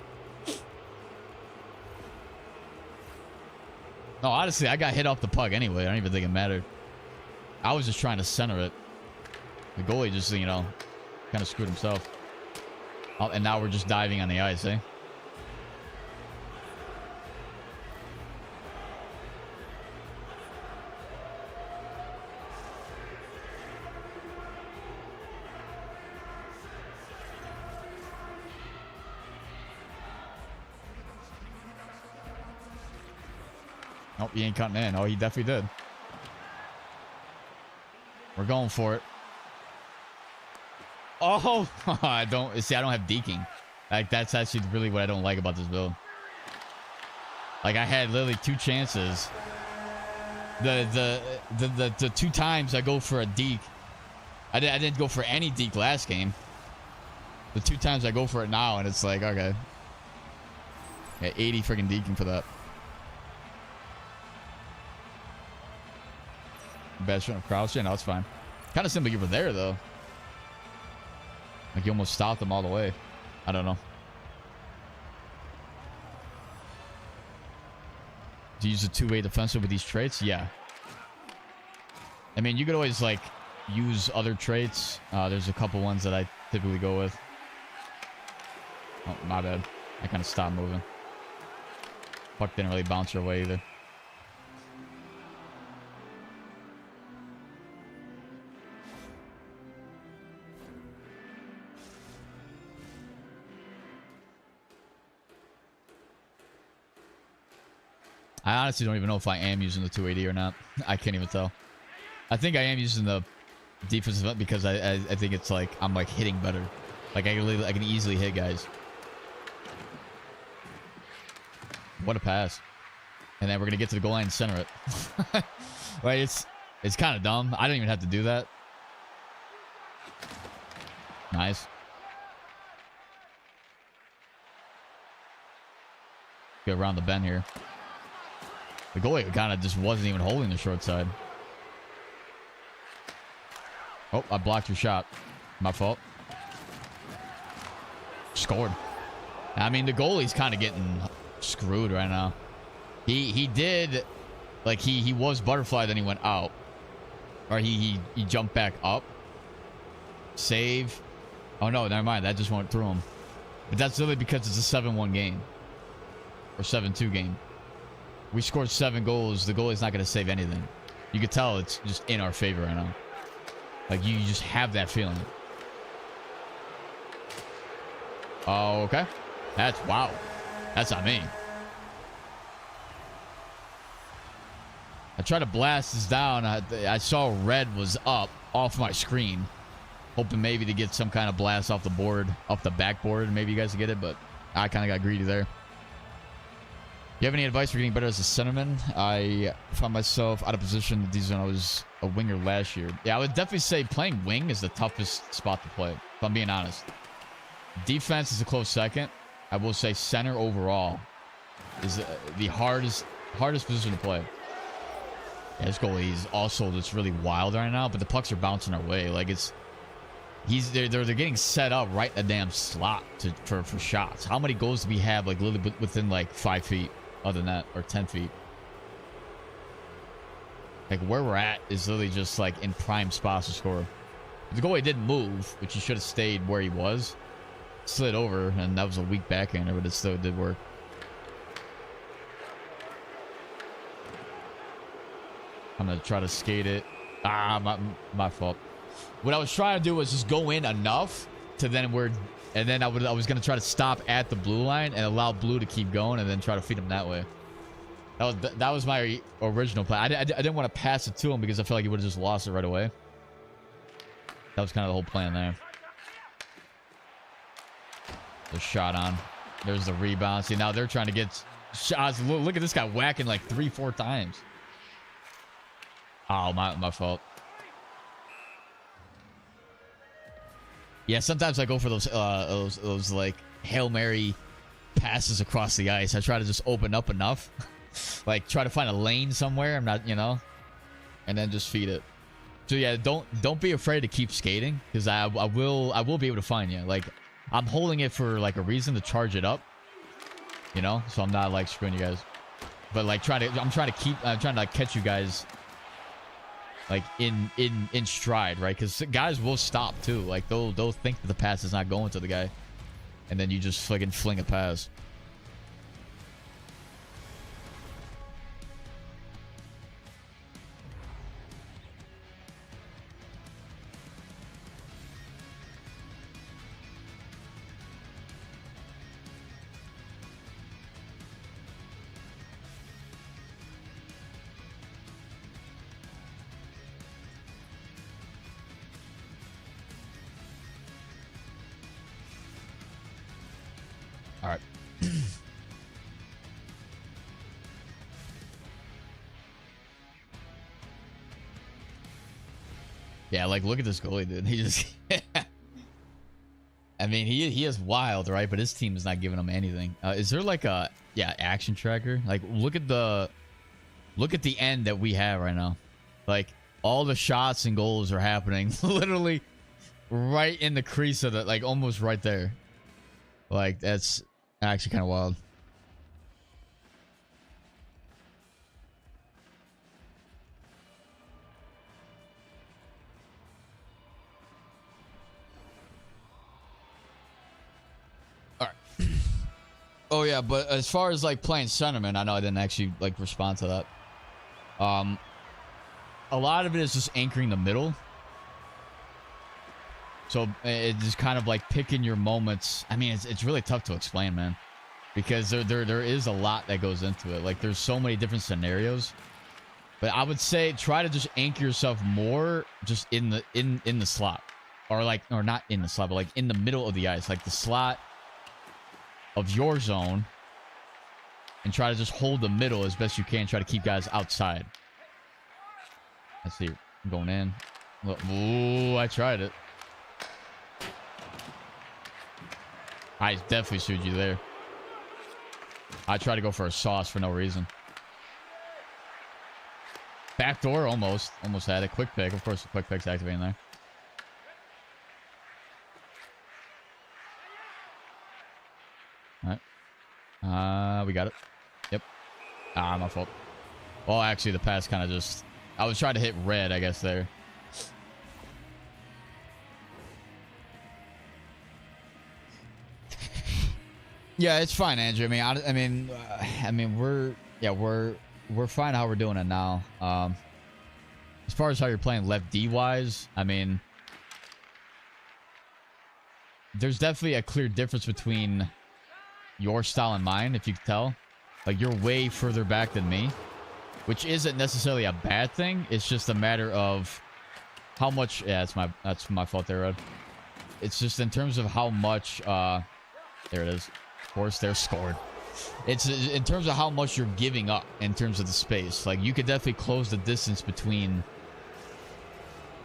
No, honestly, I got hit off the puck anyway. I don't even think it mattered. I was just trying to center it. The goalie just, you know, kind of screwed himself. Oh, and now we're just diving on the ice, eh? Nope, he ain't cutting in. Oh, he definitely did. We're going for it. Oh, I don't have deking. Like, that's actually really what I don't like about this build. Like, I had literally 2 chances. The 2 times I go for a deke. I didn't go for any deke last game. The 2 times I go for it now, and it's like, okay. Yeah, 80 freaking deking for that. Bad shot of Crouch. Yeah, no, it's fine. Kind of simple you were there, though. Like, you almost stopped them all the way. I don't know. Do you use a 2-way defensive with these traits? Yeah. I mean, you could always, like, use other traits. There's a couple ones that I typically go with. Oh, my bad. I kind of stopped moving. Puck didn't really bounce your way either. I honestly don't even know if I am using the 280 or not. I can't even tell. I think I am using the defensive event because I think it's like I'm like hitting better. Like I can easily hit guys. What a pass. And then we're gonna get to the goal line and center it. Like it's kind of dumb. I don't even have to do that. Nice. Go around the bend here. The goalie kind of just wasn't even holding the short side. Oh, I blocked your shot. My fault. Scored. I mean, the goalie's kind of getting screwed right now. He did, like, he was butterfly, then he went out. Or he jumped back up. Save. Oh, no, never mind. That just went through him. But that's really because it's a 7-1 game. Or 7-2 game. We scored 7 goals. The goalie's not going to save anything. You could tell it's just in our favor right now. Like, you just have that feeling. Oh, okay. Wow. That's on me. I tried to blast this down. I saw red was up off my screen. hoping maybe to get some kind of blast off the board, off the backboard, and maybe you guys get it, but I kind of got greedy there. You have any advice for getting better as a centerman? I found myself out of position in D-zone. I was a winger last year. Yeah, I would definitely say playing wing is the toughest spot to play, if I'm being honest. Defense is a close second. I will say center overall is the hardest position to play. Yeah, this goalie is also just really wild right now, but the pucks are bouncing our way. Like they're getting set up right in the damn slot for shots. How many goals do we have like literally within like 5 feet? Other than that, or 10 feet. Like where we're at is literally just like in prime spots to score. The goalie didn't move, which he should have stayed where he was. Slid over, and that was a weak backhander, but it still did work. I'm gonna try to skate it. My fault. What I was trying to do was just go in enough to then I was gonna try to stop at the blue line and allow blue to keep going, and then try to feed him that way. That was my original plan. I didn't want to pass it to him because I felt like he would have just lost it right away. That was kind of the whole plan there. The shot on. There's the rebound. See, now they're trying to get shots. Look at this guy whacking like 3-4 times. Oh, my fault. Yeah, sometimes I go for those like Hail Mary passes across the ice. I try to just open up enough, like try to find a lane somewhere. I'm not, and then just feed it. So yeah, don't be afraid to keep skating, because I will be able to find you. Like I'm holding it for like a reason to charge it up, so I'm not like screwing you guys. But like I'm trying to like catch you guys like in stride, right? Because guys will stop too. Like they'll think that the pass is not going to the guy, and then you just fucking fling a pass. All right. Yeah, like look at this goalie, dude. He just I mean, he is wild, right? But his team is not giving him anything. Is there like a action tracker? Like look at the end that we have right now. Like all the shots and goals are happening literally right in the crease of the, like almost right there. Like that's actually kind of wild. All right. Oh yeah, but as far as like playing centerman, I know I didn't actually like respond to that. A lot of it is just anchoring the middle. So it's just kind of like picking your moments. I mean, it's really tough to explain, man, because there is a lot that goes into it. Like there's so many different scenarios, but I would say try to just anchor yourself more just in the slot, or not in the slot, but like in the middle of the ice, like the slot of your zone, and try to just hold the middle as best you can. Try to keep guys outside. Let's see, I'm going in. Ooh, I tried it. I definitely sued you there. I tried to go for a sauce for no reason. Backdoor, almost had a quick pick. Of course, the quick pick's activating there. All right. We got it. Yep. My fault. Well, actually, the pass kind of just... I was trying to hit red, I guess, there. Yeah, it's fine, Andrew. I mean, we're fine how we're doing it now. As far as how you're playing left D wise, I mean, there's definitely a clear difference between your style and mine, if you can tell. Like you're way further back than me, which isn't necessarily a bad thing. It's just a matter of how much. Yeah, that's my fault there, Red. It's just in terms of how much. There it is. Of course, they're scored. It's in terms of how much you're giving up in terms of the space. Like, you could definitely close the distance between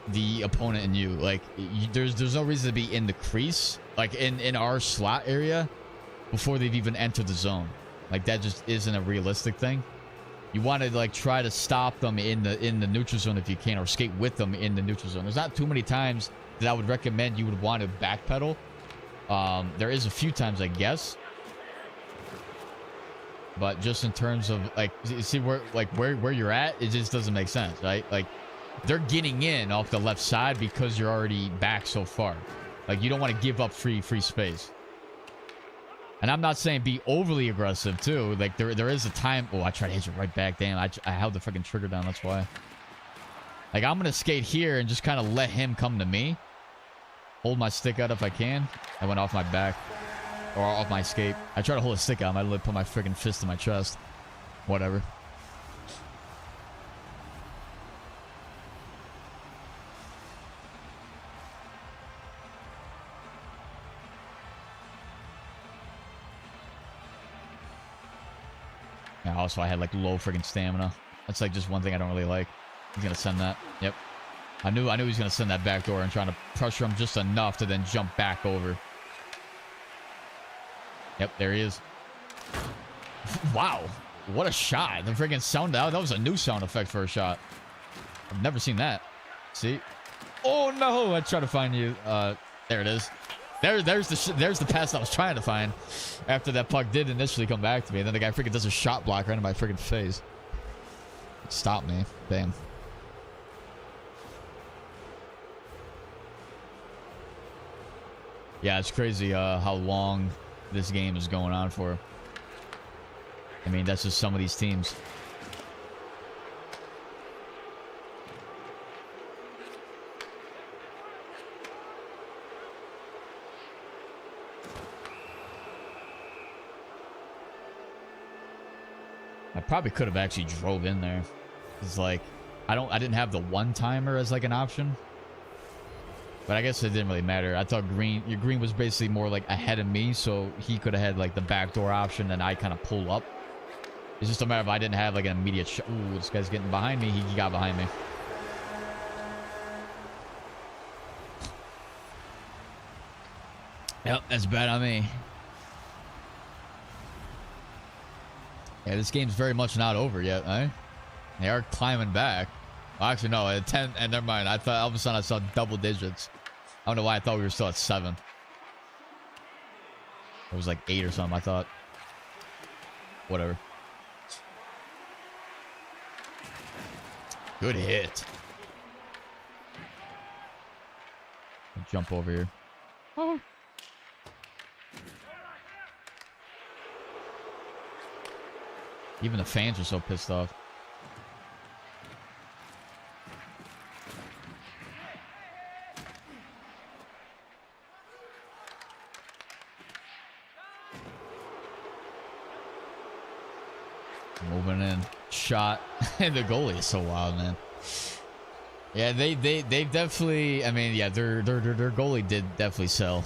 the opponent and you. Like, there's no reason to be in the crease, like in our slot area, before they've even entered the zone. Like, that just isn't a realistic thing. You want to like try to stop them in the neutral zone if you can, or skate with them in the neutral zone. There's not too many times that I would recommend you would want to backpedal. There is a few times, I guess. But just in terms of like, see where you're at, it just doesn't make sense, right? Like, they're getting in off the left side because you're already back so far. Like, you don't want to give up free space. And I'm not saying be overly aggressive too. Like, there is a time. Oh, I tried to hit you right back. Damn, I held the freaking trigger down. That's why. Like, I'm gonna skate here and just kind of let him come to me. Hold my stick out if I can. I went off my back. Or off my escape. I tried to hold a stick out. I literally put my freaking fist in my chest. Whatever. Yeah, also I had like low freaking stamina. That's like just one thing I don't really like. He's gonna send that. Yep. I knew he was gonna send that back door and trying to pressure him just enough to then jump back over. Yep, there he is. Wow. What a shot. The freaking sound out. That was a new sound effect for a shot. I've never seen that. See? Oh, no. I tried to find you. There it is. There's the pass I was trying to find after that puck did initially come back to me. And then the guy freaking does a shot block right in my freaking face. Stop me. Damn. Yeah, it's crazy how long this game is going on for. I mean, that's just some of these teams. I probably could have actually drove in there. It's like, I didn't have the one timer as like an option. But I guess it didn't really matter. I thought your green was basically more like ahead of me, so he could have had like the backdoor option and I kind of pull up. It's just a matter of I didn't have like an immediate shot. Ooh, this guy's getting behind me. He got behind me. Yep, that's bad on me. Yeah, this game's very much not over yet, eh? They are climbing back. Well, actually, no, at 10, and never mind. I thought all of a sudden I saw double digits. I don't know why I thought we were still at 7. It was like 8 or something, I thought. Whatever. Good hit. I'll jump over here. Oh. Even the fans are so pissed off. Moving in, shot, and the goalie is so wild, man. Yeah, they definitely. I mean, yeah, their goalie did definitely sell.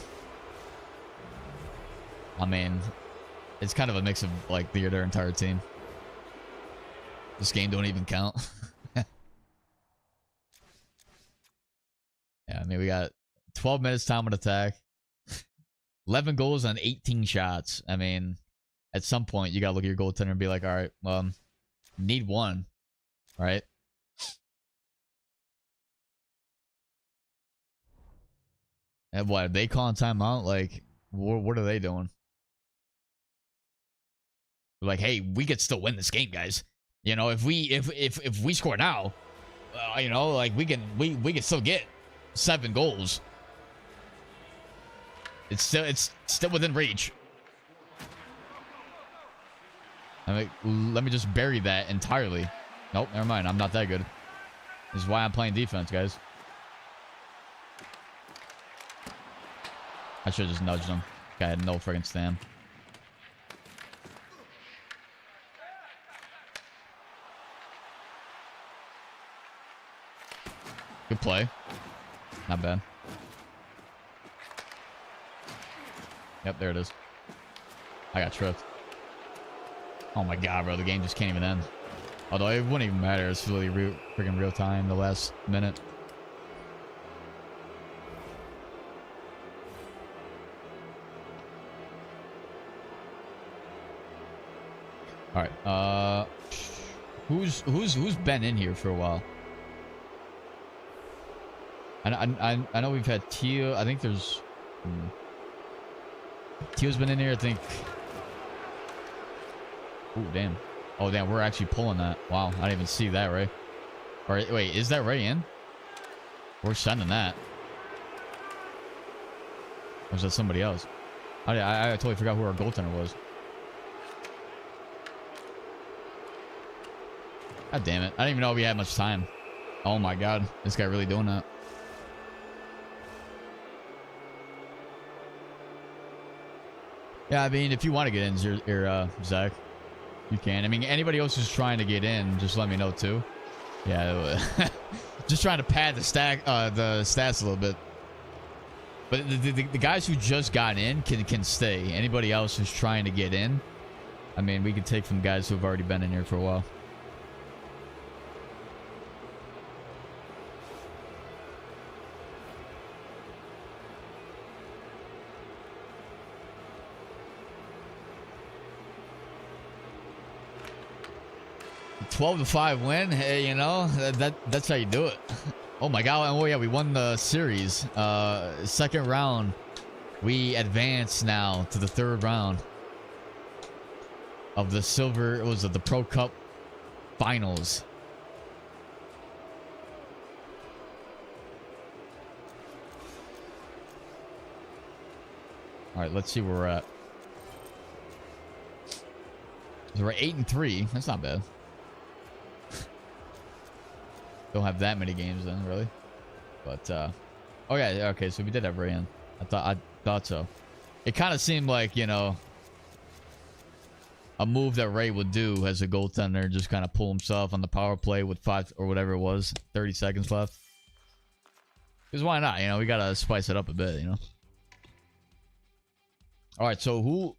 I mean, it's kind of a mix of like their entire team. This game don't even count. Yeah, I mean, we got 12 minutes time on attack, 11 goals on 18 shots. I mean, at some point, you gotta look at your goaltender and be like, all right, need one, right? And what, they calling timeout? Like, what are they doing? Like, hey, we could still win this game, guys. You know, if we score now, you know, like we can still get 7 goals. It's still within reach. I mean, let me just bury that entirely. Nope, never mind. I'm not that good. This is why I'm playing defense, guys. I should have just nudged him. Guy had no friggin' stand. Good play. Not bad. Yep, there it is. I got tripped. Oh my god, bro. The game just can't even end. Although it wouldn't even matter. It's really freaking real time the last minute. All right. Who's been in here for a while? I know we've had Tio. I think there's Tio's been in here. I think. Oh damn. Oh damn. We're actually pulling that. Wow. I didn't even see that, Ray. All right. Wait. Is that Ray in? We're sending that. Or was that somebody else? I totally forgot who our goaltender was. God damn it. I didn't even know we had much time. Oh my god. This guy really doing that. Yeah, I mean, if you want to get in here, Zach, you can. I mean, anybody else who's trying to get in, just let me know too. Yeah, just trying to pad the stats a little bit. But the guys who just got in can stay. Anybody else who's trying to get in, I mean, we could take from guys who have already been in here for a while. A 12-5 win. Hey, you know, that's how you do it. Oh my god. Oh yeah, we won the series. Second round. We advance now to the third round of the silver. Was it the Pro Cup finals? All right, let's see where we're at. So we're 8-3. That's not bad. Don't have that many games then, really. But oh yeah, okay, so we did have Ray in. I thought so. It kind of seemed like, you know, a move that Ray would do as a goaltender, just kind of pull himself on the power play with 5 or whatever it was, 30 seconds left. Because why not? You know, we gotta spice it up a bit, you know. All right, so who?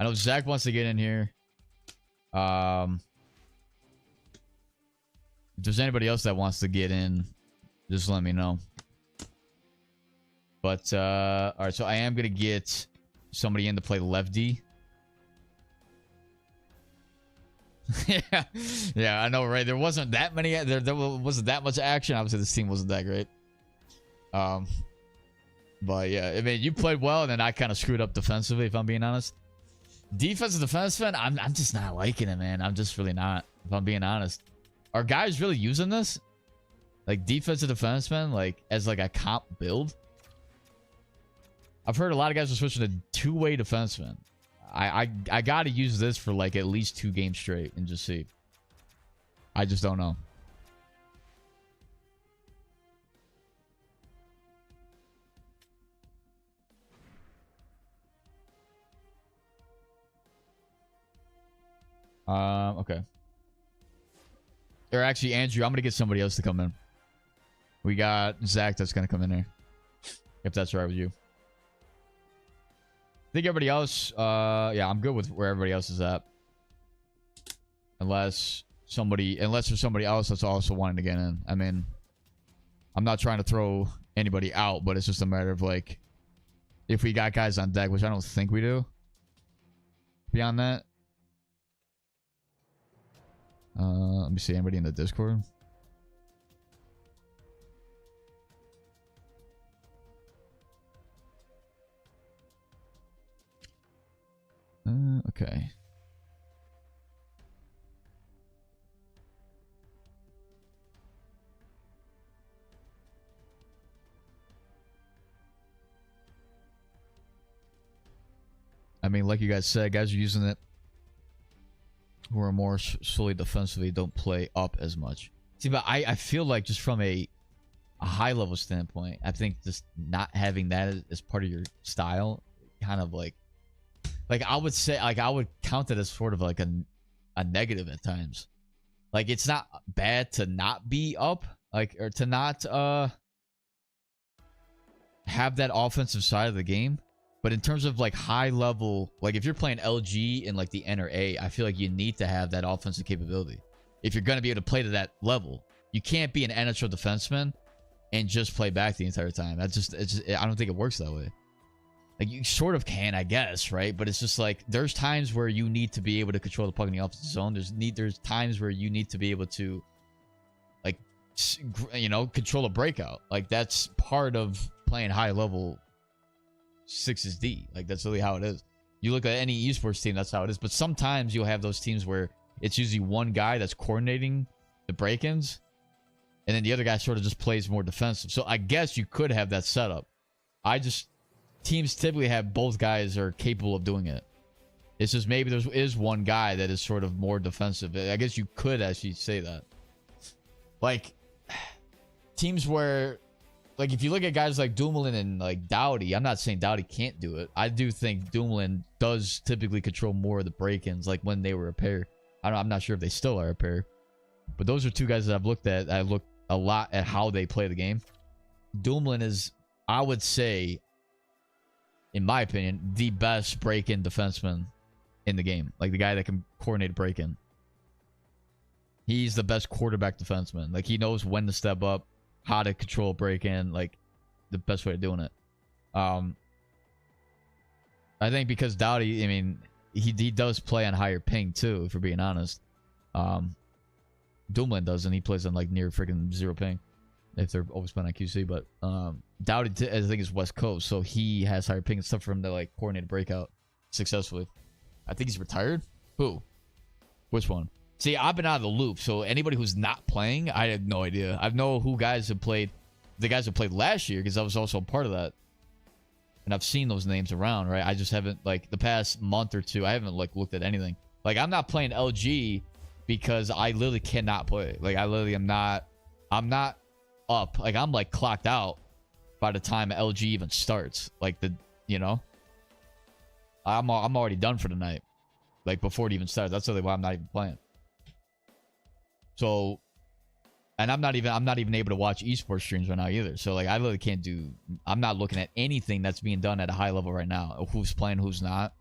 I know Zach wants to get in here. If there's anybody else that wants to get in, just let me know. But all right, so I am gonna get somebody in to play lefty. yeah, I know, right? There wasn't that many. There wasn't that much action. Obviously, this team wasn't that great. But yeah, I mean, you played well, and then I kind of screwed up defensively, if I'm being honest. Defensive defenseman, I'm just not liking it, man. I'm just really not, if I'm being honest. Are guys really using this? Like defensive defenseman, like as like a comp build? I've heard a lot of guys are switching to two-way defenseman. I gotta use this for like at least 2 games straight and just see. I just don't know. Okay. Or actually, Andrew, I'm gonna get somebody else to come in. We got Zach that's gonna come in here, if that's all right with you. I think everybody else, yeah, I'm good with where everybody else is at. Unless there's somebody else that's also wanting to get in. I mean, I'm not trying to throw anybody out, but it's just a matter of like, if we got guys on deck, which I don't think we do. Beyond that, let me see, anybody in the Discord? Okay. I mean, like you guys said, guys are using it who are more solely defensively, don't play up as much. See, but I feel like just from a high level standpoint, I think just not having that as part of your style, kind of like I would say, like I would count it as sort of like a negative at times. Like it's not bad to not be up, like, or to not have that offensive side of the game. But in terms of like high level, like if you're playing LG in like the N or A, I feel like you need to have that offensive capability. If you're going to be able to play to that level, you can't be an NHL defenseman and just play back the entire time. It's just, I don't think it works that way. Like you sort of can, I guess, right? But it's just like there's times where you need to be able to control the puck in the offensive zone. There's times where you need to be able to, like, you know, control a breakout. Like that's part of playing high level 6's D. Like that's really how it is. You look at any esports team, that's how it is. But sometimes you'll have those teams where it's usually one guy that's coordinating the break-ins, and then the other guy sort of just plays more defensive. So I guess you could have that setup. Teams typically have both guys are capable of doing it. It's just maybe there is one guy that is sort of more defensive. I guess you could actually say that. Like, teams where, like, if you look at guys like Dumoulin and, like, Doughty, I'm not saying Doughty can't do it. I do think Dumoulin does typically control more of the break-ins, like, when they were a pair. I'm not sure if they still are a pair. But those are two guys that I've looked at. I looked a lot at how they play the game. Dumoulin is, I would say, in my opinion, the best break-in defenseman in the game. Like, the guy that can coordinate a break-in. He's the best quarterback defenseman. Like, he knows when to step up, how to control break-in, like, the best way of doing it. I think because Doughty, I mean, he does play on higher ping, too, if we're being honest. Dumoulin doesn't. He plays on, like, near freaking zero ping. If they're always playing on QC, but Doughty, I think, is West Coast, so he has higher ping and stuff for him to like coordinate a breakout successfully. I think he's retired. Who? Which one? See, I've been out of the loop, so anybody who's not playing, I have no idea. I know who guys have played, the guys who played last year, because I was also a part of that, and I've seen those names around, right? I just haven't, like, the past month or two, I haven't like looked at anything. Like, I'm not playing LG because I literally cannot play. Like, I literally am not. I'm not up. Like, I'm like clocked out by the time LG even starts. Like, the, you know, I'm already done for the night. Like, before it even starts. That's really why I'm not even playing. So, and I'm not even able to watch esports streams right now either. So, like, I literally can't do. I'm not looking at anything that's being done at a high level right now. Who's playing, who's not.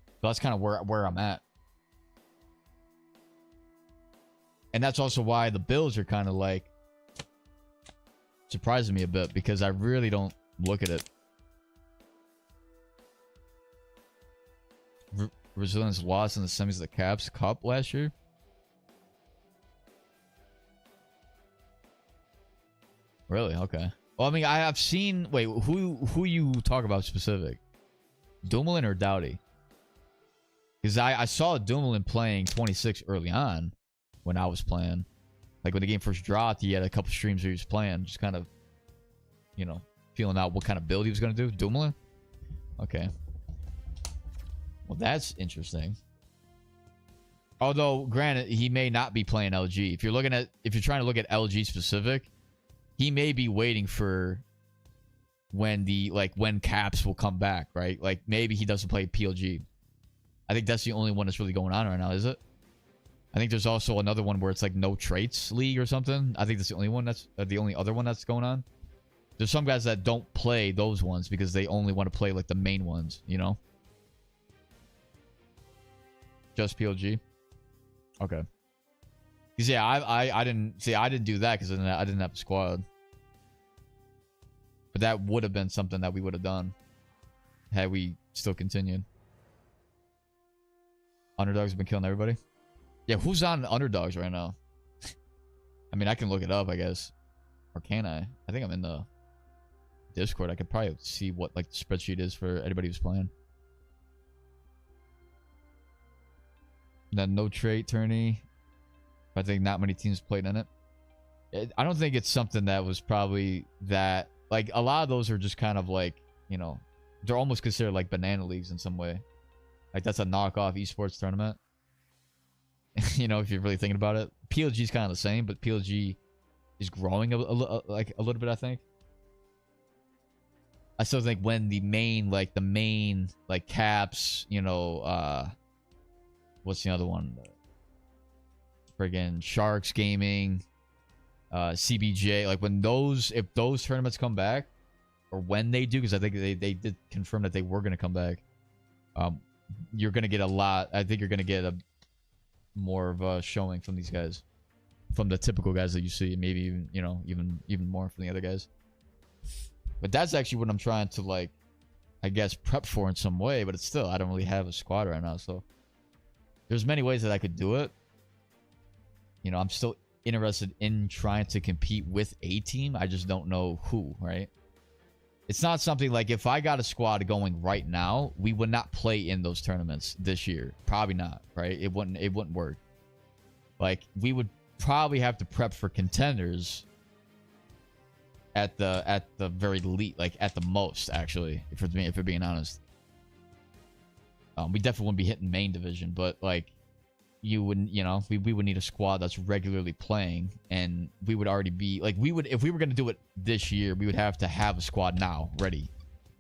So that's kind of where I'm at. And that's also why the Bills are kind of like surprising me a bit, because I really don't look at it. Resilience lost in the semis of the Caps Cup last year. Really? Okay. Well, I mean, I've seen. Wait, who you talk about specific? Dumoulin or Doughty? Because I saw Dumoulin playing 26 early on. When I was playing, like when the game first dropped, he had a couple streams where he was playing, just kind of, you know, feeling out what kind of build he was going to do. Dumoulin? Okay. Well, that's interesting. Although, granted, he may not be playing LG. If you're trying to look at LG specific, he may be waiting for when when Caps will come back, right? Like, maybe he doesn't play PLG. I think that's the only one that's really going on right now, is it? I think there's also another one where it's like no traits league or something. I think that's the only one that's the only other one that's going on. There's some guys that don't play those ones because they only want to play like the main ones, you know? Just PLG. Okay. Because yeah, I didn't do that because I didn't have a squad. But that would have been something that we would have done had we still continued. Underdogs have been killing everybody. Yeah, who's on Underdogs right now? I mean, I can look it up, I guess. Or can I? I think I'm in the Discord. I could probably see what like the spreadsheet is for anybody who's playing. That no trait tourney. I think not many teams played in it. I don't think it's something that was probably that. Like, a lot of those are just kind of like, you know, they're almost considered like banana leagues in some way. Like, that's a knockoff esports tournament. You know, if you're really thinking about it. PLG is kind of the same, but PLG is growing a little bit, I think. I still think when the main Caps, you know, what's the other one? Friggin' Sharks Gaming, CBJ, like when those, if those tournaments come back, or when they do, because I think they did confirm that they were going to come back. You're going to get a lot. I think you're going to get a more of a showing from these guys, from the typical guys that you see, maybe even, you know, even more from the other guys. But that's actually what I'm trying to, like, I guess, prep for in some way. But it's still, I don't really have a squad right now, so there's many ways that I could do it. You know, I'm still interested in trying to compete with a team. I just don't know who, right? It's not something like, if I got a squad going right now, we would not play in those tournaments this year. Probably not, right? It wouldn't work. Like, we would probably have to prep for contenders at the very least, like at the most, actually, if we're being honest. We definitely wouldn't be hitting main division, but like, you wouldn't, you know, we would need a squad that's regularly playing, and we would already be like, we would, if we were going to do it this year, we would have to have a squad now ready,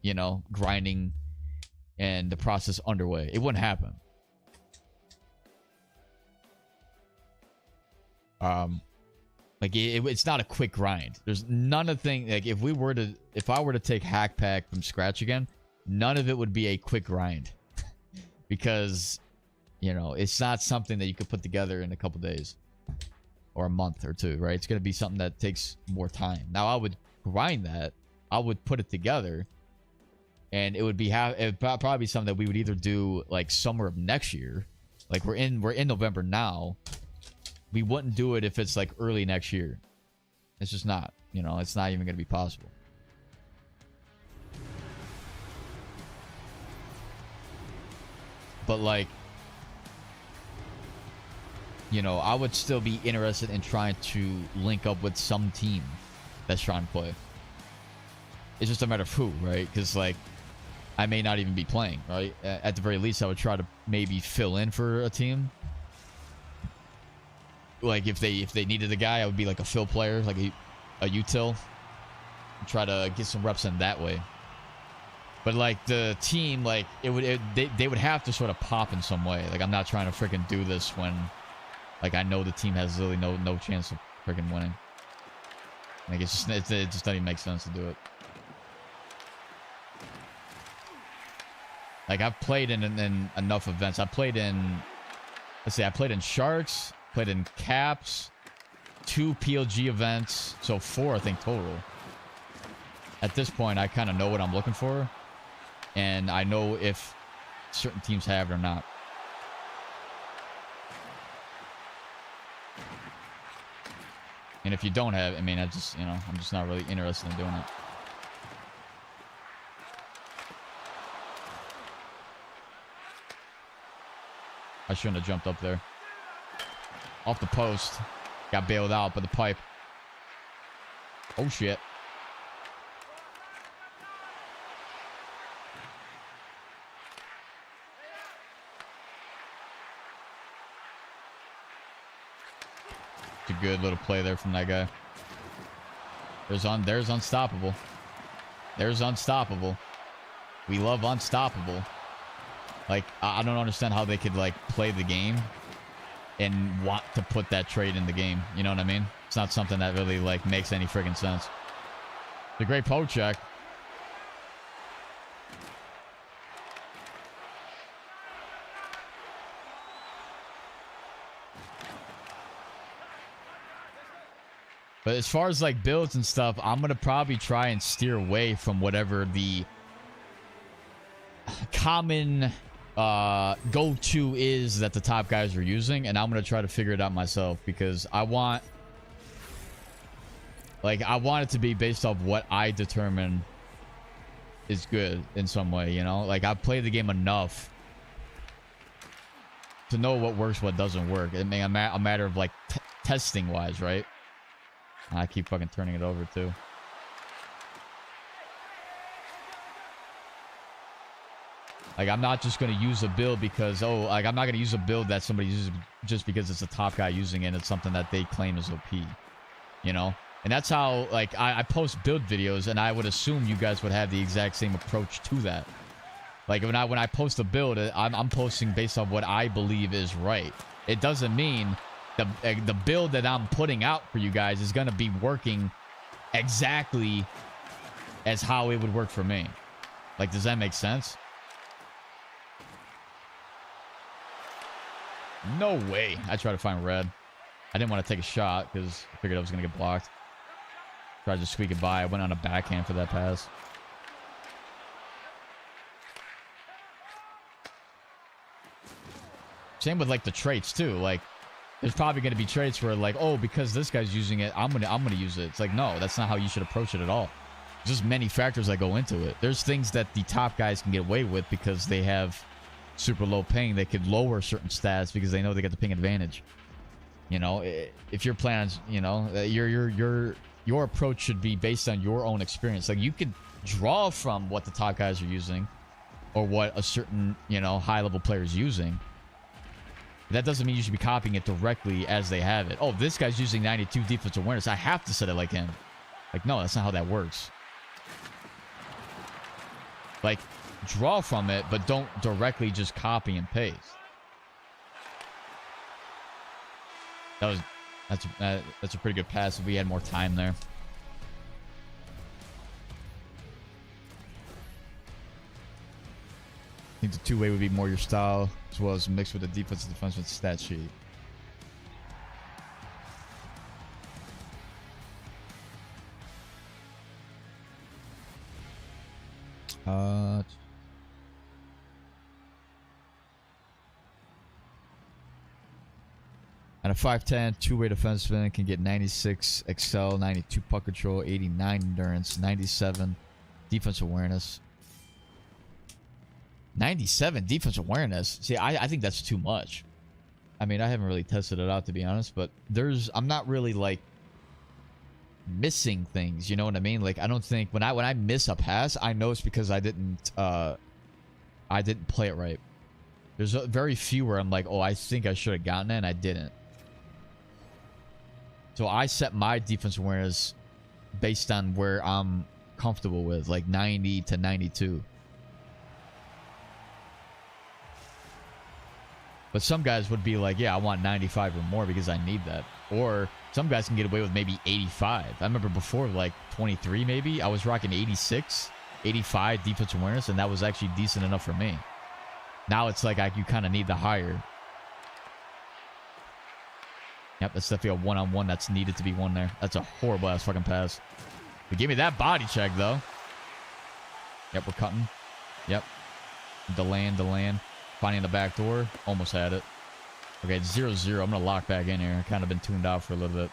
you know, grinding and the process underway. It wouldn't happen. Like it's not a quick grind. There's none of the thing, like if I were to take Hack Pack from scratch again, none of it would be a quick grind. Because, you know, it's not something that you could put together in a couple days or a month or two, right? It's going to be something that takes more time. Now, I would grind that. I would put it together, and it would probably be something that we would either do like summer of next year. Like we're in November now. We wouldn't do it if it's like early next year. It's just not, you know, it's not even going to be possible. But like, you know, I would still be interested in trying to link up with some team that's trying to play. It's just a matter of who, right? Because like, I may not even be playing, right? At the very least, I would try to maybe fill in for a team. Like if they needed a guy, I would be like a fill player, like a util. Try to get some reps in that way. But like the team, like they would have to sort of pop in some way. Like I'm not trying to freaking do this when, like, I know the team has really no chance of freaking winning. Like it just doesn't even make sense to do it. Like I've played in enough events. I played in, let's see, I played in Sharks, played in Caps, 2 PLG events, so 4 I think total. At this point, I kind of know what I'm looking for, and I know if certain teams have it or not. And if you don't have it, I mean, I just, you know, I'm just not really interested in doing it. I shouldn't have jumped up there. Off the post. Got bailed out by the pipe. Oh, shit. It's a good little play there from that guy. There's unstoppable. There's unstoppable. We love unstoppable. Like, I don't understand how they could, like, play the game and want to put that trade in the game. You know what I mean? It's not something that really, like, makes any friggin' sense. It's a great poke check. But as far as, like, builds and stuff, I'm going to probably try and steer away from whatever the common go-to is that the top guys are using, and I'm gonna try to figure it out myself, because I want it to be based off what I determine is good in some way, you know? Like, I've played the game enough to know what works, what doesn't work. It may a matter of like testing wise, right? I keep fucking turning it over too. Like, I'm not just going to use a build because, oh, like, I'm not going to use a build that somebody uses just because it's a top guy using it and it's something that they claim is OP, you know? And that's how, like, I post build videos, and I would assume you guys would have the exact same approach to that. Like, when I post a build, I'm posting based on what I believe is right. It doesn't mean the build that I'm putting out for you guys is going to be working exactly as how it would work for me. Like, does that make sense? No way. I tried to find red. I didn't want to take a shot because I figured I was going to get blocked. Tried to squeak it by. I went on a backhand for that pass. Same with like the traits too. Like, there's probably going to be traits where like, oh, because this guy's using it, I'm gonna use it. It's like, no, that's not how you should approach it at all. There's just many factors that go into it. There's things that the top guys can get away with because they have super low ping. They could lower certain stats because they know they got the ping advantage. You know, if your plans, you know, your approach should be based on your own experience. Like, you could draw from what the top guys are using or what a certain, you know, high level player is using. That doesn't mean you should be copying it directly as they have it. Oh, this guy's using 92 defensive awareness. I have to set it like him. Like, no, that's not how that works. Like, draw from it, but don't directly just copy and paste. That's a pretty good pass if we had more time there. I think the two-way would be more your style, as well as mixed with the defensive stat sheet. And a 5'10", two-way defenseman can get 96 excel, 92 puck control, 89 endurance, 97 defense awareness. 97 defense awareness. See, I think that's too much. I mean, I haven't really tested it out, to be honest, but I'm not really like missing things, you know what I mean? Like, I don't think when I miss a pass, I know it's because I didn't play it right. There's very few where I'm like, oh, I think I should have gotten it and I didn't. So I set my defense awareness based on where I'm comfortable with, like 90 to 92. But some guys would be like, yeah, I want 95 or more because I need that. Or some guys can get away with maybe 85. I remember before, like 23 maybe, I was rocking 86, 85 defense awareness, and that was actually decent enough for me. Now it's like you kind of need the higher. Yep, that's definitely a one-on-one that's needed to be won there. That's a horrible-ass fucking pass. But give me that body check, though. Yep, we're cutting. Yep. Delaying. Finding the back door. Almost had it. Okay, it's 0-0. I'm going to lock back in here. Kind of been tuned out for a little bit.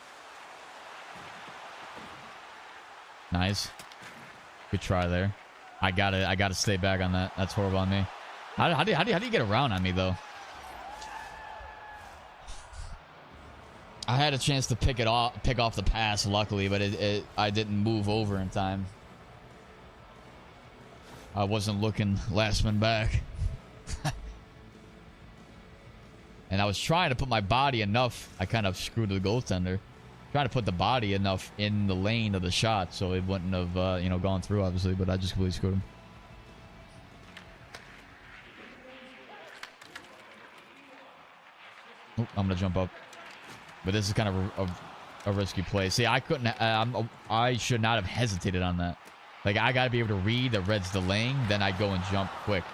Nice. Good try there. I gotta stay back on that. That's horrible on me. How do you get around on me, though? I had a chance to pick off the pass, luckily, but I didn't move over in time. I wasn't looking last man back. And I was trying to put my body enough. I kind of screwed the goaltender. Trying to put the body enough in the lane of the shot so it wouldn't have, gone through, obviously, but I just completely screwed him. Oh, I'm going to jump up. But this is kind of a risky play. See, I couldn't... I should not have hesitated on that. Like, I got to be able to read that red's delaying, then I go and jump quick.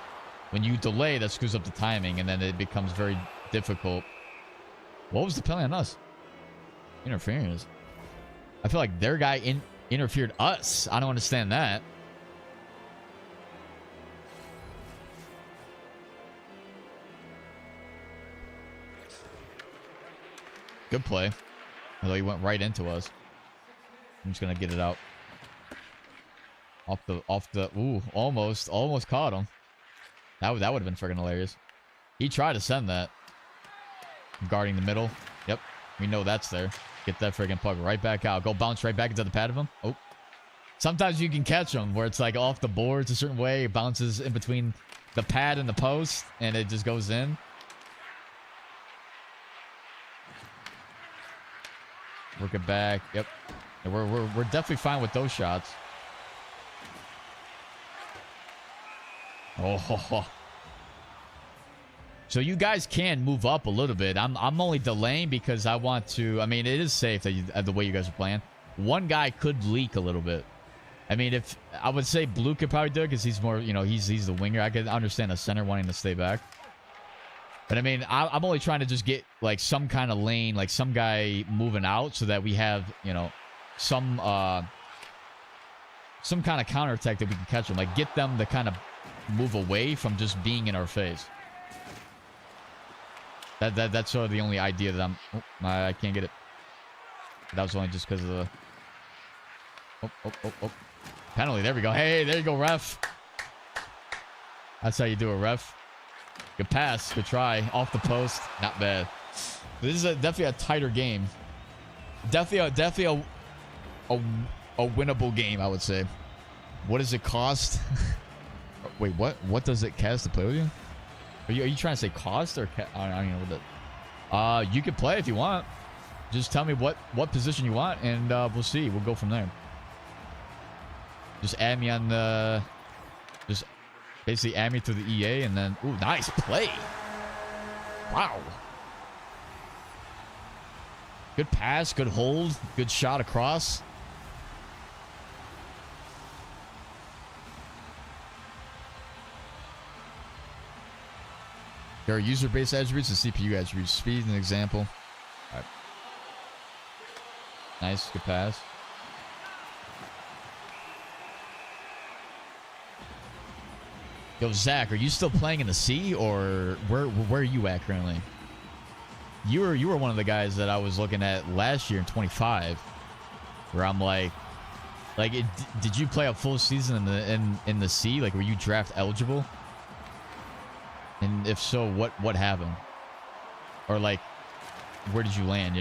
When you delay, that screws up the timing, and then it becomes very difficult. What was the penalty on us? Interference. I feel like their guy interfered us. I don't understand that. Good play. Although he went right into us. I'm just gonna get it out. Off the ooh, almost caught him. That would have been freaking hilarious. He tried to send that. Guarding the middle. Yep. We know that's there. Get that freaking puck right back out. Go bounce right back into the pad of him. Oh. Sometimes you can catch them where it's like off the boards a certain way. It bounces in between the pad and the post, and it just goes in. Work it back. Yep. And we're definitely fine with those shots. Oh. So you guys can move up a little bit. I'm only delaying because I want to. I mean, it is safe that the way you guys are playing. One guy could leak a little bit. I mean, if I would say Blue could probably do it because he's more, he's the winger. I could understand a center wanting to stay back. But I mean, I'm only trying to just get like some kind of lane, like some guy moving out, so that we have, some kind of counterattack that we can catch them. Like get them to kind of move away from just being in our face. That's sort of the only idea that I can't get it. That was only just because of the penalty. There we go. Hey, there you go, ref. That's how you do a ref. Good pass, good try, off the post, not bad. This is definitely a tighter game. Definitely a winnable game, I would say. What does it cost? Wait, what does it cost to play with you? Are you trying to say cost or I don't even know what that. You can play if you want. Just tell me what position you want, and we'll see. We'll go from there. Just add me on the. Just basically add me through the EA, and then ooh, nice play. Wow. Good pass, good hold, good shot across. There are user-based attributes and CPU attributes. Speed, an example. All right. Nice, good pass. Yo, Zach, are you still playing in the C, or where are you at currently? You were one of the guys that I was looking at last year in 25, where I'm like, did you play a full season in the C? Like, were you draft eligible? And if so, what happened? Or like, where did you land?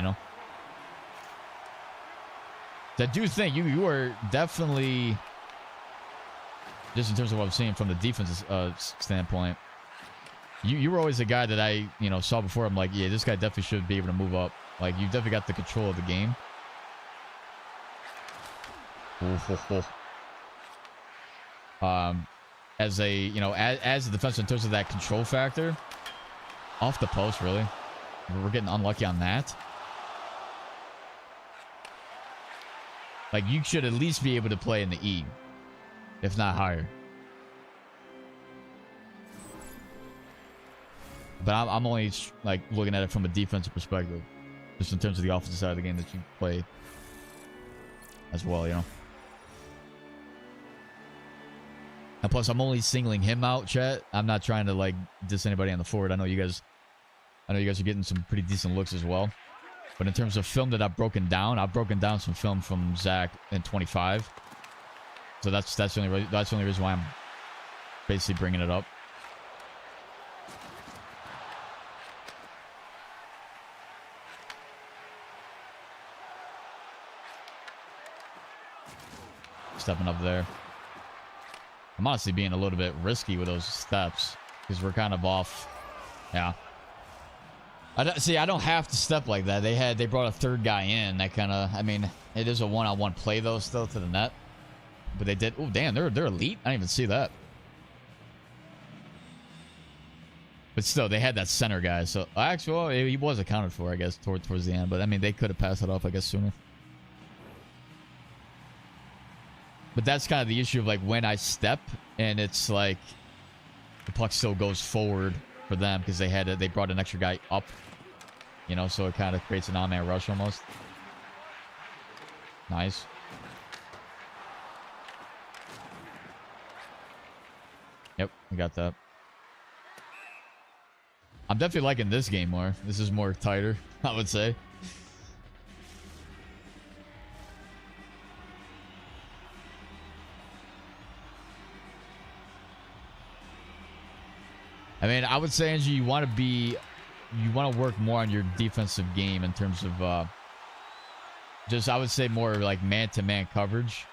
I do think you were definitely, just in terms of what I'm seeing from the defense standpoint, you were always a guy that I saw before. I'm like, yeah, this guy definitely should be able to move up. Like, you definitely got the control of the game. As a as a defense in terms of that control factor, off the post, really, we're getting unlucky on that. Like, you should at least be able to play in the E, if not higher. But I'm only like looking at it from a defensive perspective, just in terms of the offensive side of the game that you play as well, And plus, I'm only singling him out, chat. I'm not trying to like diss anybody on the forward. I know you guys are getting some pretty decent looks as well. But in terms of film that I've broken down some film from Zach in 25. So that's the only reason why I'm basically bringing it up. Stepping up there. I'm honestly being a little bit risky with those steps because we're kind of off. Yeah. I don't have to step like that. They brought a third guy in. That kind of, I mean, it is a one-on-one play though, still to the net. But they did. Oh damn, they're elite. I didn't even see that. But still, they had that center guy. So actually, well, he was accounted for, I guess, towards the end. But I mean, they could have passed it off, I guess, sooner. But that's kind of the issue of like when I step and it's like the puck still goes forward for them because they brought an extra guy up, so it kind of creates an on-man rush almost. Nice. Yep, we got that. I'm definitely liking this game more. This is more tighter, I would say. I mean, I would say, Angie, you want to work more on your defensive game in terms of just, I would say, more like man-to-man coverage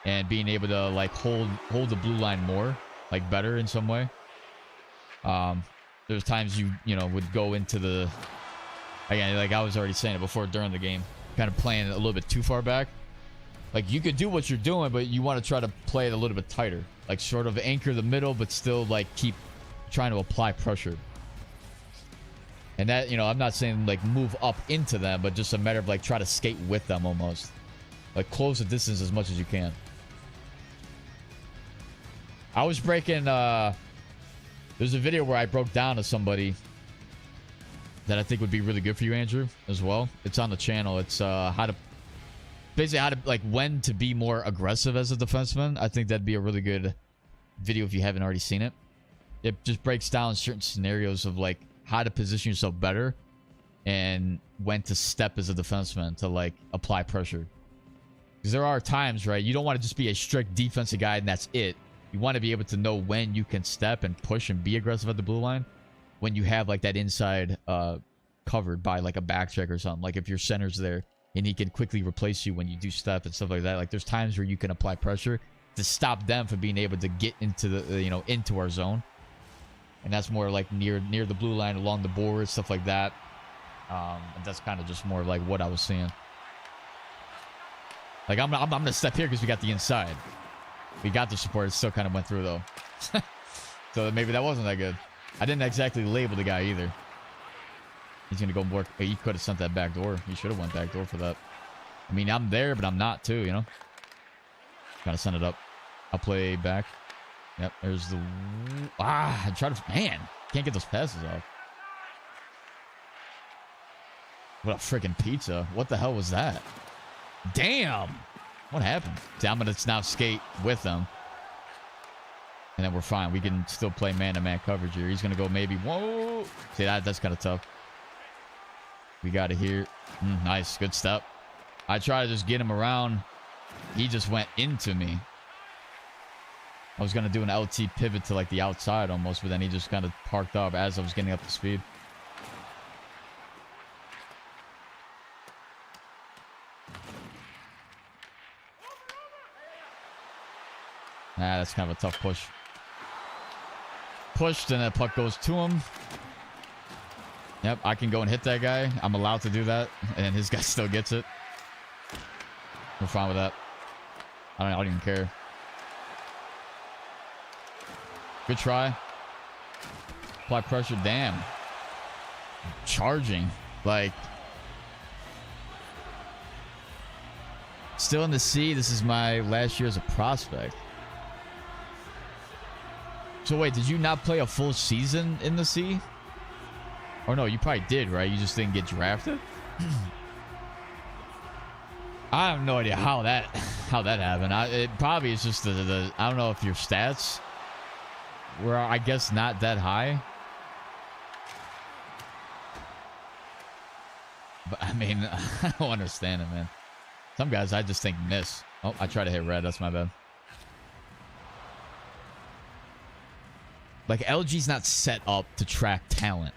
and being able to like hold the blue line more, like better in some way. There's times you would go into the, again, like I was already saying it before during the game, kind of playing a little bit too far back. Like, you could do what you're doing, but you want to try to play it a little bit tighter, like sort of anchor the middle, but still like keep trying to apply pressure. And that, you know, I'm not saying like move up into them, but just a matter of like try to skate with them almost. Like close the distance as much as you can. I was breaking, there's a video where I broke down to somebody that I think would be really good for you, Andrew, as well. It's on the channel. It's how to like when to be more aggressive as a defenseman. I think that'd be a really good video if you haven't already seen it. It just breaks down certain scenarios of like how to position yourself better and when to step as a defenseman to like apply pressure. Because there are times, right, you don't want to just be a strict defensive guy and that's it. You want to be able to know when you can step and push and be aggressive at the blue line when you have like that inside covered by like a back check or something. Like if your center's there and he can quickly replace you when you do step and stuff like that. Like there's times where you can apply pressure to stop them from being able to get into the, you know, into our zone. And that's more like near the blue line, along the board, stuff like that. And that's kind of just more like what I was seeing. Like I'm gonna step here because we got the inside. We got the support. It still kind of went through though. So maybe that wasn't that good. I didn't exactly label the guy either. He's gonna go more. He could have sent that back door. He should have went back door for that. I mean, I'm there, but I'm not too. You know. Gotta send it up. I'll play back. Yep. There's the. I try to. Man, can't get those passes off. What a freaking pizza! What the hell was that? Damn! What happened? See, I'm gonna now skate with them. And then we're fine. We can still play man-to-man coverage here. He's gonna go maybe. Whoa! See, that's kind of tough. We got it here. Nice. Good step. I try to just get him around. He just went into me. I was gonna do an LT pivot to like the outside almost, but then he just kind of parked up as I was getting up to speed. That's kind of a tough push. Pushed and that puck goes to him. Yep, I can go and hit that guy. I'm allowed to do that, and his guy still gets it. We're fine with that. I don't even care. Good try. Apply pressure. Damn. Charging. Like. Still in the C. This is my last year as a prospect. So wait, did you not play a full season in the C? Or no, you probably did, right? You just didn't get drafted? I have no idea how that happened. It probably is just the I don't know if your stats were, I guess, not that high. But I mean, I don't understand it, man. Some guys I just think miss. Oh, I tried to hit red. That's my bad. Like LG's not set up to track talent.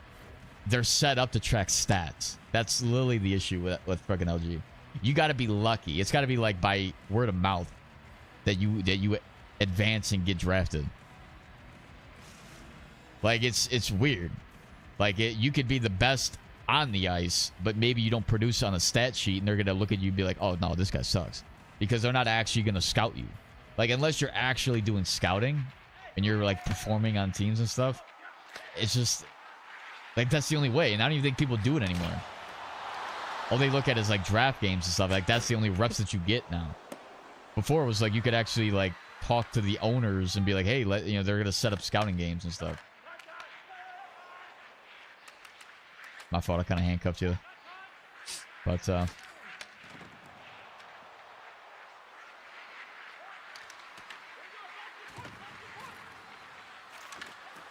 They're set up to track stats. That's literally the issue with fucking LG. You got to be lucky. It's got to be like by word of mouth that you advance and get drafted. Like it's weird. Like you could be the best on the ice, but maybe you don't produce on a stat sheet, and they're gonna look at you and be like, "Oh no, this guy sucks," because they're not actually gonna scout you. Like unless you're actually doing scouting and you're like performing on teams and stuff, it's just like that's the only way. And I don't even think people do it anymore. All they look at is like draft games and stuff. Like that's the only reps that you get now. Before it was like you could actually like talk to the owners and be like, "Hey, they're gonna set up scouting games and stuff." My fault, I kind of handcuffed you. But,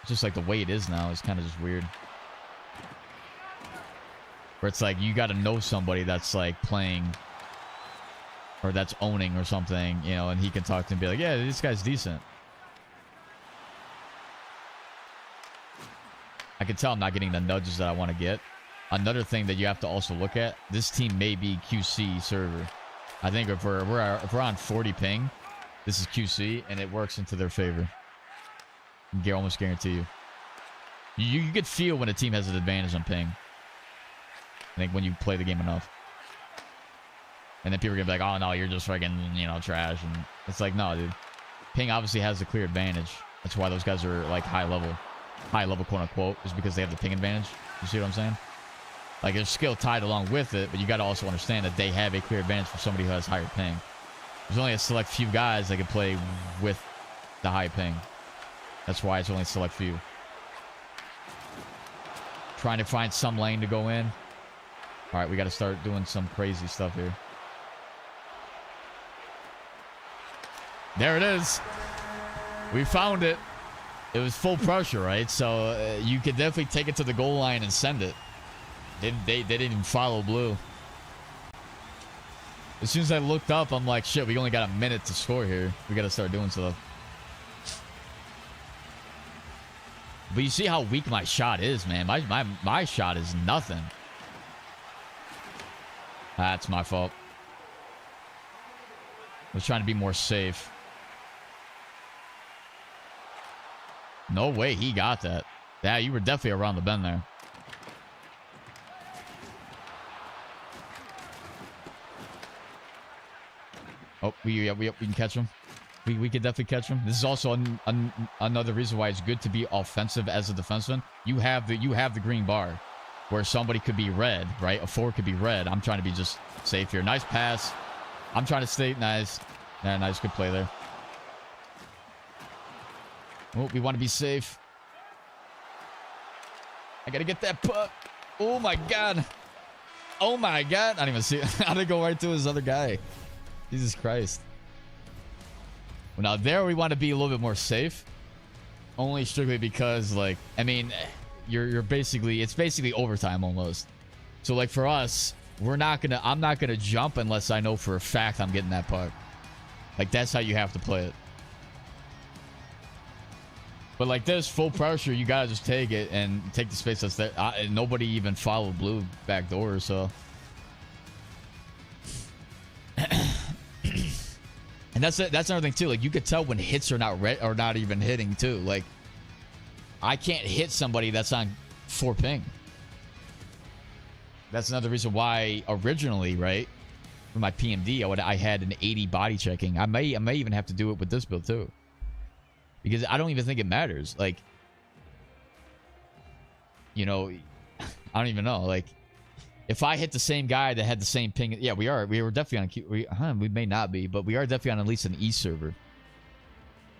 just like the way it is now is kind of just weird. Where it's like, you got to know somebody that's like playing or that's owning or something, and he can talk to him and be like, yeah, this guy's decent. I can tell I'm not getting the nudges that I want to get. Another thing that you have to also look at, this team may be QC server. I think if we're on 40 ping, this is QC, and it works into their favor. I can almost guarantee you. You could feel when a team has an advantage on ping. I think when you play the game enough. And then people are going to be like, oh, no, you're just fucking, trash. And it's like, no, dude. Ping obviously has a clear advantage. That's why those guys are, like, high level. high level, quote unquote, is because they have the ping advantage. You see what I'm saying? Like, there's skill tied along with it, but you got to also understand that they have a clear advantage for somebody who has higher ping. There's only a select few guys that can play with the high ping. That's why it's only a select few. Trying to find some lane to go in. All right, we got to start doing some crazy stuff here. There it is. We found it. It was full pressure, right? So you could definitely take it to the goal line and send it. They didn't even follow blue. As soon as I looked up, I'm like, shit, we only got a minute to score here. We got to start doing stuff. But you see how weak my shot is, man. My shot is nothing. That's my fault. I was trying to be more safe. No way he got that. Yeah, you were definitely around the bend there. Oh, we can catch him. We could definitely catch him. This is also another reason why it's good to be offensive as a defenseman. You have the green bar, where somebody could be red, right? A forward could be red. I'm trying to be just safe here. Nice pass. I'm trying to stay nice. Yeah, nice, good play there. Oh, we want to be safe. I gotta get that puck. Oh my god. Oh my god. I didn't even see it. How did it go right to his other guy? Jesus Christ. Well, now there we want to be a little bit more safe. Only strictly because, like, I mean, you're basically, it's basically overtime almost. So like for us, I'm not gonna jump unless I know for a fact I'm getting that puck. Like, that's how you have to play it. But like this, full pressure, you gotta just take it and take the space that's there. Nobody even followed blue back door, so. And that's another thing too. Like, you could tell when hits are not even hitting too. Like, I can't hit somebody that's on 4 ping. That's another reason why originally, right, for my PMD, I had an 80 body checking. I may even have to do it with this build too, because I don't even think it matters. Like, you know, I don't even know. Like, if I hit the same guy that had the same ping, yeah, we were definitely on Q. We may not be, but we are definitely on at least an East server.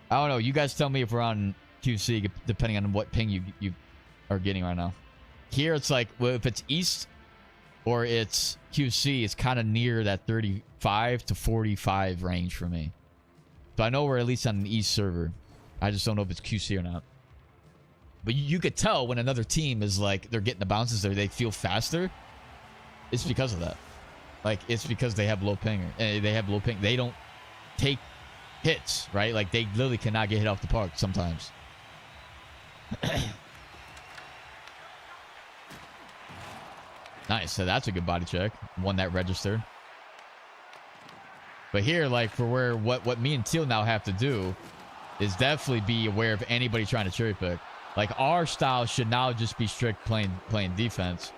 I don't know. You guys tell me if we're on QC, depending on what ping you are getting right now. Here it's like, well, if it's East or it's QC, it's kind of near that 35 to 45 range for me. So I know we're at least on an East server. I just don't know if it's QC or not. But you could tell when another team is like, they're getting the bounces there, they feel faster. It's because of that. Like, it's because they have low ping. They have low ping. They don't take hits, right? Like, they literally cannot get hit off the puck sometimes. Nice. So that's a good body check. One that registered. But here, like, for what me and Teal now have to do is definitely be aware of anybody trying to cherry pick. Like, our style should now just be strict playing defense.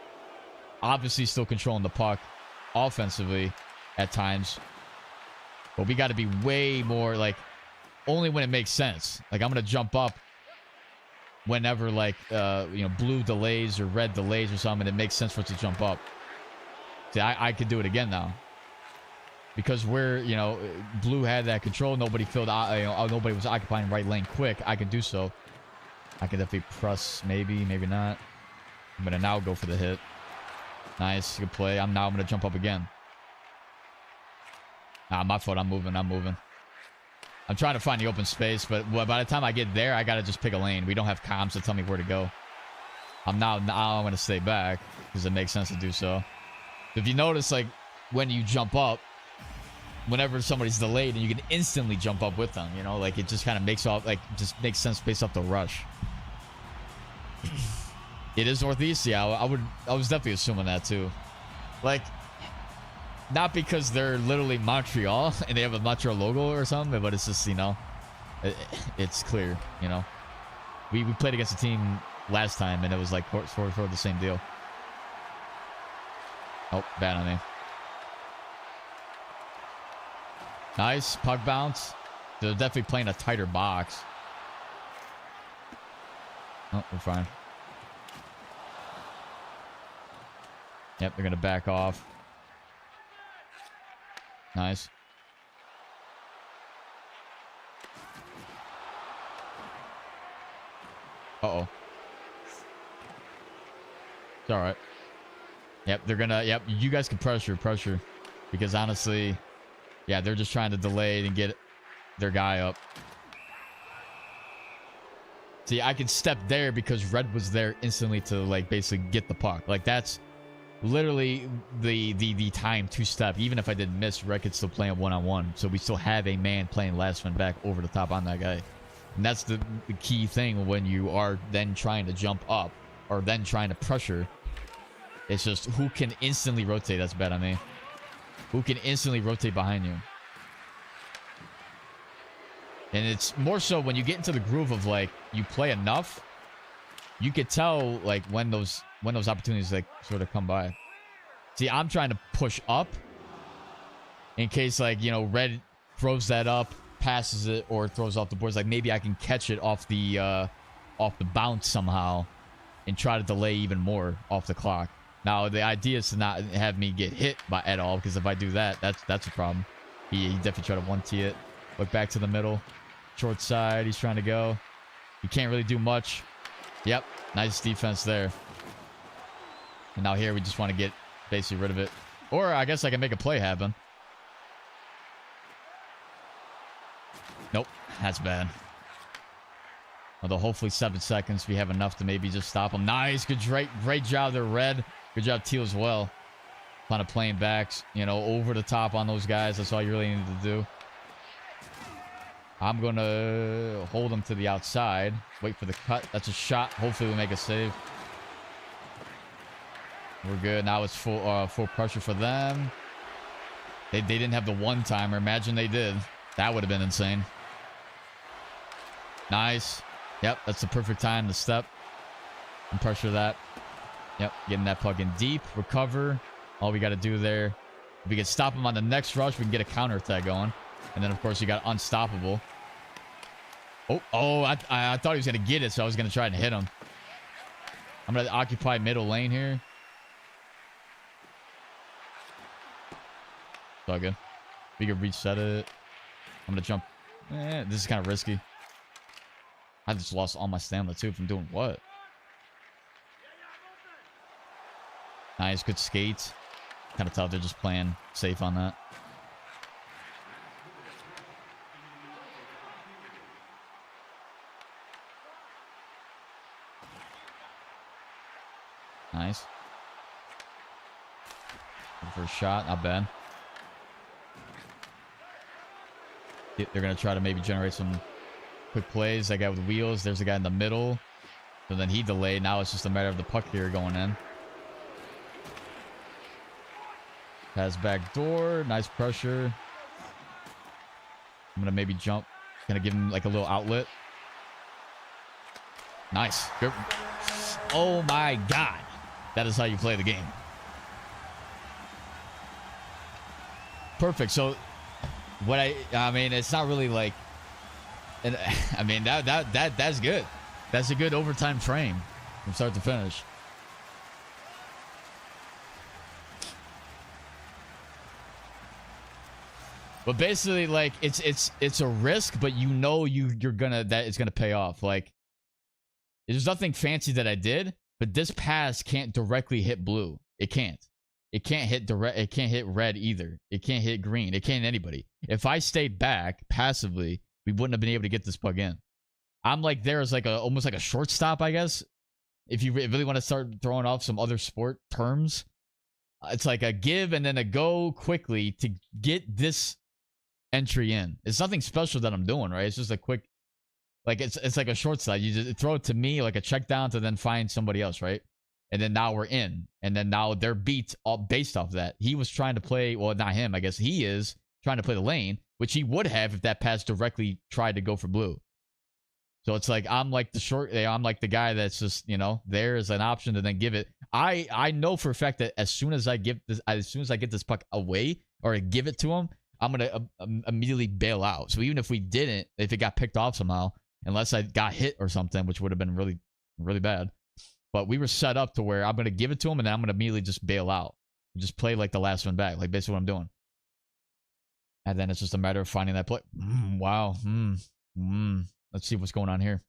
Obviously still controlling the puck offensively at times. But we got to be way more, like, only when it makes sense. Like, I'm going to jump up whenever, like, you know, blue delays or red delays or something. It makes sense for it to jump up. See, I could do it again now. Because we're, you know, blue had that control. Nobody filled, nobody was occupying right lane quick. I can do so. I can definitely press, maybe not. I'm going to now go for the hit. Nice, good play. I'm going to jump up again. Nah, my fault. I'm moving. I'm trying to find the open space, but by the time I get there, I got to just pick a lane. We don't have comms to tell me where to go. I'm going to stay back because it makes sense to do so. If you notice, like, when you jump up, whenever somebody's delayed, and you can instantly jump up with them, you know, like, it just kind of makes sense based off the rush. It is Northeast, yeah. I was definitely assuming that too. Like, not because they're literally Montreal and they have a Montreal logo or something, but it's just, you know, it's clear, you know. We played against a team last time and it was like for the same deal. Oh, bad on me. Nice puck bounce. They're definitely playing a tighter box. Oh, we're fine. Yep, they're going to back off. Nice. Uh-oh. It's all right. Yep, they're going to... Yep, you guys can pressure. Because honestly, yeah, they're just trying to delay it and get their guy up. See, I can step there because Red was there instantly to, like, basically get the puck. Like, that's literally the time to step. Even if I didn't miss, Red could still play a one-on-one. So we still have a man playing last man back over the top on that guy. And that's the key thing when you are then trying to jump up or then trying to pressure. It's just who can instantly rotate. That's bad on me. Who can instantly rotate behind you. And it's more so when you get into the groove of, like, you play enough, you could tell, like, when those opportunities, like, sort of come by. See, I'm trying to push up in case, like, you know, Red throws that up, passes it, or throws off the boards. Like, maybe I can catch it off the bounce somehow and try to delay even more off the clock. Now, the idea is to not have me get hit by at all, because if I do that, that's a problem. He definitely tried to one-tee it. Look back to the middle. Short side, he's trying to go. He can't really do much. Yep, nice defense there. And now here we just want to get basically rid of it. Or I guess I can make a play happen. Nope, that's bad. Although hopefully 7 seconds, we have enough to maybe just stop him. Nice, good, great job there, Red. Good job, Teal, as well. Kind of playing backs, you know, over the top on those guys. That's all you really need to do. I'm going to hold him to the outside. Wait for the cut. That's a shot. Hopefully we make a save. We're good. Now it's full pressure for them. They didn't have the one-timer. Imagine they did. That would have been insane. Nice. Yep, that's the perfect time to step and pressure that. Yep, getting that puck in deep. Recover. All we got to do there. If we can stop him on the next rush, we can get a counterattack going. And then, of course, you got unstoppable. Oh, I thought he was going to get it, so I was going to try and hit him. I'm going to occupy middle lane here. It's all good. We can reset it. I'm going to jump. This is kind of risky. I just lost all my stamina, too, from doing what? Nice, good skates. Kind of tough. They're just playing safe on that. Nice. First shot, not bad. They're going to try to maybe generate some quick plays. That guy with wheels. There's a guy in the middle. So then he delayed. Now it's just a matter of the puck here going in. Pass back door. Nice pressure. I'm going to maybe jump. Going to give him like a little outlet. Nice. Good. Oh my God. That is how you play the game. Perfect. So what I mean, it's not really like, and I mean, that's good. That's a good overtime frame from start to finish. But basically, like, it's a risk, but you know that it's gonna pay off. Like, there's nothing fancy that I did, but this pass can't directly hit blue. It can't. It can't hit direct. It can't hit red either. It can't hit green. It can't anybody. If I stayed back passively, we wouldn't have been able to get this puck in. I'm like there as like almost like a shortstop, I guess. If you really want to start throwing off some other sport terms, it's like a give and then a go quickly to get this entry in. It's nothing special that I'm doing, right? It's just a quick, like it's like a shortstop. You just throw it to me like a check down to then find somebody else, right? And then now we're in. And then now they're beat all based off that. He was trying to play, well, not him, I guess he is trying to play the lane, which he would have if that pass directly tried to go for blue. So it's like I'm like I'm like the guy that's just, you know, there is an option to then give it. I know for a fact that as soon as I get this puck away or give it to him, I'm gonna immediately bail out. So even if we didn't, if it got picked off somehow, unless I got hit or something, which would have been really really bad. But we were set up to where I'm going to give it to him, and then I'm going to immediately just bail out. Just play like the last one back, like basically what I'm doing. And then it's just a matter of finding that play. Wow. Let's see what's going on here.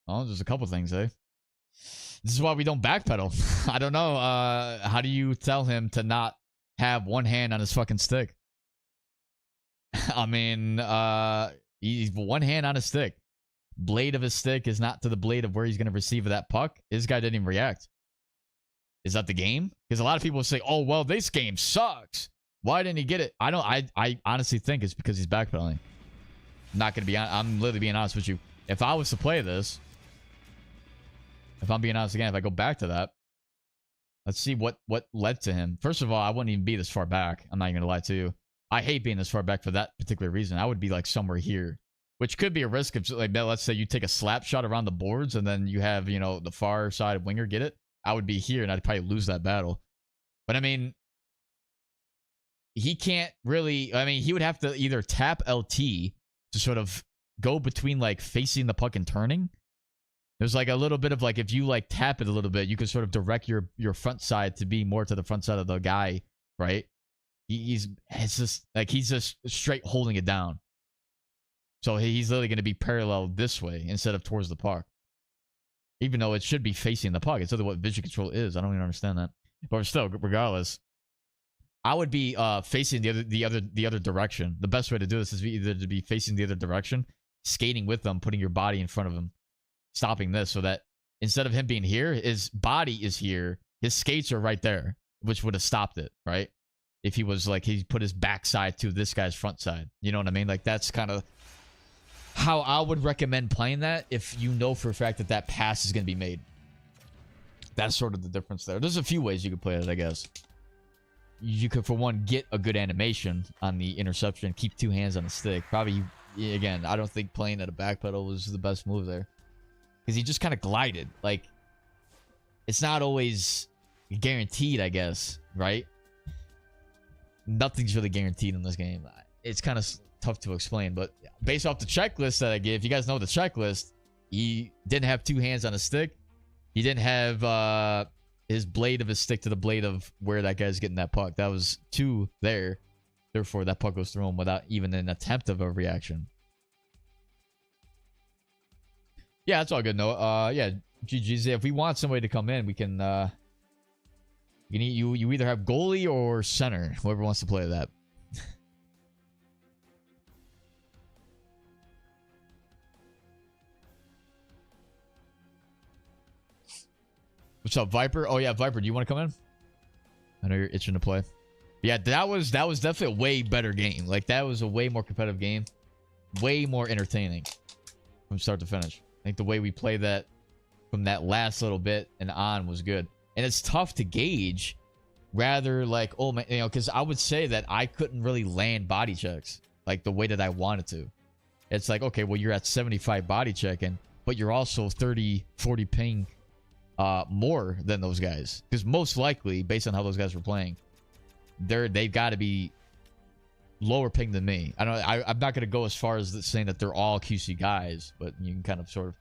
Oh, there's a couple things, eh? This is why we don't backpedal. I don't know. How do you tell him to not have one hand on his fucking stick? I mean, he's one hand on his stick. Blade of his stick is not to the blade of where he's going to receive that puck. This guy didn't even react. Is that the game? Because a lot of people say, oh, well, this game sucks. Why didn't he get it? I honestly think it's because he's backpedaling. Not going to be honest. I'm literally being honest with you. If I was to play this, if I'm being honest again, if I go back to that, let's see what led to him. First of all, I wouldn't even be this far back. I'm not even going to lie to you. I hate being this far back for that particular reason. I would be like somewhere here, which could be a risk of, like, let's say you take a slap shot around the boards and then you have, you know, the far side winger get it. I would be here and I'd probably lose that battle. But I mean, he can't really, I mean, he would have to either tap LT to sort of go between like facing the puck and turning. There's like a little bit of like, if you like tap it a little bit, you can sort of direct your front side to be more to the front side of the guy, right? He's just straight holding it down. So he's literally going to be parallel this way instead of towards the puck. Even though it should be facing the puck. It's literally what vision control is. I don't even understand that. But still, regardless, I would be facing the other direction. The best way to do this is either to be facing the other direction, skating with them, putting your body in front of him, stopping this so that instead of him being here, his body is here, his skates are right there, which would have stopped it, right? If he was like, he put his backside to this guy's front side. You know what I mean? Like, that's kind of how I would recommend playing that if you know for a fact that that pass is going to be made. That's sort of the difference there. There's a few ways you could play it, I guess. You could, for one, get a good animation on the interception, keep two hands on the stick. Probably, again, I don't think playing at a back pedal was the best move there. Because he just kind of glided. Like, it's not always guaranteed, I guess, right? Nothing's really guaranteed in this game. It's kind of tough to explain, but based off the checklist that I give, you guys know the checklist, he didn't have two hands on a stick. He didn't have his blade of his stick to the blade of where that guy's getting that puck. That was two there. Therefore, that puck goes through him without even an attempt of a reaction. Yeah, that's all good. No, yeah, GG's. If we want somebody to come in, we can. You either have goalie or center. Whoever wants to play that. What's up, Viper? Oh yeah, Viper, do you want to come in? I know you're itching to play. Yeah, that was definitely a way better game. Like, that was a way more competitive game, way more entertaining from start to finish. I think the way we played that from that last little bit and on was good. And it's tough to gauge, rather like, oh man, you know, because I would say that I couldn't really land body checks like the way that I wanted to. It's like, okay, well, you're at 75 body checking, but you're also 30, 40 ping more than those guys, because most likely, based on how those guys were playing, they've got to be lower ping than me. I'm not going to go as far as saying that they're all QC guys, but you can kind of sort of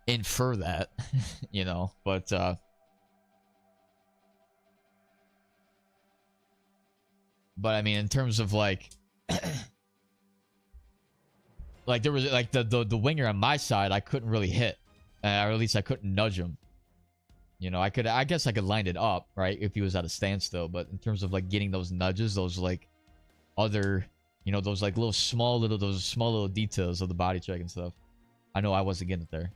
infer that, you know. But I mean, in terms of like like there was like the winger on my side, I couldn't really hit, or at least I couldn't nudge him. You know, I guess I could line it up, right, if he was at a standstill. But in terms of like getting those nudges, those like other, you know, those like small little details of the body check and stuff, I know I wasn't getting it there.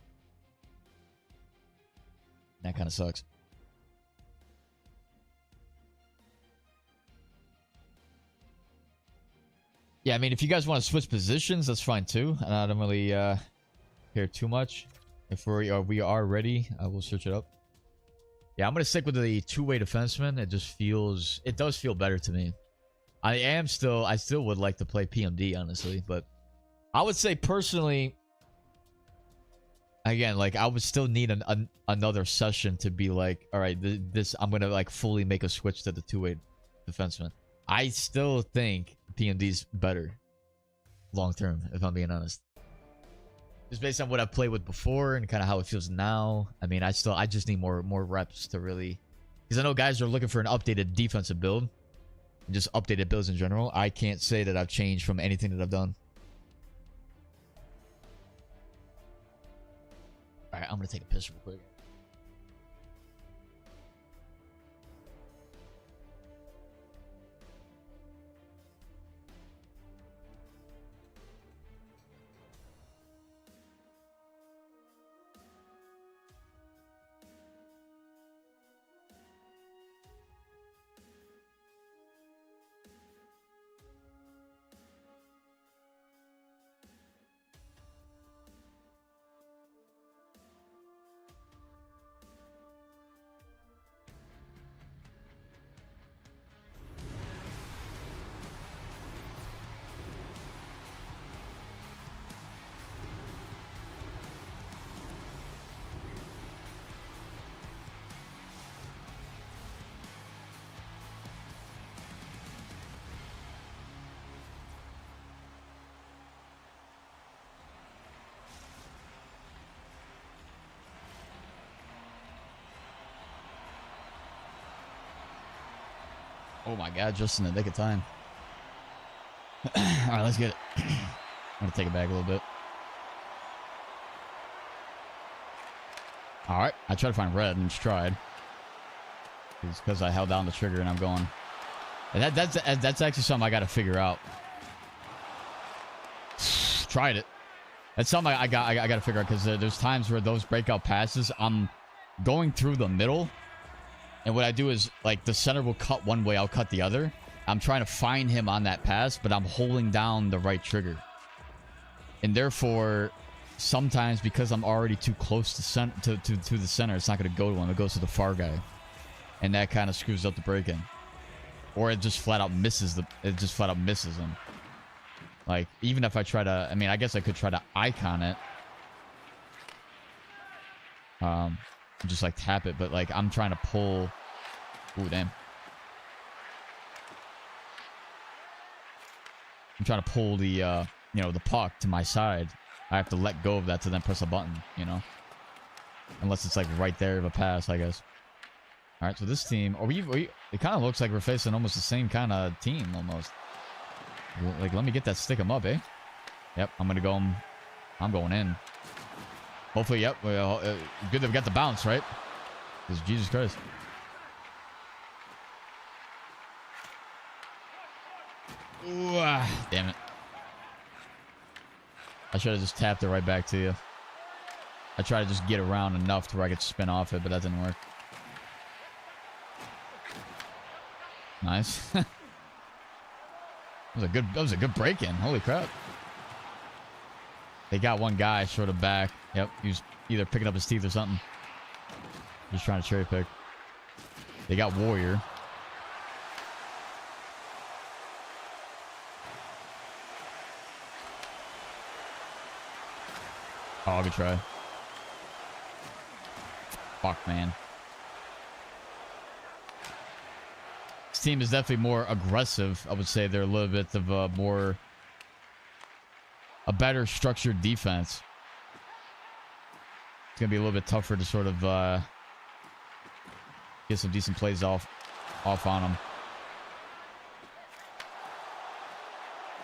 That kind of sucks. Yeah, I mean, if you guys want to switch positions, that's fine too. And I don't really care too much. If we are ready, I will search it up. Yeah, I'm gonna stick with the two-way defenseman. It does feel better to me. I still would like to play PMD, honestly, but I would say personally, again, like, I would still need another session to be like, all right, this I'm gonna like fully make a switch to the two-way defenseman. I still think PMD's better long term, if I'm being honest. Just based on what I've played with before and kind of how it feels now. I mean, I just need more reps to really, because I know guys are looking for an updated defensive build, and just updated builds in general. I can't say that I've changed from anything that I've done. All right, I'm gonna take a piss real quick. Oh my god, just in the nick of time. Alright, let's get it. I'm gonna take it back a little bit. Alright, I tried to find red and just tried. It's because I held down the trigger and I'm going. And that's actually something I gotta figure out. Tried it. That's something I gotta figure out, because there's times where those breakout passes, I'm going through the middle. And what I do is, like, the center will cut one way, I'll cut the other. I'm trying to find him on that pass, but I'm holding down the right trigger. And therefore, sometimes because I'm already too close to the center, it's not going to go to him. It goes to the far guy. And that kind of screws up the break-in. Or it just flat out misses him. Like, even if I try to, I mean, I guess I could try to icon it. Just like tap it, but like I'm trying to pull. Ooh, damn. I'm trying to pull the you know, the puck to my side. I have to let go of that to then press a button, you know, unless it's like right there of a pass, I guess. All right, so this team, it kind of looks like we're facing almost the same kind of team almost. Like, let me get that stick 'em up, eh? Yep, I'm going in. Hopefully, yep. Well, good that we got the bounce, right? Because Jesus Christ. Ooh, damn it. I should have just tapped it right back to you. I tried to just get around enough to where I could spin off it, but that didn't work. Nice. That was a good break-in. Holy crap. They got one guy short of back. Yep, he was either picking up his teeth or something. Just trying to cherry pick. They got Warrior. Oh, good try. Fuck, man. This team is definitely more aggressive. I would say they're a little bit of a better structured defense. It's gonna be a little bit tougher to sort of get some decent plays off on them.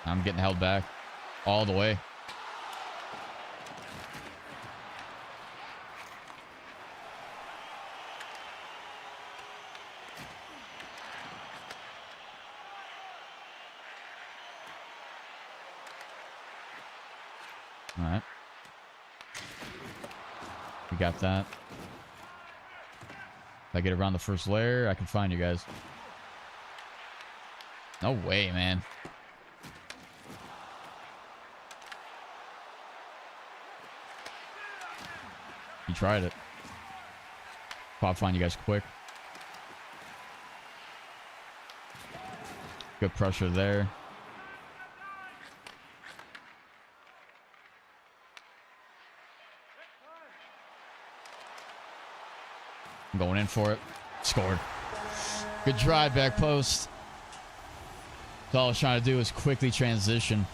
I'm getting held back all the way. All right. We got that. If I get around the first layer, I can find you guys. No way, man. You tried it. I'll find you guys quick. Good pressure there. I'm going in for it. Scored. Good drive, back post. So all I was trying to do is quickly transition.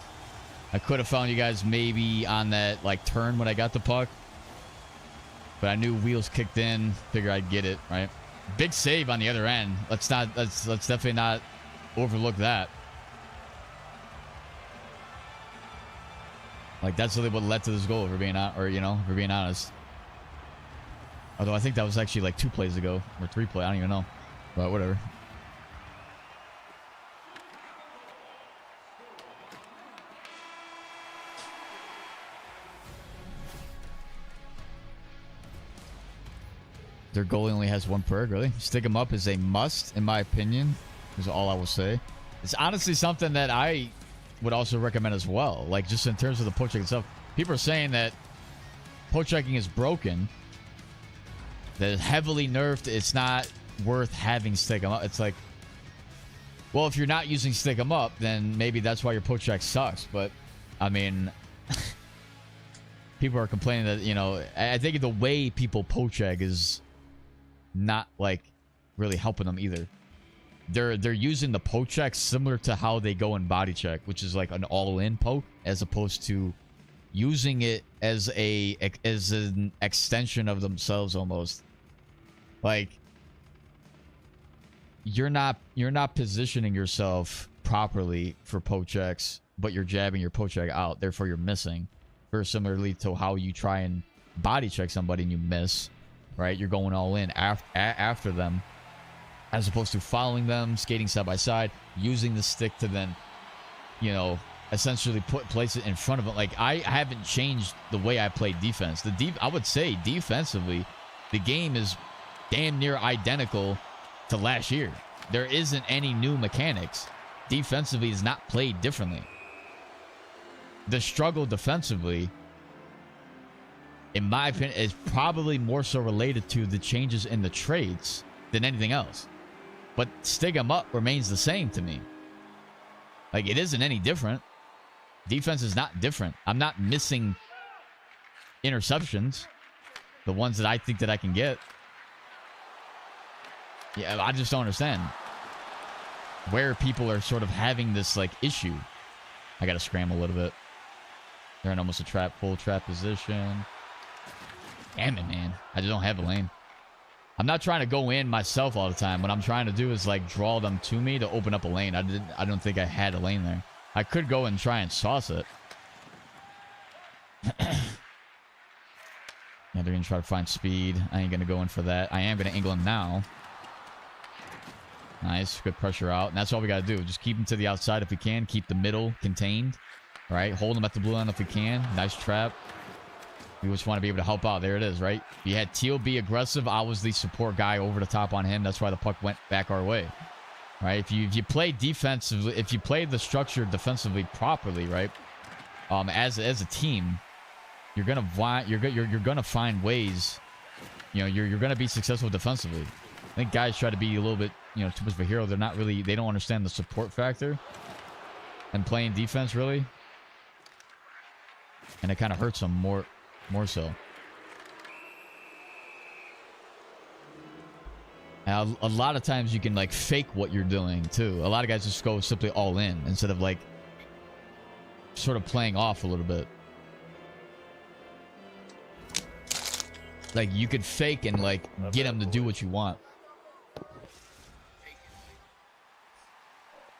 I could have found you guys maybe on that like turn when I got the puck. But I knew wheels kicked in. Figure I'd get it, right? Big save on the other end. Let's definitely not overlook that. Like that's really what led to this goal, if we're being if we're being honest. Although I think that was actually like 2 plays ago or 3 plays. I don't even know. But whatever. Their goalie only has 1 per, really. Stick him up is a must, in my opinion. Is all I will say. It's honestly something that I would also recommend as well. Like, just in terms of the poke check itself. People are saying that poke checking is broken. That it's heavily nerfed. It's not worth having stick him up. It's like, well, if you're not using stick him up, then maybe that's why your poke check sucks. But, I mean... people are complaining that, you know... I think the way people poke check is... not like really helping them either. They're using the poke check similar to how they go in body check, which is like an all-in poke, as opposed to using it as an extension of themselves almost. Like you're not positioning yourself properly for poke checks, but you're jabbing your poke check out, therefore you're missing. Very similarly to how you try and body check somebody and you miss. Right, you're going all in after them, as opposed to following them, skating side by side, using the stick to then, you know, essentially place it in front of them. Like I haven't changed the way I play defense. I would say defensively, the game is damn near identical to last year. There isn't any new mechanics. Defensively is not played differently. The struggle defensively, in my opinion, is probably more so related to the changes in the trades than anything else. But stick 'em up remains the same to me. Like, it isn't any different. Defense is not different. I'm not missing interceptions. The ones that I think that I can get. Yeah, I just don't understand where people are sort of having this, like, issue. I got to scramble a little bit. They're in almost a full trap position. Damn it, man. I just don't have a lane. I'm not trying to go in myself all the time. What I'm trying to do is like draw them to me to open up a lane. I don't think I had a lane there. I could go and try and sauce it. Yeah, they're going to try to find speed. I ain't going to go in for that. I am going to angle him now. Nice. Good pressure out. And that's all we got to do. Just keep him to the outside if we can. Keep the middle contained. All right. Hold him at the blue line if we can. Nice trap. We just want to be able to help out. There it is, right? You had Teal be aggressive. I was the support guy over the top on him. That's why the puck went back our way. Right? If you play defensively, if you play the structure defensively properly, right? As a team, you're gonna find ways. You know, you're gonna be successful defensively. I think guys try to be a little bit, you know, too much of a hero. They're not really. They don't understand the support factor and playing defense really, and it kind of hurts them more so. Now, a lot of times you can like fake what you're doing too. A lot of guys just go simply all in instead of like sort of playing off a little bit. Like you could fake and like get them to do what you want.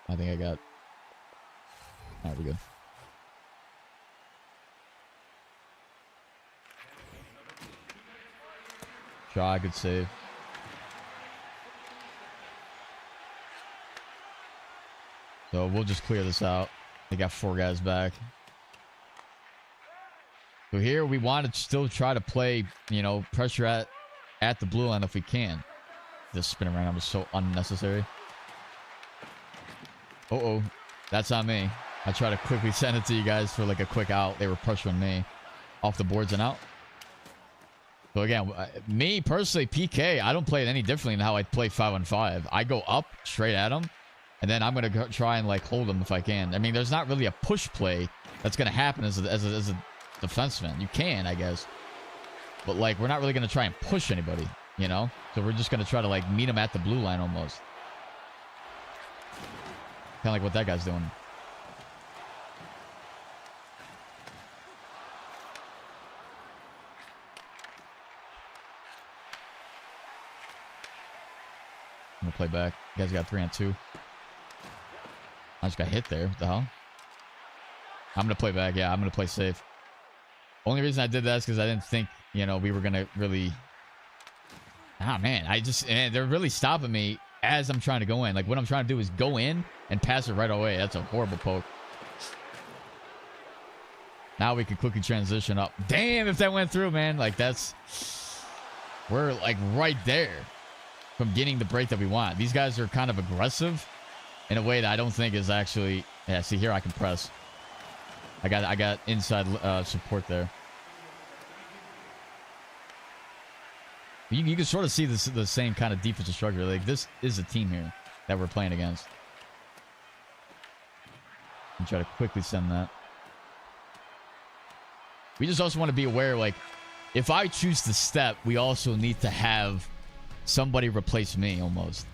I think I got. Alright, we're good. Shaw, good save. So we'll just clear this out. They got 4 guys back. So here we want to still try to play, you know, pressure at the blue line if we can. This spin around was so unnecessary. Uh-oh. That's on me. I try to quickly send it to you guys for like a quick out. They were pressuring me off the boards and out. So again, me personally, PK, I don't play it any differently than how I play 5-on-5. I go up straight at them, and then I'm going to try and like hold them if I can. I mean, there's not really a push play that's going to happen as a defenseman. You can, I guess. But like, we're not really going to try and push anybody, you know? So we're just going to try to like meet them at the blue line almost. Kind of like what that guy's doing. I'm gonna play back. You guys got 3-on-2. I just got hit there. What the hell? I'm gonna play back. Yeah, I'm gonna play safe. Only reason I did that is because I didn't think, you know, we were gonna really. Ah, man, they're really stopping me as I'm trying to go in. Like, what I'm trying to do is go in and pass it right away. That's a horrible poke. Now we can quickly transition up. Damn, if that went through, man. Like, we're like right there from getting the break that we want. These guys are kind of aggressive in a way that I don't think is actually. Yeah, see here I can press. I got inside support there. You can sort of see the same kind of defensive structure. Like, this is a team here that we're playing against. And try to quickly send that. We just also want to be aware, like, if I choose to step, we also need to have somebody replace me almost.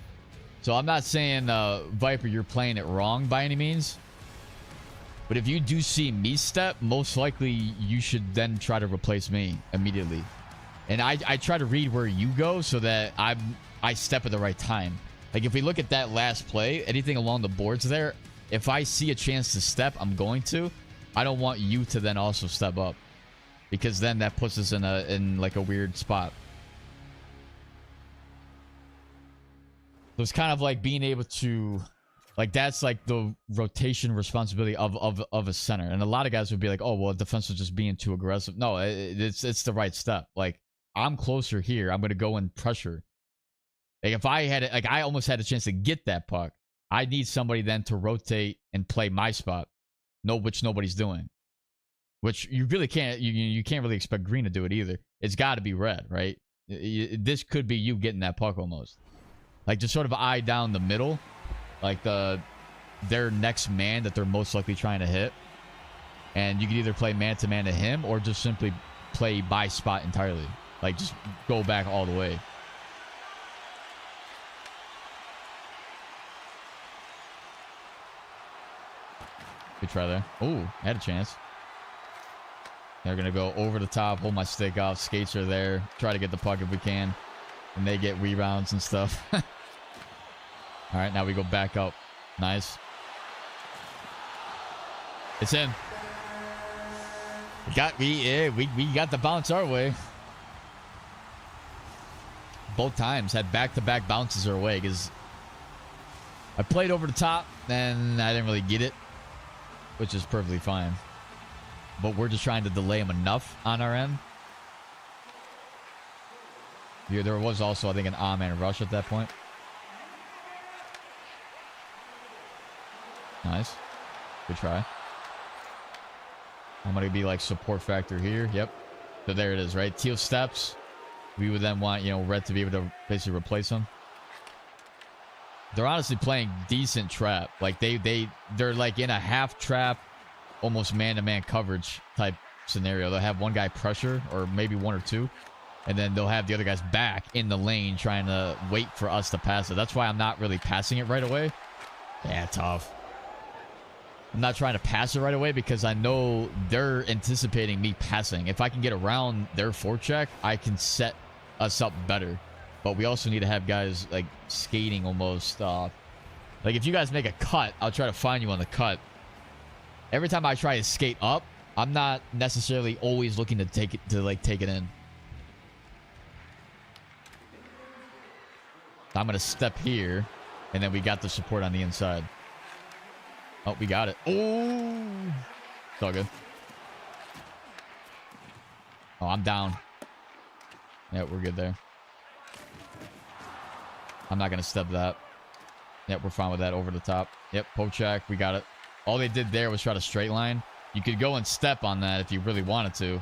So I'm not saying, Viper, you're playing it wrong by any means. But if you do see me step, most likely you should then try to replace me immediately. And I try to read where you go so that I step at the right time. Like, if we look at that last play, anything along the boards there, if I see a chance to step, I'm going to. I don't want you to then also step up, because then that puts us in like a weird spot. So it's kind of like being able to, like, that's like the rotation responsibility of a center. And a lot of guys would be like, oh, well, defense is just being too aggressive. No, it's the right step. Like, I'm closer here. I'm going to go and pressure. Like, if I had it, like, I almost had a chance to get that puck. I need somebody then to rotate and play my spot. Which nobody's doing. Which you really can't, you can't really expect green to do it either. It's got to be red, right? This could be you getting that puck almost. Like, just sort of eye down the middle. Like, their next man that they're most likely trying to hit. And you can either play man-to-man to him or just simply play by spot entirely. Like, just go back all the way. Good try there. Oh, had a chance. They're going to go over the top, hold my stick off. Skates are there. Try to get the puck if we can. And they get rebounds and stuff. All right, now we go back up. Nice. It's in. We got the bounce our way. Both times had back-to-back bounces our way because I played over the top and I didn't really get it, which is perfectly fine. But we're just trying to delay them enough on our end. Yeah, there was also, I think, an on-man rush at that point. Nice. Good try. I'm going to be like support factor here. Yep. So there it is, right? Teal steps. We would then want, you know, red to be able to basically replace him. They're honestly playing decent trap. Like, they're like in a half trap, almost man-to-man coverage type scenario. They'll have one guy pressure, or maybe one or two, and then they'll have the other guys back in the lane trying to wait for us to pass it. That's why I'm not really passing it right away. Yeah, tough. I'm not trying to pass it right away because I know they're anticipating me passing. If I can get around their forecheck, I can set us up better. But we also need to have guys like skating almost. Like, if you guys make a cut, I'll try to find you on the cut. Every time I try to skate up, I'm not necessarily always looking to take it in. I'm gonna step here, and then we got the support on the inside. Oh, we got it. Oh, it's all good. Oh, I'm down. Yeah, we're good there. I'm not going to step that. Yep, we're fine with that over the top. Yep, poke check. We got it. All they did there was try to straight line. You could go and step on that if you really wanted to.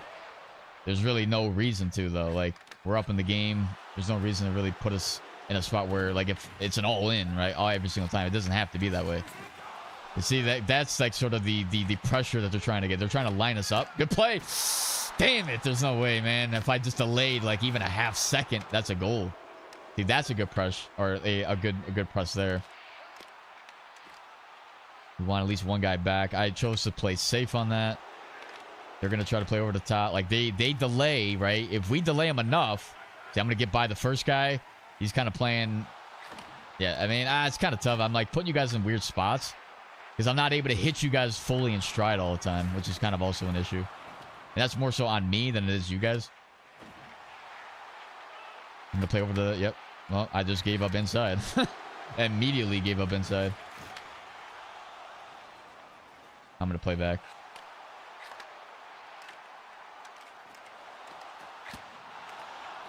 There's really no reason to, though. Like, we're up in the game. There's no reason to really put us in a spot where, like, if it's an all-in, right? Every single time. It doesn't have to be that way. You see, that's like sort of the pressure that they're trying to get. They're trying to line us up. Good play. Damn it. There's no way, man. If I just delayed like even a half second, that's a goal. See, that's a good press, or a good press there. We want at least one guy back. I chose to play safe on that. They're going to try to play over the top. Like, they delay, right? If we delay them enough, see, I'm going to get by the first guy. He's kind of playing Yeah, I mean, it's kind of tough. I'm like putting you guys in weird spots because I'm not able to hit you guys fully in stride all the time, which is kind of also an issue. And that's more so on me than it is you guys. I'm gonna play over the... Yep. Well, I just gave up inside. Immediately gave up inside. I'm gonna play back.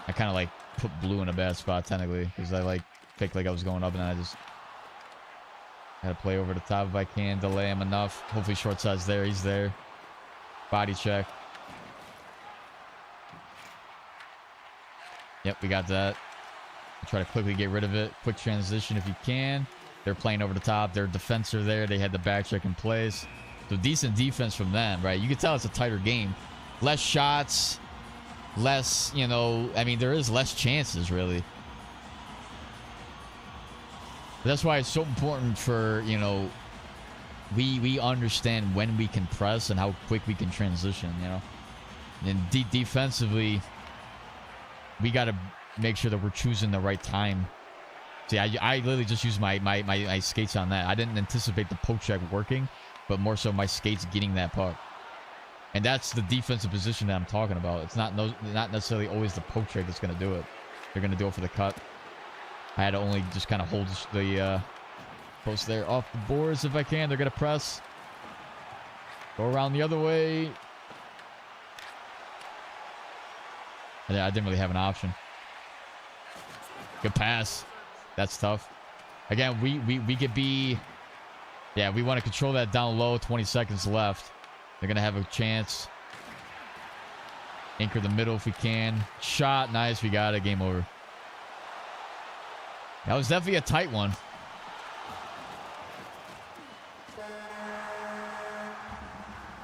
I kind of like put blue in a bad spot technically because I like picked like I was going up and then I just had to play over the top if I can. Delay him enough. Hopefully short side's there. He's there. Body check. Yep, we got that. Try to quickly get rid of it. Quick transition if you can. They're playing over the top. Their defender there. They had the back check in place. So decent defense from them, right? You can tell it's a tighter game. Less shots. Less, you know, I mean, there is less chances, really. But that's why it's so important for, you know, we understand when we can press and how quick we can transition, you know. And defensively, we got to make sure that we're choosing the right time. See, I literally just used my skates on that. I didn't anticipate the poke check working, but more so my skates getting that puck. And that's the defensive position that I'm talking about. It's not necessarily always the poke check that's going to do it. They're going to do it for the cut. I had to only just kind of hold the post there off the boards if I can. They're going to press. Go around the other way. Yeah, I didn't really have an option. Good pass. That's tough. Again, we could be... Yeah, we want to control that down low. 20 seconds left. They're going to have a chance. Anchor the middle if we can. Shot. Nice. We got it. Game over. That was definitely a tight one.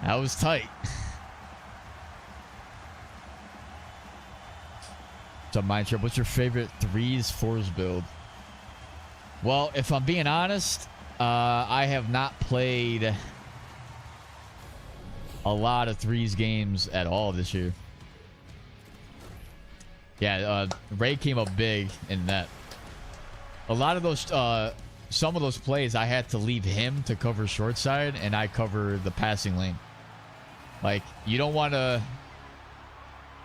That was tight. What's up, Mindtrip? What's your favorite 3s, 4s build? Well, if I'm being honest, I have not played a lot of 3s games at all this year. Yeah, Ray came up big in that. A lot of those, some of those plays, I had to leave him to cover short side, and I cover the passing lane. Like, you don't want to...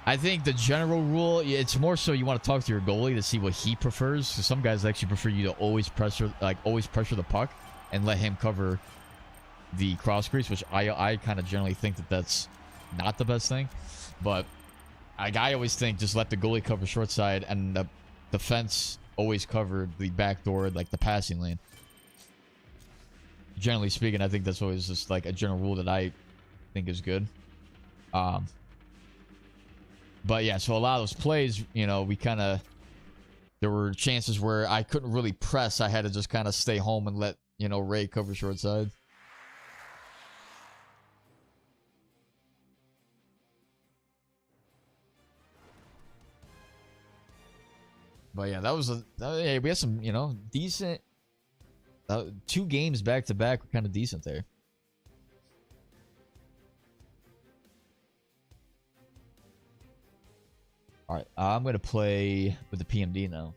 I think the general rule, it's more so you want to talk to your goalie to see what he prefers. So some guys actually prefer you to always pressure the puck and let him cover the cross crease, which I kind of generally think that that's not the best thing. But I always think just let the goalie cover short side and the defense always cover the back door, like the passing lane. Generally speaking, I think that's always just like a general rule that I think is good. But yeah, so a lot of those plays, you know, there were chances where I couldn't really press. I had to just kind of stay home and let, you know, Ray cover short side. But yeah, yeah, we had some, you know, decent 2 games back to back were kind of decent there. All right, I'm going to play with the PMD now.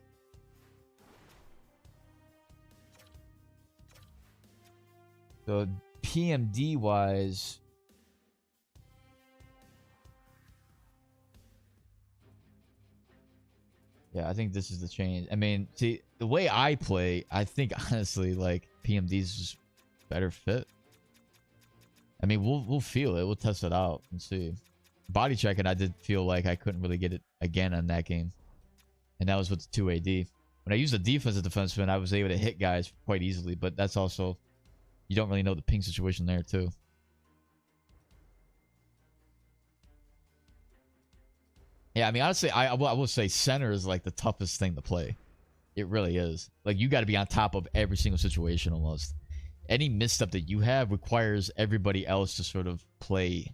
So PMD wise, yeah, I think this is the change. I mean, see, the way I play, I think honestly, like PMD's just better fit. I mean, we'll feel it. We'll test it out and see. Body checking, I did feel like I couldn't really get it again on that game, and that was with the 2 AD. When I used the defensive defenseman, I was able to hit guys quite easily, but that's also, you don't really know the ping situation there too. Yeah, I mean, honestly, I will say center is like the toughest thing to play. It really is. Like, you got to be on top of every single situation almost. Any misstep that you have requires everybody else to sort of play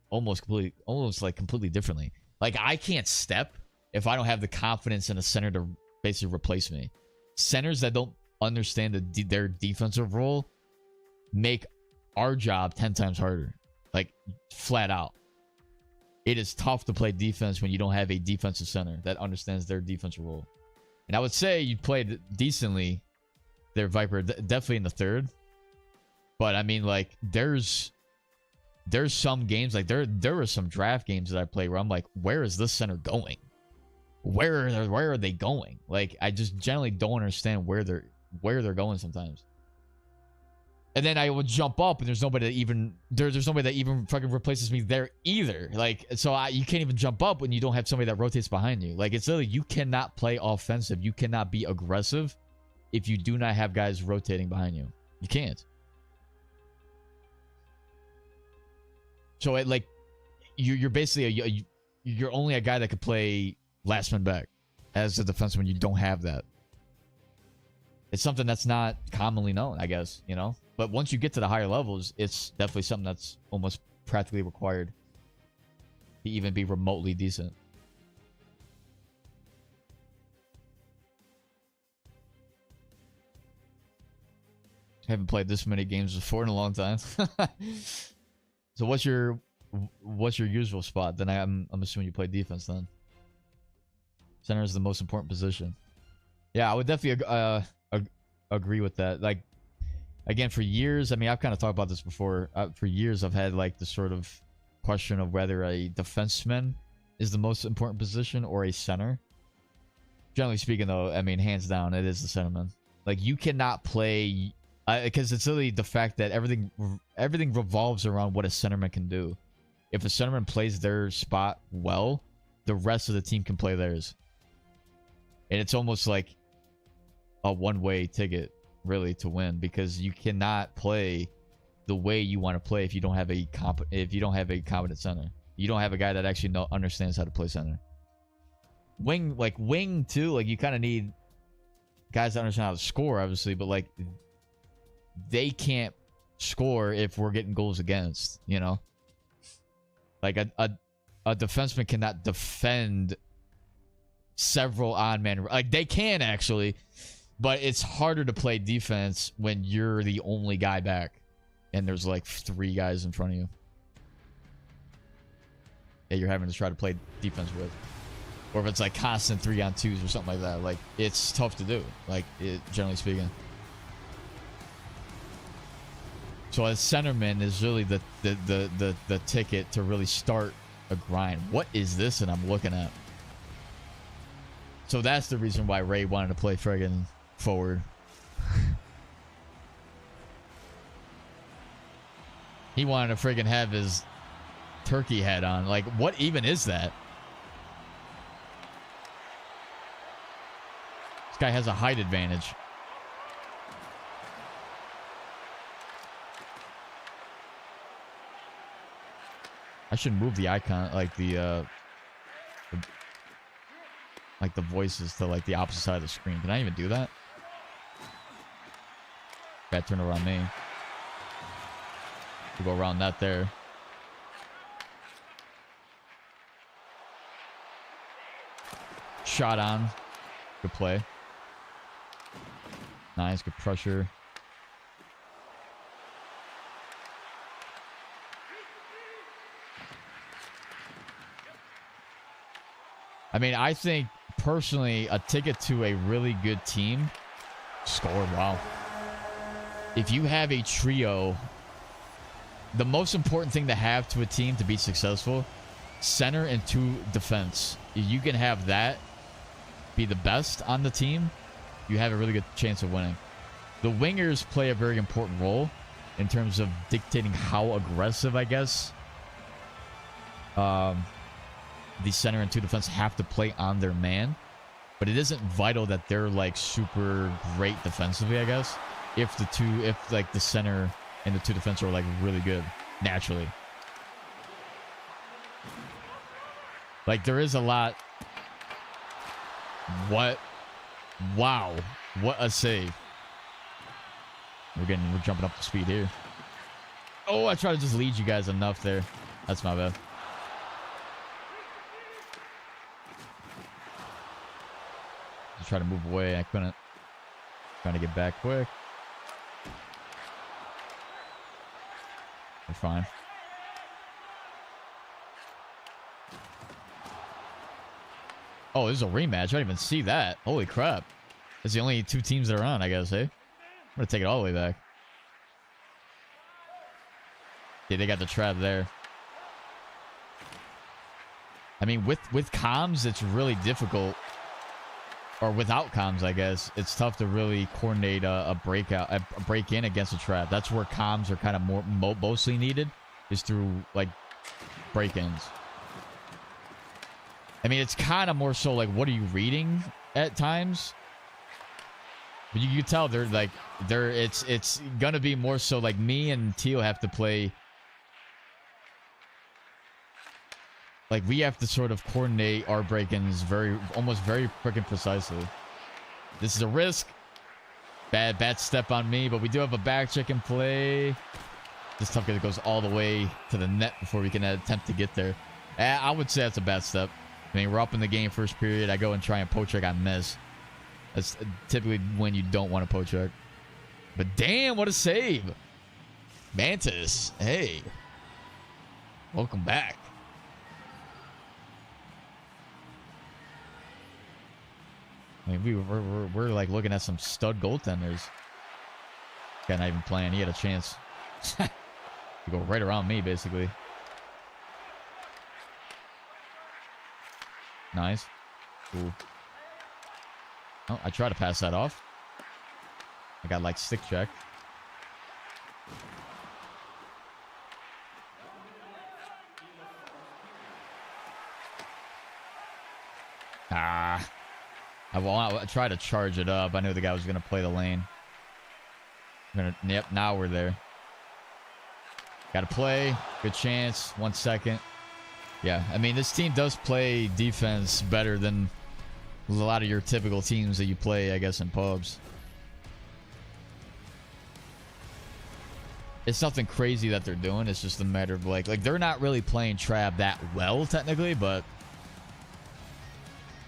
almost completely differently. Like, I can't step if I don't have the confidence in a center to basically replace me. Centers that don't understand their defensive role make our job 10 times harder. Like, flat out. It is tough to play defense when you don't have a defensive center that understands their defensive role. And I would say you played decently there, Viper, definitely in the third. But I mean, like, there's some games, like there were some draft games that I played where I'm like, where is this center going? Where are they going? Like, I just generally don't understand where they're going sometimes. And then I would jump up, and there's nobody that even there's nobody that even fucking replaces me there either. Like, so you can't even jump up when you don't have somebody that rotates behind you. Like, it's literally, you cannot play offensive. You cannot be aggressive if you do not have guys rotating behind you. You can't. So it, like, you're basically you're only a guy that could play last man back as a defenseman when you don't have that. It's something that's not commonly known, I guess, you know? But once you get to the higher levels, it's definitely something that's almost practically required to even be remotely decent. I haven't played this many games before in a long time. So what's your usual spot? Then I'm assuming you play defense then. Center is the most important position. Yeah, I would definitely agree with that. Like, again, for years, I mean, I've kind of talked about this before. For years, I've had like the sort of question of whether a defenseman is the most important position or a center. Generally speaking, though, I mean, hands down, it is the centerman. Like, you cannot play, because it's really the fact that everything revolves around what a centerman can do. If a centerman plays their spot well, the rest of the team can play theirs. And it's almost like a one-way ticket, really, to win, because you cannot play the way you want to play if you don't have a competent center. You don't have a guy that actually understands how to play center. Wing too. Like, you kind of need guys that understand how to score, obviously, but like, they can't score if we're getting goals against. You know, like a defenseman cannot defend several on-man. Like, they can actually, but it's harder to play defense when you're the only guy back and there's like 3 guys in front of you that you're having to try to play defense with. Or if it's like constant 3-on-2s or something like that, like, it's tough to do, like, generally speaking. So a centerman is really the ticket to really start a grind. What is this that I'm looking at? So that's the reason why Ray wanted to play friggin' forward. He wanted to friggin' have his turkey hat on. Like, what even is that? This guy has a height advantage. I should move the icon, like the voices to like the opposite side of the screen. Can I even do that? Gotta turn around me. We'll go around that there. Shot on. Good play. Nice, good pressure. I mean, I think personally, a ticket to a really good team, score. Wow. If you have a trio, the most important thing to have to a team to be successful, center and 2 defense. If you can have that be the best on the team, you have a really good chance of winning. The wingers play a very important role in terms of dictating how aggressive, I guess, the center and 2 defense have to play on their man. But it isn't vital that they're like super great defensively, I guess. If like the center and the 2 defense are like really good naturally. Like, there is a lot. What? Wow. What a save. We're jumping up the speed here. Oh, I tried to just lead you guys enough there. That's my bad. Just try to move away. I couldn't. Trying to get back quick. We're fine. Oh, this is a rematch. I didn't even see that. Holy crap. It's the only 2 teams that are on, I guess, eh? I'm gonna take it all the way back. Yeah, they got the trap there. I mean, with comms, it's really difficult. Or without comms, I guess. It's tough to really coordinate a break-in against a trap. That's where comms are kind of mostly needed, is through, like, break-ins. I mean, it's kind of more so like, what are you reading at times? But you can tell it's gonna be more so like me and Teal have to play. Like, we have to sort of coordinate our break-ins almost very freaking precisely. This is a risk. Bad step on me, but we do have a back check in play. This tough because it goes all the way to the net before we can attempt to get there. I would say that's a bad step. I mean, we're up in the game first period. I go and try and poke check, I miss. That's typically when you don't want to poke check. But damn, what a save. Mantis, hey. Welcome back. I mean, we're like looking at some stud goaltenders. Guy not even playing. He had a chance to go right around me, basically. Nice. Cool. Oh, I tried to pass that off. I got like stick check. I tried to charge it up. I knew the guy was going to play the lane. Yep, now we're there. Got to play. Good chance. 1 second. Yeah, I mean, this team does play defense better than a lot of your typical teams that you play, I guess, in pubs. It's nothing crazy that they're doing. It's just a matter of like they're not really playing trap that well technically, but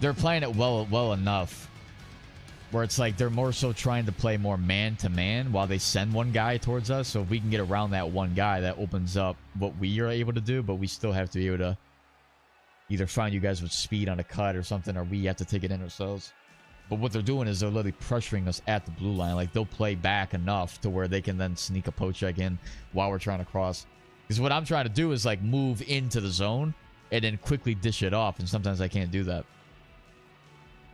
they're playing it well enough where it's like they're more so trying to play more man to man while they send one guy towards us. So if we can get around that one guy, that opens up what we are able to do, but we still have to be able to either find you guys with speed on a cut or something, or we have to take it in ourselves. But what they're doing is they're literally pressuring us at the blue line. Like, they'll play back enough to where they can then sneak a poke check in while we're trying to cross. Because what I'm trying to do is, like, move into the zone and then quickly dish it off. And sometimes I can't do that.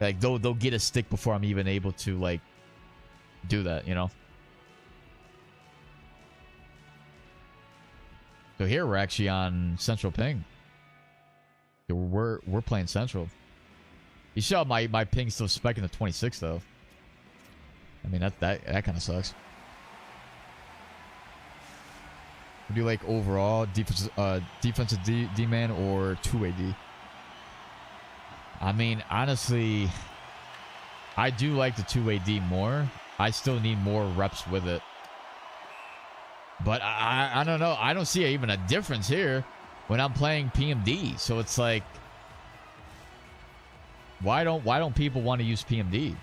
Like, they'll get a stick before I'm even able to, like, do that, you know? So here we're actually on Central Ping. We're playing Central. You saw my ping still spiking to 26 though. I mean that kind of sucks. Would you like overall defensive D-man or two-way D? I mean, honestly, I do like the two-way D more. I still need more reps with it. But I don't know. I don't see even a difference here when I'm playing PMD. So it's like, why don't people want to use PMD?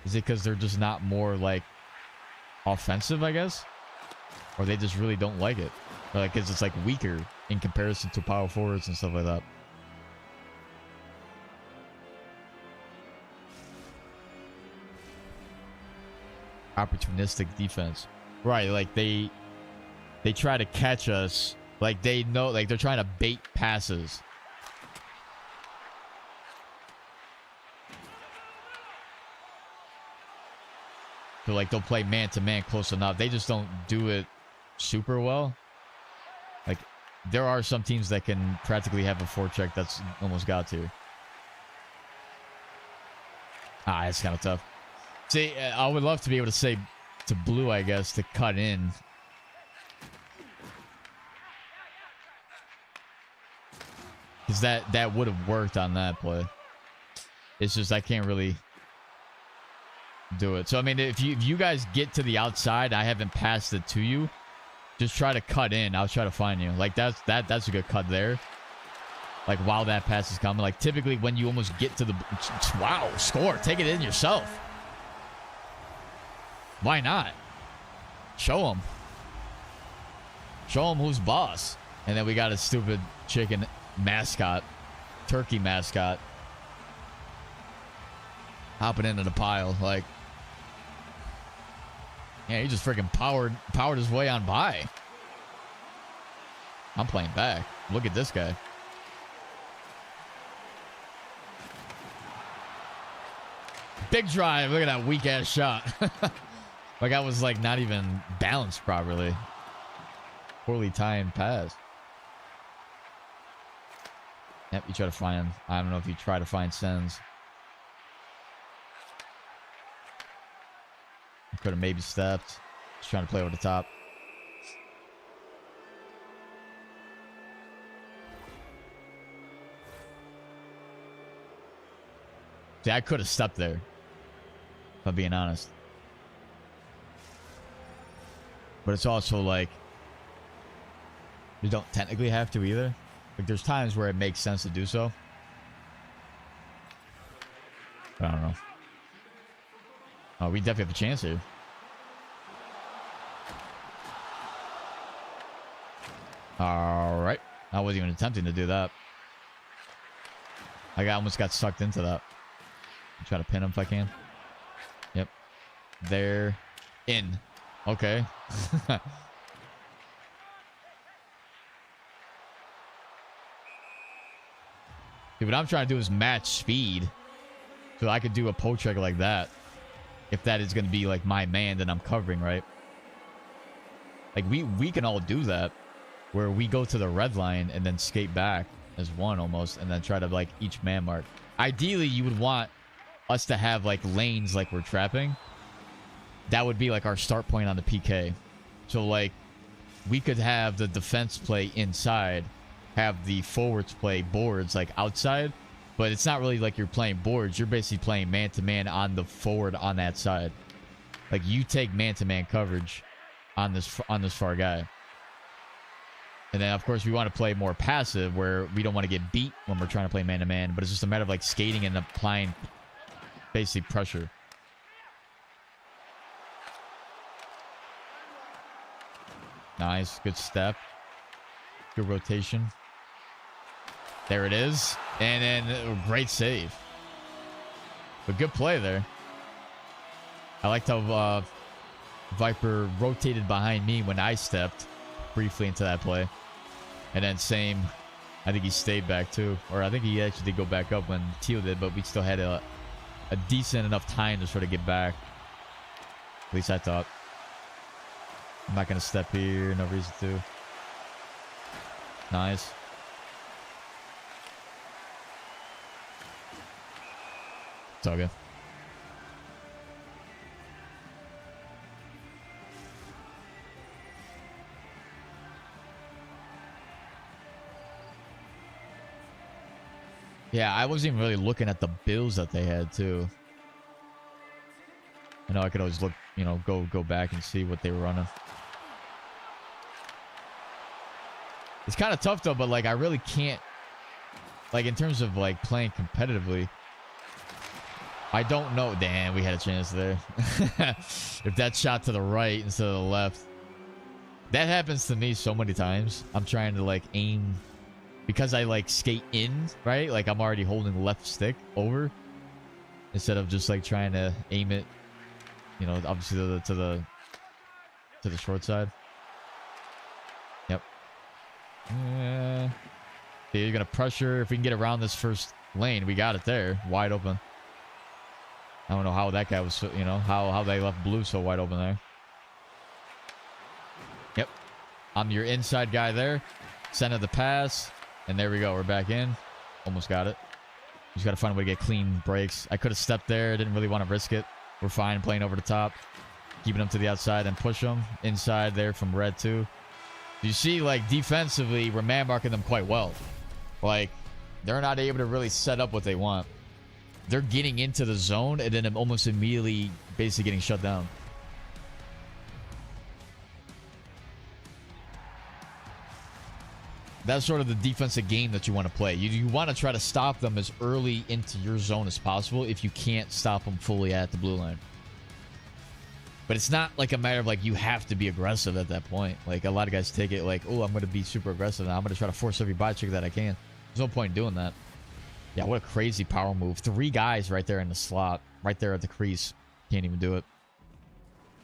Is it because they're just not more like offensive, I guess? Or they just really don't like it? Or like, because it's like weaker in comparison to power forwards and stuff like that. Opportunistic defense. Right, like they try to catch us. Like they know, like they're trying to bait passes. So like they'll play man to man close enough. They just don't do it super well. Like there are some teams that can practically have a forecheck that's almost got to. It's kind of tough. See, I would love to be able to say to blue, I guess, to cut in. Because that would have worked on that play. It's just I can't really do it. So, I mean, if you guys get to the outside, I haven't passed it to you, just try to cut in. I'll try to find you. Like, that's a good cut there. Like, while that pass is coming. Like, typically when you almost get to the... Wow, score. Take it in yourself. Why not? Show them. Show them who's boss. And then we got a stupid chicken mascot, turkey mascot, hopping into the pile. Like, yeah, he just freaking powered his way on by. I'm playing back. Look at this guy. Big drive. Look at that weak ass shot. Like I was like not even balanced properly. Poorly timed pass. Yep, you try to find. I don't know if you try to find sends. Could have maybe stepped. Just trying to play over the top. See, I could have stepped there. If I'm being honest. But it's also like you don't technically have to either. Like there's times where it makes sense to do so. But I don't know. Oh, we definitely have a chance here. All right. I wasn't even attempting to do that. I almost got sucked into that. I'll try to pin him if I can. Yep. There. In. Okay. See, what I'm trying to do is match speed. So I could do a poke check like that. If that is going to be like my man that I'm covering, right? Like we can all do that. Where we go to the red line and then skate back as one almost. And then try to like each man mark. Ideally, you would want us to have like lanes like we're trapping. That would be like our start point on the PK. So like we could have the defense play inside. Have the forwards play boards like outside. But it's not really like you're playing boards. You're basically playing man-to-man on the forward on that side. Like you take man-to-man coverage on this far guy. And then, of course, we want to play more passive where we don't want to get beat when we're trying to play man-to-man. But it's just a matter of like skating and applying basically pressure. Nice. Good step. Good rotation. There it is. And then great save. But good play there. I liked how Viper rotated behind me when I stepped briefly into that play. And then same, I think he stayed back too. Or I think he actually did go back up when Teal did, but we still had a decent enough time to sort of get back. At least I thought. I'm not going to step here. No reason to. Nice. It's all good. Yeah, I wasn't even really looking at the builds that they had too. I know I could always look, you know, go back and see what they were running. It's kind of tough though, but like I really can't, like in terms of like playing competitively, I don't know. Damn, we had a chance there. If that shot to the right instead of the left. That happens to me so many times. I'm trying to like aim because I like skate in, right? Like I'm already holding left stick over instead of just like trying to aim it, you know, obviously to the short side. Yep. Yeah. You're gonna pressure. If we can get around this first lane, we got it there, wide open. I don't know how that guy was, you know, how they left blue so wide open there. Yep. I'm your inside guy there. Center the pass. And there we go. We're back in. Almost got it. Just got to find a way to get clean breaks. I could have stepped there. Didn't really want to risk it. We're fine playing over the top. Keeping them to the outside and push them. Inside there from red too. You see, like, defensively, we're man-marking them quite well. Like, they're not able to really set up what they want. They're getting into the zone and then almost immediately basically getting shut down. That's sort of the defensive game that you want to play. You want to try to stop them as early into your zone as possible if you can't stop them fully at the blue line. But it's not like a matter of like you have to be aggressive at that point. Like a lot of guys take it like, oh, I'm going to be super aggressive and I'm going to try to force every body check that I can. There's no point in doing that. Yeah, what a crazy power move. 3 guys right there in the slot. Right there at the crease. Can't even do it.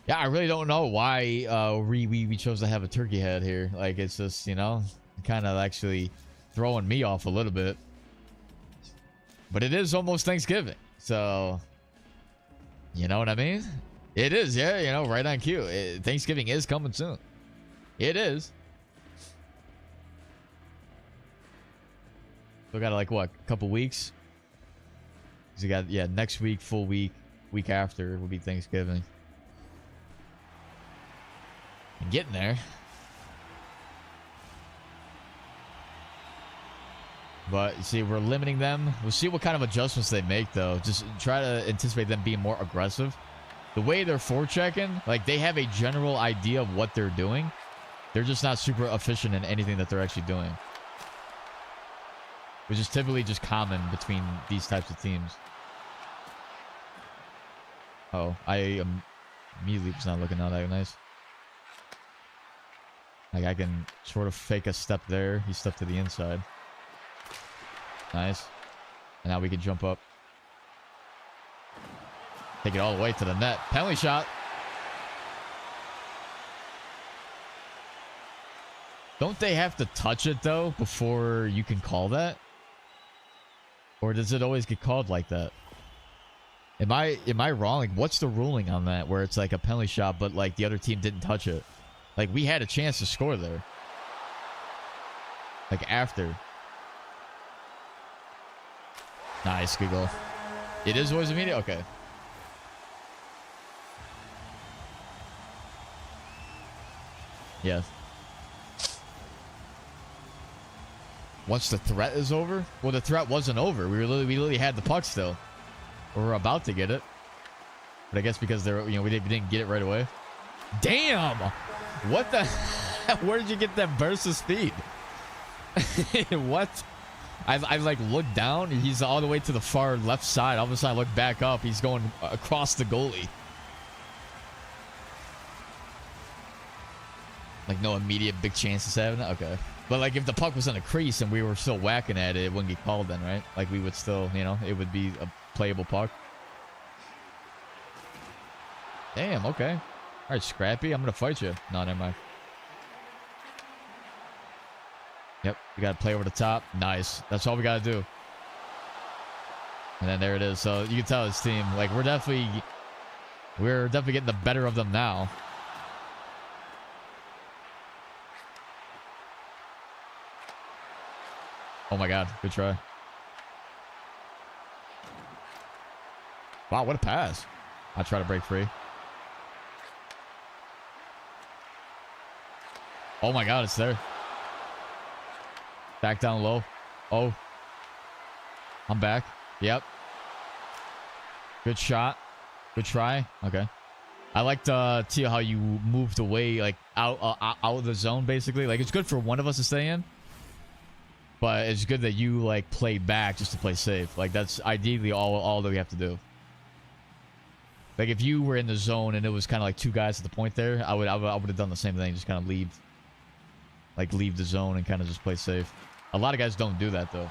Yeah, I really don't know why we chose to have a turkey head here. Like, it's just, you know, kind of actually throwing me off a little bit. But it is almost Thanksgiving. So, you know what I mean? It is, yeah, you know, right on cue. Thanksgiving is coming soon. It is. We got like what, a couple weeks? Cause you got, yeah, next week, full week, week after will be Thanksgiving. I'm getting there. But you see, we're limiting them. We'll see what kind of adjustments they make, though. Just try to anticipate them being more aggressive. The way they're forechecking, like, they have a general idea of what they're doing. They're just not super efficient in anything that they're actually doing. Which is typically just common between these types of teams. Oh, I immediately was not looking all that nice. Like, I can sort of fake a step there. He stepped to the inside. Nice. And now we can jump up. Take it all the way to the net. Penalty shot. Don't they have to touch it, though, before you can call that? Or does it always get called like that? Am I wrong? Like, what's the ruling on that? Where it's like a penalty shot, but like the other team didn't touch it. Like, we had a chance to score there. Like, after. Nice, good goal. It is always immediate? Okay. Yes. Once the threat is over? Well, the threat wasn't over. We literally had the puck still. We were about to get it. But I guess because they're, you know, we didn't get it right away. Damn! What the? Where did you get that burst of speed? What? I like looked down. He's all the way to the far left side. All of a sudden, I look back up. He's going across the goalie. Like, no immediate big chances having it? Okay. But, like, if the puck was in a crease and we were still whacking at it, it wouldn't get called then, right? Like, we would still, you know, it would be a playable puck. Damn, okay. All right, Scrappy, I'm going to fight you. No, never mind. Yep, we got to play over the top. Nice. That's all we got to do. And then there it is. So, you can tell this team, like, we're definitely getting the better of them now. Oh my God, good try. Wow, what a pass. I try to break free. Oh my God, it's there. Back down low. Oh. I'm back. Yep. Good shot. Good try. Okay. I liked see how you moved away, like out of the zone, basically. Like, it's good for one of us to stay in. But it's good that you, like, play back just to play safe. Like, that's ideally all that we have to do. Like, if you were in the zone and it was kind of like 2 guys at the point there, I would have done the same thing. Just kind of leave. Like, leave the zone and kind of just play safe. A lot of guys don't do that, though.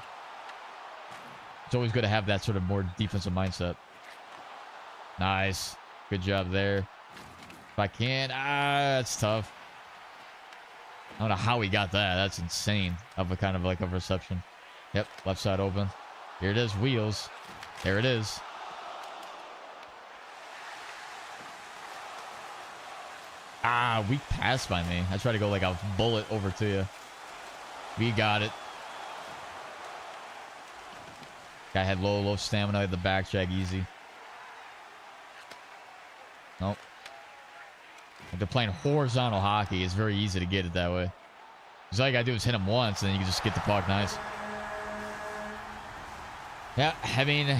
It's always good to have that sort of more defensive mindset. Nice. Good job there. If I can. That's tough. I don't know how he got that. That's insane of a kind of like a reception. Yep, left side open. Here it is, wheels. There it is. Weak pass by me. I tried to go like a bullet over to you. We got it. Guy had low stamina at the back check, easy. Nope. If they're playing horizontal hockey, it's very easy to get it that way. Because all you gotta do is hit him once, and then you can just get the puck nice. Yeah, I mean,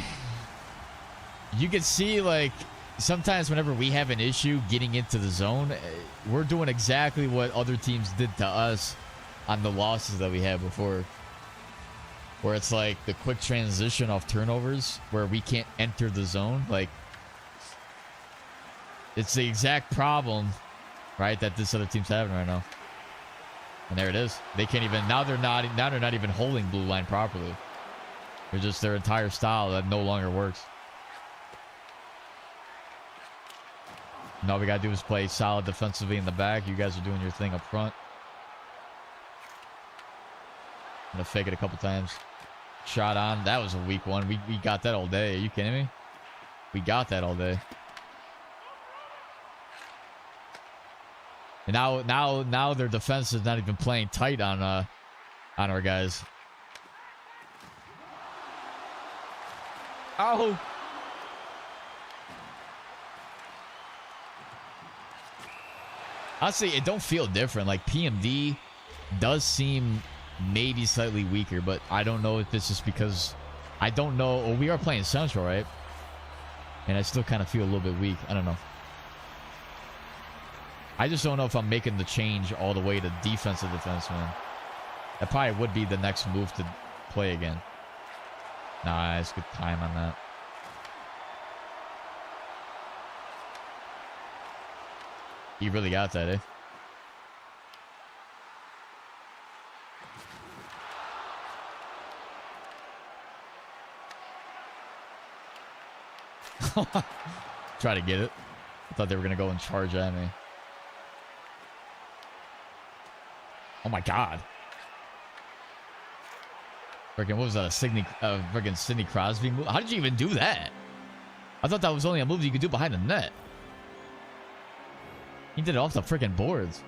you can see, like, sometimes whenever we have an issue getting into the zone, we're doing exactly what other teams did to us on the losses that we had before. Where it's like the quick transition off turnovers, where we can't enter the zone. Like, it's the exact problem, right, that this other team's having right now. And there it is. They can't even, now they're not even holding blue line properly. They're just their entire style that no longer works. And all we gotta do is play solid defensively in the back. You guys are doing your thing up front. I'm gonna fake it a couple times. Shot on. That was a weak one. We got that all day. Are you kidding me? We got that all day. And now their defense is not even playing tight on our guys. Oh. Honestly, it don't feel different. Like PMD does seem maybe slightly weaker, but I don't know if it's just because I don't know. Well, we are playing Central, right? And I still kind of feel a little bit weak. I don't know. I just don't know if I'm making the change all the way to defensive defenseman. That probably would be the next move to play again. Nice, good time on that. You really got that, eh? Try to get it. I thought they were going to go and charge at me. Oh my god. Freaking, what was that? A freaking Sidney Crosby move? How did you even do that? I thought that was only a move you could do behind the net. He did it off the freaking boards.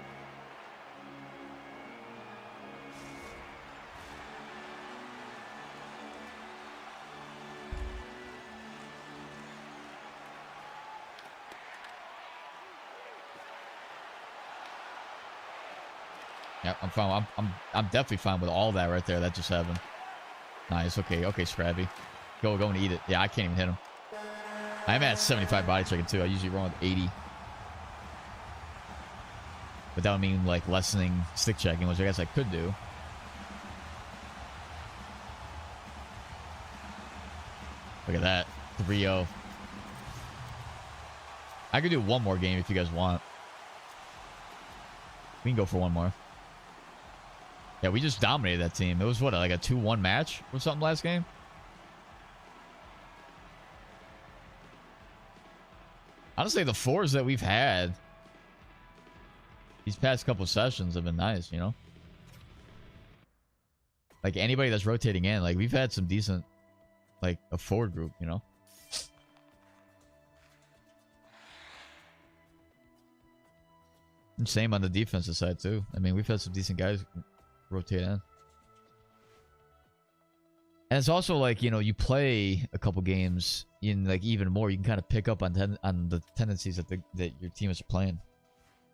Yep, I'm fine. I'm definitely fine with all that right there. That just happened. Nice. Okay. Okay, Scrappy. Go and eat it. Yeah, I can't even hit him. I'm at 75 body checking too. I usually run with 80. But that would mean like lessening stick checking, which I guess I could do. Look at that. 3-0. I could do one more game if you guys want. We can go for one more. Yeah, we just dominated that team. It was what, like a 2-1 match or something last game? Honestly, the fours that we've had these past couple sessions have been nice, you know? Like anybody that's rotating in, like we've had some decent, like a forward group, you know? And same on the defensive side too. I mean, we've had some decent guys rotate in. And it's also like, you know, you play a couple games in like even more, you can kind of pick up on the tendencies that your team is playing.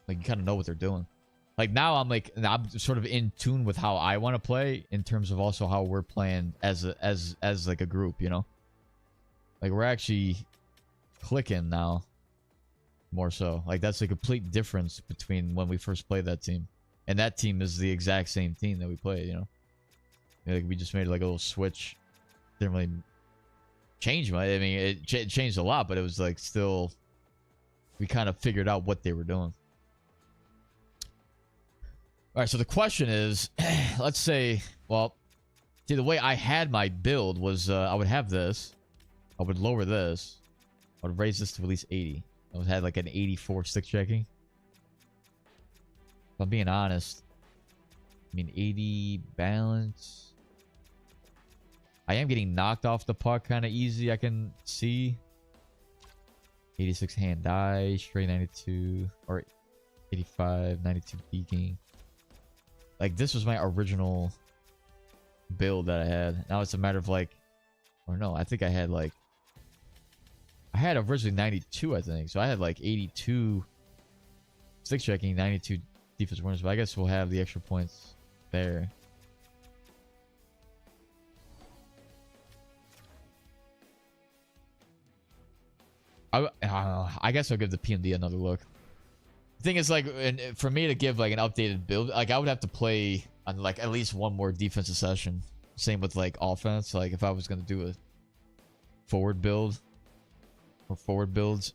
Like you kind of know what they're doing. Like now I'm sort of in tune with how I want to play in terms of also how we're playing as like a group, you know? Like we're actually clicking now more so. Like that's a complete difference between when we first played that team. And that team is the exact same team that we played, you know? Like we just made like a little switch. Didn't really change much. I mean, it changed a lot, but it was like still, we kind of figured out what they were doing. All right, so the question is, let's say, well, see, the way I had my build was I would have this. I would lower this. I would raise this to at least 80. I would have like an 84 stick checking. If I'm being honest, I mean, 80 balance. I am getting knocked off the puck kind of easy, I can see. 86 hand die, straight 92, or 85, 92 peaking. Like, this was my original build that I had. Now it's a matter of like, or no, I think I had like, I had originally 92, I think. So I had like 82 stick checking, 92 defense winners, but I guess we'll have the extra points there. I guess I'll give the PMD another look. The thing is, like, for me to give like an updated build, like I would have to play on like at least one more defensive session. Same with like offense. Like if I was gonna do a forward build or forward builds,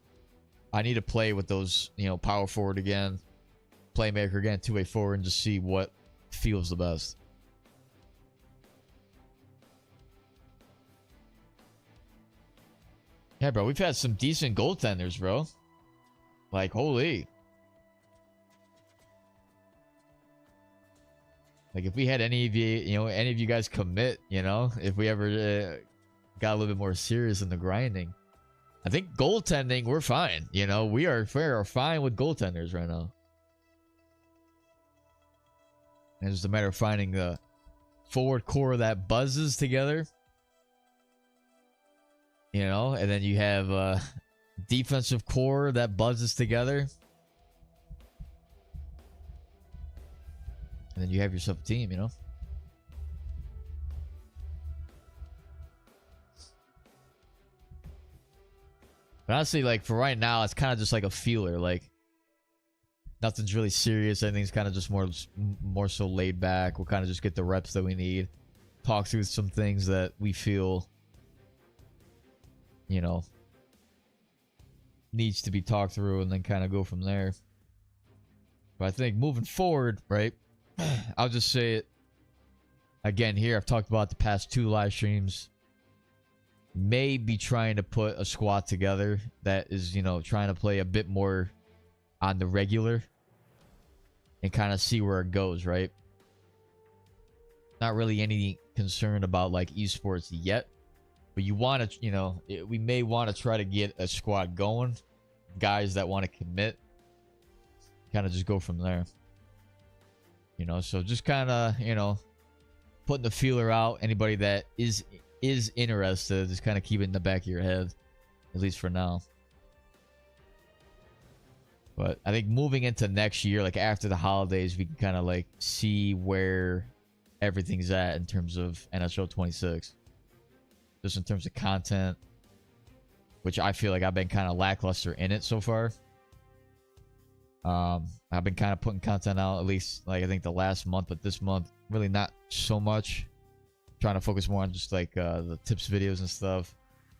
I need to play with those, you know, power forward again, playmaker again, two-way forward, and just see what feels the best. Yeah, bro, we've had some decent goaltenders, bro. Like, holy. Like, if we had any of you, any of you guys commit, if we ever got a little bit more serious in the grinding, I think goaltending, we're fine. We are fine with goaltenders right now. And it's just a matter of finding the forward core that buzzes together. And then you have a defensive core that buzzes together. And then you have yourself a team, But honestly, like, for right now, it's kind of just like a feeler. Like, nothing's really serious. Everything's kind of just more so laid back. We'll kind of just get the reps that we need. Talk through some things that we feel, needs to be talked through, and then kind of go from there. But I think moving forward, right, I'll just say it again here. I've talked about the past 2 live streams. Maybe trying to put a squad together that is, trying to play a bit more on the regular and kind of see where it goes, right? Not really any concern about like esports yet, but you want to, we may want to try to get a squad going, guys that want to commit, kind of just go from there. So just kind of, putting the feeler out. Anybody that is interested, just kind of keep it in the back of your head, at least for now. But I think moving into next year, like after the holidays, we can kind of like see where everything's at in terms of NHL 26. Just in terms of content, which I feel like I've been kind of lackluster in it so far. I've been kind of putting content out, at least like I think the last month, but this month really not so much. Trying to focus more on just like the tips videos and stuff.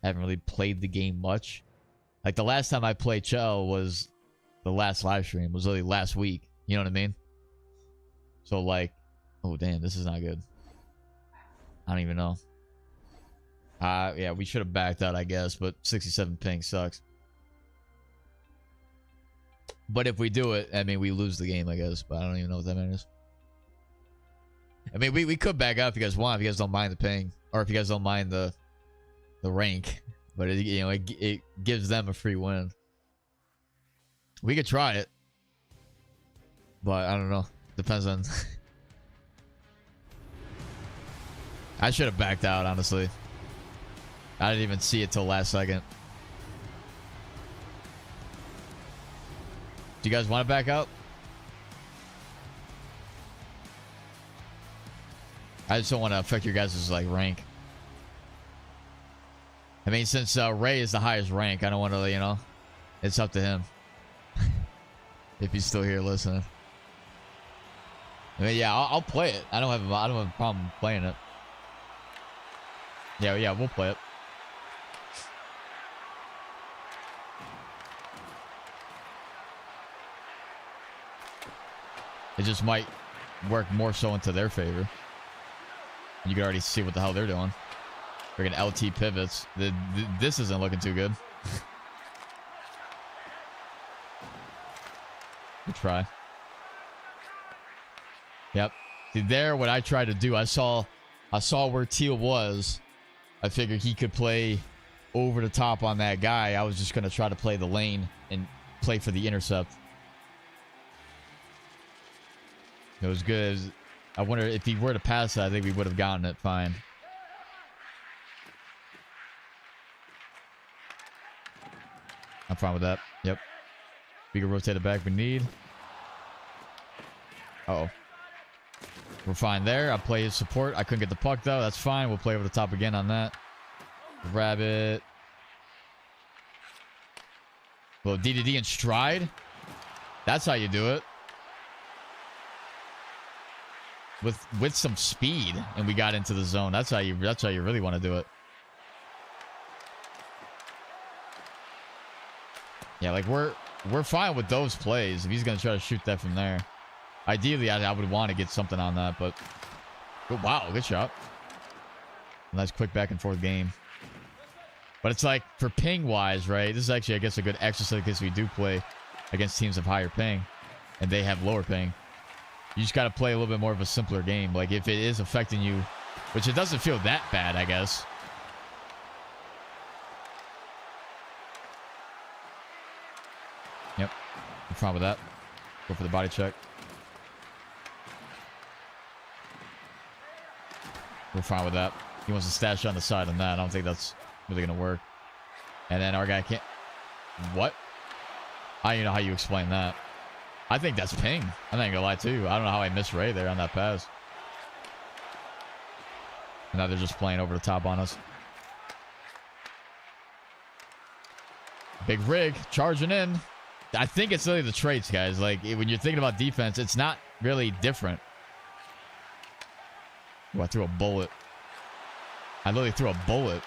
I haven't really played the game much. Like the last time I played Chell was the last live stream, was really last week. You know what I mean? So like, oh damn, this is not good. I don't even know. Yeah, we should have backed out, I guess, but 67 ping sucks. But if we do it, I mean, we lose the game, I guess. But I don't even know what that matters. I mean, we could back out if you guys want, if you guys don't mind the ping, or if you guys don't mind the rank. But it gives them a free win. We could try it, but I don't know. Depends on. I should have backed out, honestly. I didn't even see it till last second. Do you guys want to back out? I just don't want to affect your guys' like rank. I mean, since Ray is the highest rank, I don't want to, it's up to him. If he's still here listening. I mean, yeah, I'll play it. I don't have a problem playing it. Yeah, we'll play it. It just might work more so into their favor. You can already see what the hell they're doing. Freaking LT pivots. This isn't looking too good. Good try. Yep. See, there, what I tried to do, I saw where Teal was. I figured he could play over the top on that guy. I was just going to try to play the lane and play for the intercept. It was good. I wonder if he were to pass it, I think we would have gotten it fine. I'm fine with that. Yep. We can rotate it back if we need. Uh-oh. We're fine there. I play his support. I couldn't get the puck, though. That's fine. We'll play over the top again on that. Grab it. Well, DDD in stride. That's how you do it. With some speed, and we got into the zone. That's how you really want to do it. Yeah, like we're fine with those plays. If he's gonna try to shoot that from there, Ideally, I would want to get something on that, but oh, wow, good shot. Nice quick back and forth game. But it's like for ping wise, right? This is actually, I guess, a good exercise because we do play against teams of higher ping and they have lower ping. You just got to play a little bit more of a simpler game. Like if it is affecting you, which it doesn't feel that bad, I guess. Yep. I'm fine with that. Go for the body check. We're fine with that. He wants to stash on the side on that. I don't think that's really going to work. And then our guy can't... What? I don't even know how you explain that. I think that's ping. I'm not going to lie to you. I don't know how I missed Ray there on that pass. And now they're just playing over the top on us. Big rig charging in. I think it's really the traits, guys. Like when you're thinking about defense, it's not really different. Oh, I threw a bullet. I literally threw a bullet.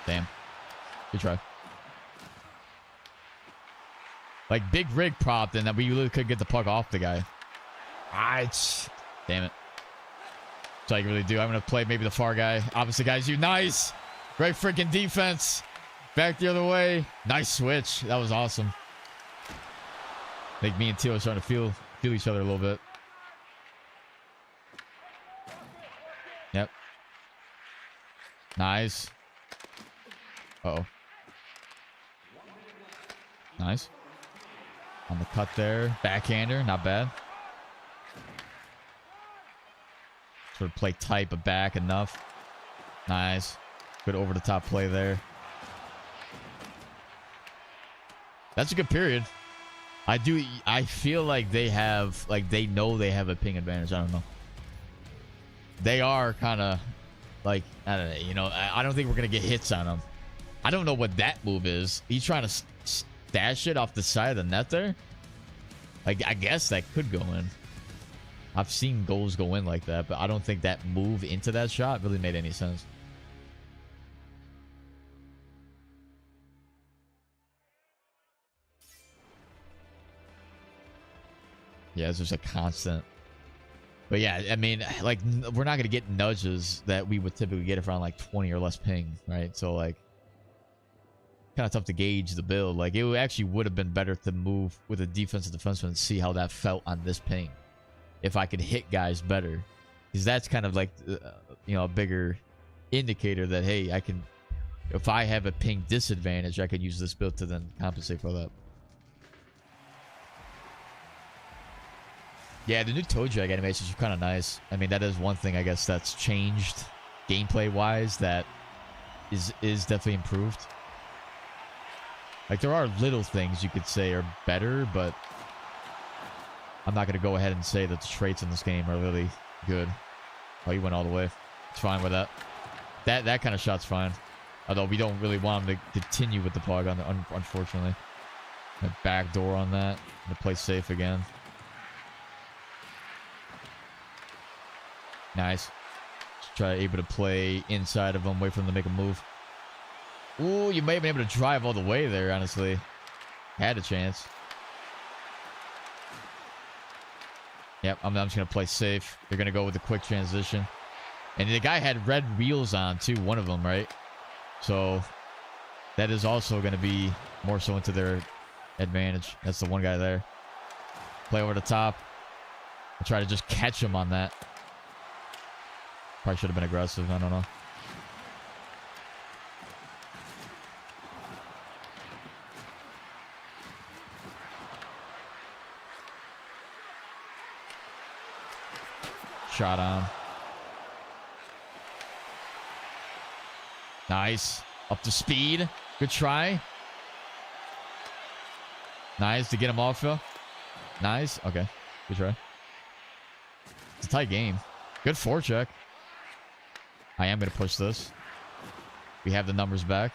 Damn. Good try. Like big rig propped, and that we really could get the puck off the guy. Damn it. That's all I can really do. I'm going to play maybe the far guy. Opposite guys, you. Nice. Great freaking defense. Back the other way. Nice switch. That was awesome. I think me and Teal are starting to feel each other a little bit. Yep. Nice. Uh-oh. Nice. On the cut there. Backhander. Not bad. Sort of play tight, but back enough. Nice. Good over-the-top play there. That's a good period. I feel like they have, like they know they have a ping advantage. I don't know. They are kind of like, I don't know, you know, I don't think we're going to get hits on them. I don't know what that move is. He's trying to stash it off the side of the net there. Like, I guess that could go in. I've seen goals go in like that, but I don't think that move into that shot really made any sense. Yeah, it's just a constant. But yeah, I mean, like, we're not going to get nudges that we would typically get if around like 20 or less ping, right? So, like, kind of tough to gauge the build. Like, it actually would have been better to move with a defensive defenseman and see how that felt on this ping. If I could hit guys better. Because that's kind of like, you know, a bigger indicator that, hey, I can, if I have a ping disadvantage, I could use this build to then compensate for that. Yeah, the new toe drag animations are kind of nice. I mean, that is one thing, I guess, that's changed gameplay-wise that is definitely improved. Like, there are little things you could say are better, but I'm not going to go ahead and say that the traits in this game are really good. Oh, he went all the way. It's fine with that. That kind of shot's fine. Although we don't really want him to continue with the puck, unfortunately. A back door on that. To play safe again. Nice. Just try able to play inside of him, wait for him to make a move. Ooh, you may have been able to drive all the way there, honestly. Had a chance. Yep, I'm just going to play safe. They're going to go with a quick transition. And the guy had red wheels on, too. One of them, right? So, that is also going to be more so into their advantage. That's the one guy there. Play over the top. I'll try to just catch him on that. Probably should have been aggressive. I don't know. Shot on. Nice. Up to speed. Good try. Nice to get him off. Nice. Okay. Good try. It's a tight game. Good forecheck. I am going to push this. We have the numbers back.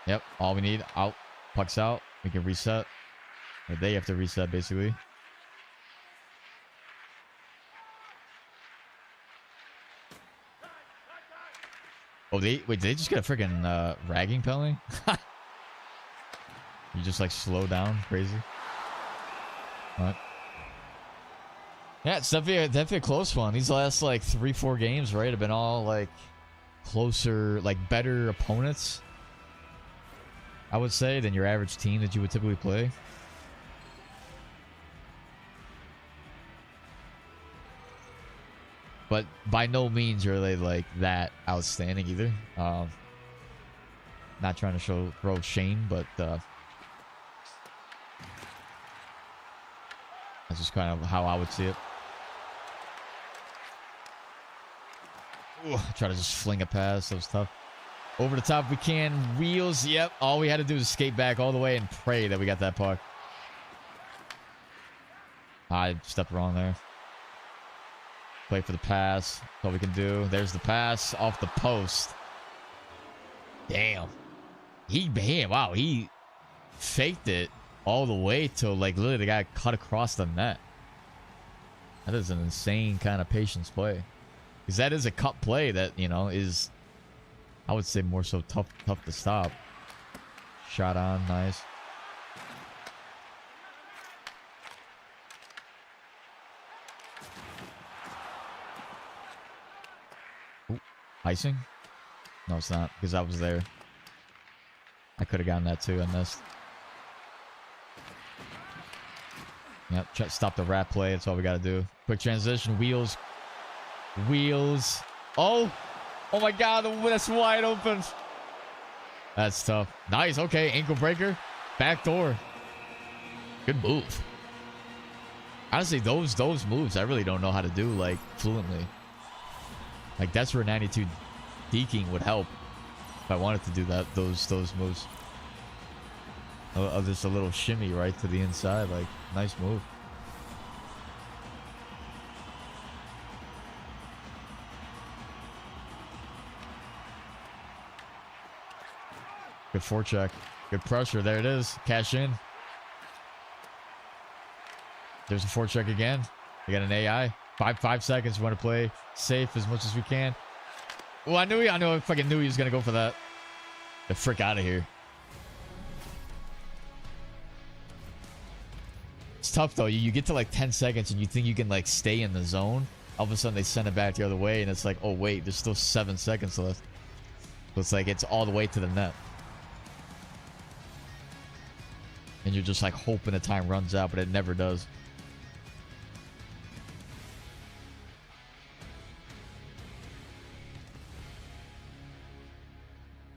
Yep. All we need. Out. Puck's out. We can reset. Or they have to reset, basically. Oh, wait, did they just get a freaking ragging penalty? You just like slow down crazy. What? Yeah, it's definitely a close one. These last like 3-4 games, right, have been all like closer, like better opponents, I would say, than your average team that you would typically play. But by no means are they like that outstanding either. Not trying to throw shame, but that's just kind of how I would see it. Ooh, try to just fling a pass. That was tough. Over the top if we can. Wheels. Yep. All we had to do is skate back all the way and pray that we got that puck. I stepped wrong there. Play for the pass. That's all we can do. There's the pass off the post. Damn. Wow. He faked it all the way till like literally the guy cut across the net. That is an insane kind of patience play. Because that is a cut play that, you know, is, I would say, more so tough to stop. Shot on, nice. Ooh, icing? No, it's not, because I was there. I could have gotten that too. I missed. Yep, stop the rat play. That's all we got to do. Quick transition, wheels. Wheels. Oh my god, that's wide open. That's tough. Nice. Okay, ankle breaker, back door. Good move. Honestly, those moves I really don't know how to do like fluently. Like that's where 92 deking would help if I wanted to do those moves. Just a little shimmy right to the inside. Like nice move. Good forecheck. Good pressure. There it is. Cash in. There's a forecheck again. We got an AI. Five seconds. We want to play safe as much as we can. Well, I fucking knew he was going to go for that. The frick out of here. It's tough, though. You get to like 10 seconds and you think you can like stay in the zone. All of a sudden, they send it back the other way. And it's like, oh, wait, there's still 7 seconds left. So it's like it's all the way to the net. And you're just like hoping the time runs out, but it never does.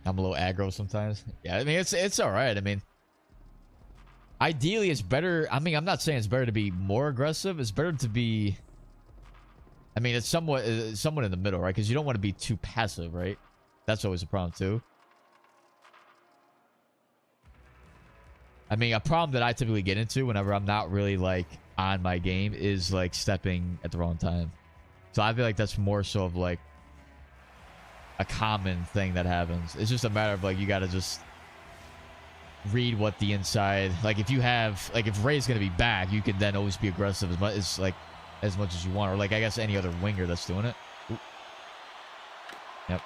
I'm a little aggro sometimes. Yeah, I mean, it's all right. I mean, ideally, it's better. I mean, I'm not saying it's better to be more aggressive. It's better to be... I mean, it's somewhat in the middle, right? Because you don't want to be too passive, right? That's always a problem, too. I mean, a problem that I typically get into whenever I'm not really, like, on my game is, like, stepping at the wrong time. So I feel like that's more so of, like, a common thing that happens. It's just a matter of, like, you got to just read what the inside... Like, if you have... Like, if Ray's going to be back, you can then always be aggressive as much as you want. Or, like, I guess any other winger that's doing it. Ooh. Yep.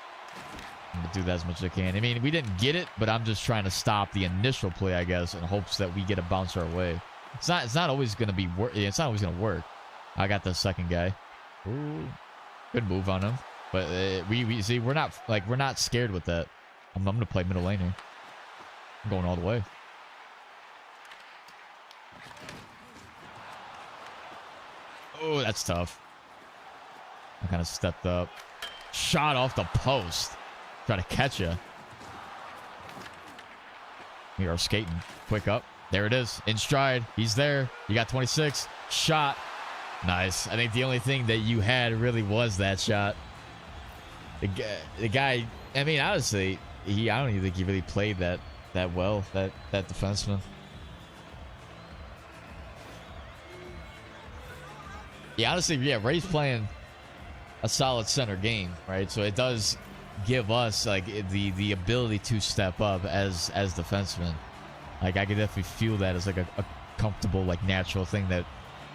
I'm going to do that as much as I can. I mean, we didn't get it, but I'm just trying to stop the initial play, I guess, in hopes that we get a bounce our way. It's not always going to be... It's not always going to work. I got the second guy. Ooh. Good move on him. But we see, we're not scared with that. I'm going to play middle lane here. I'm going all the way. Oh, that's tough. I kind of stepped up. Shot off the post. Try to catch you. We are skating. Quick up. There it is. In stride. He's there. You got 26. Shot. Nice. I think the only thing that you had really was that shot. The guy, I mean, honestly, I don't even think he really played that well, that defenseman. Yeah, honestly, yeah, Ray's playing a solid center game, right? So it does give us like the ability to step up as defensemen. Like I could definitely feel that as like a comfortable, like natural thing that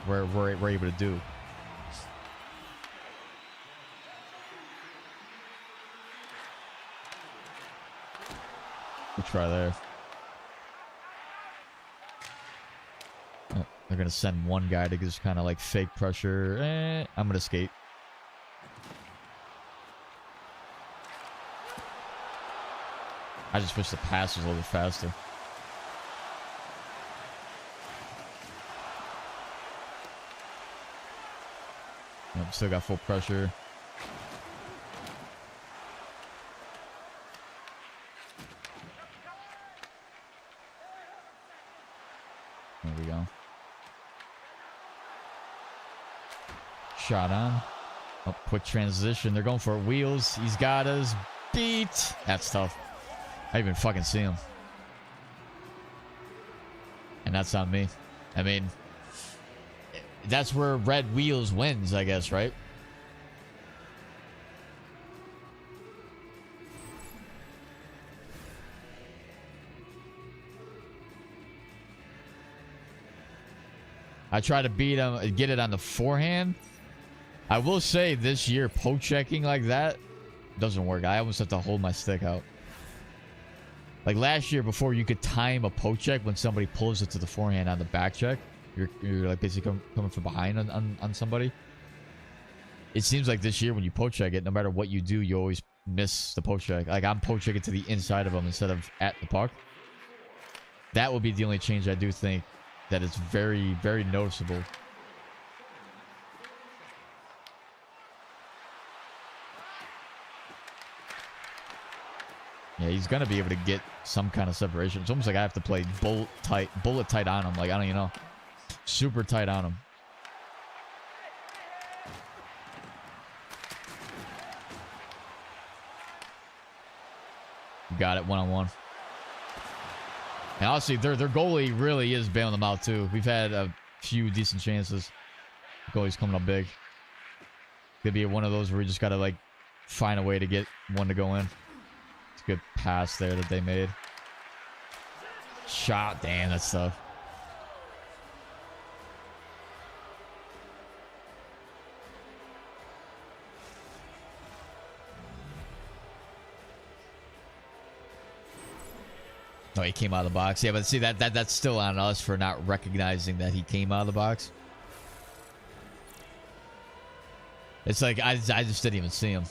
we're able to do. Good try there. They're going to send one guy to just kind of like fake pressure. I'm going to skate. I just wish the pass was a little bit faster. Yep, still got full pressure. There we go. Shot on. Oh, quick transition. They're going for wheels. He's got us beat. That's tough. I didn't even fucking see him. And that's on me. I mean, that's where red wheels wins, I guess, right? I try to beat him, get it on the forehand. I will say this year, poke checking like that doesn't work. I almost have to hold my stick out. Like last year, before you could time a poke check when somebody pulls it to the forehand on the back check, you're like basically coming from behind on somebody. It seems like this year when you poke check it, no matter what you do, you always miss the poke check. Like I'm poke checking to the inside of them instead of at the puck. That would be the only change I do think that is very, very noticeable. Yeah, he's gonna be able to get some kind of separation. It's almost like I have to play bullet tight on him. Like I don't even know, super tight on him. Got it, one-on-one. And honestly, their goalie really is bailing them out too. We've had a few decent chances. The goalie's coming up big. Could be one of those where we just gotta like find a way to get one to go in. It's a good pass there that they made. Shot, damn, that's tough. No, he came out of the box. Yeah, but see that's still on us for not recognizing that he came out of the box. It's like I just didn't even see him.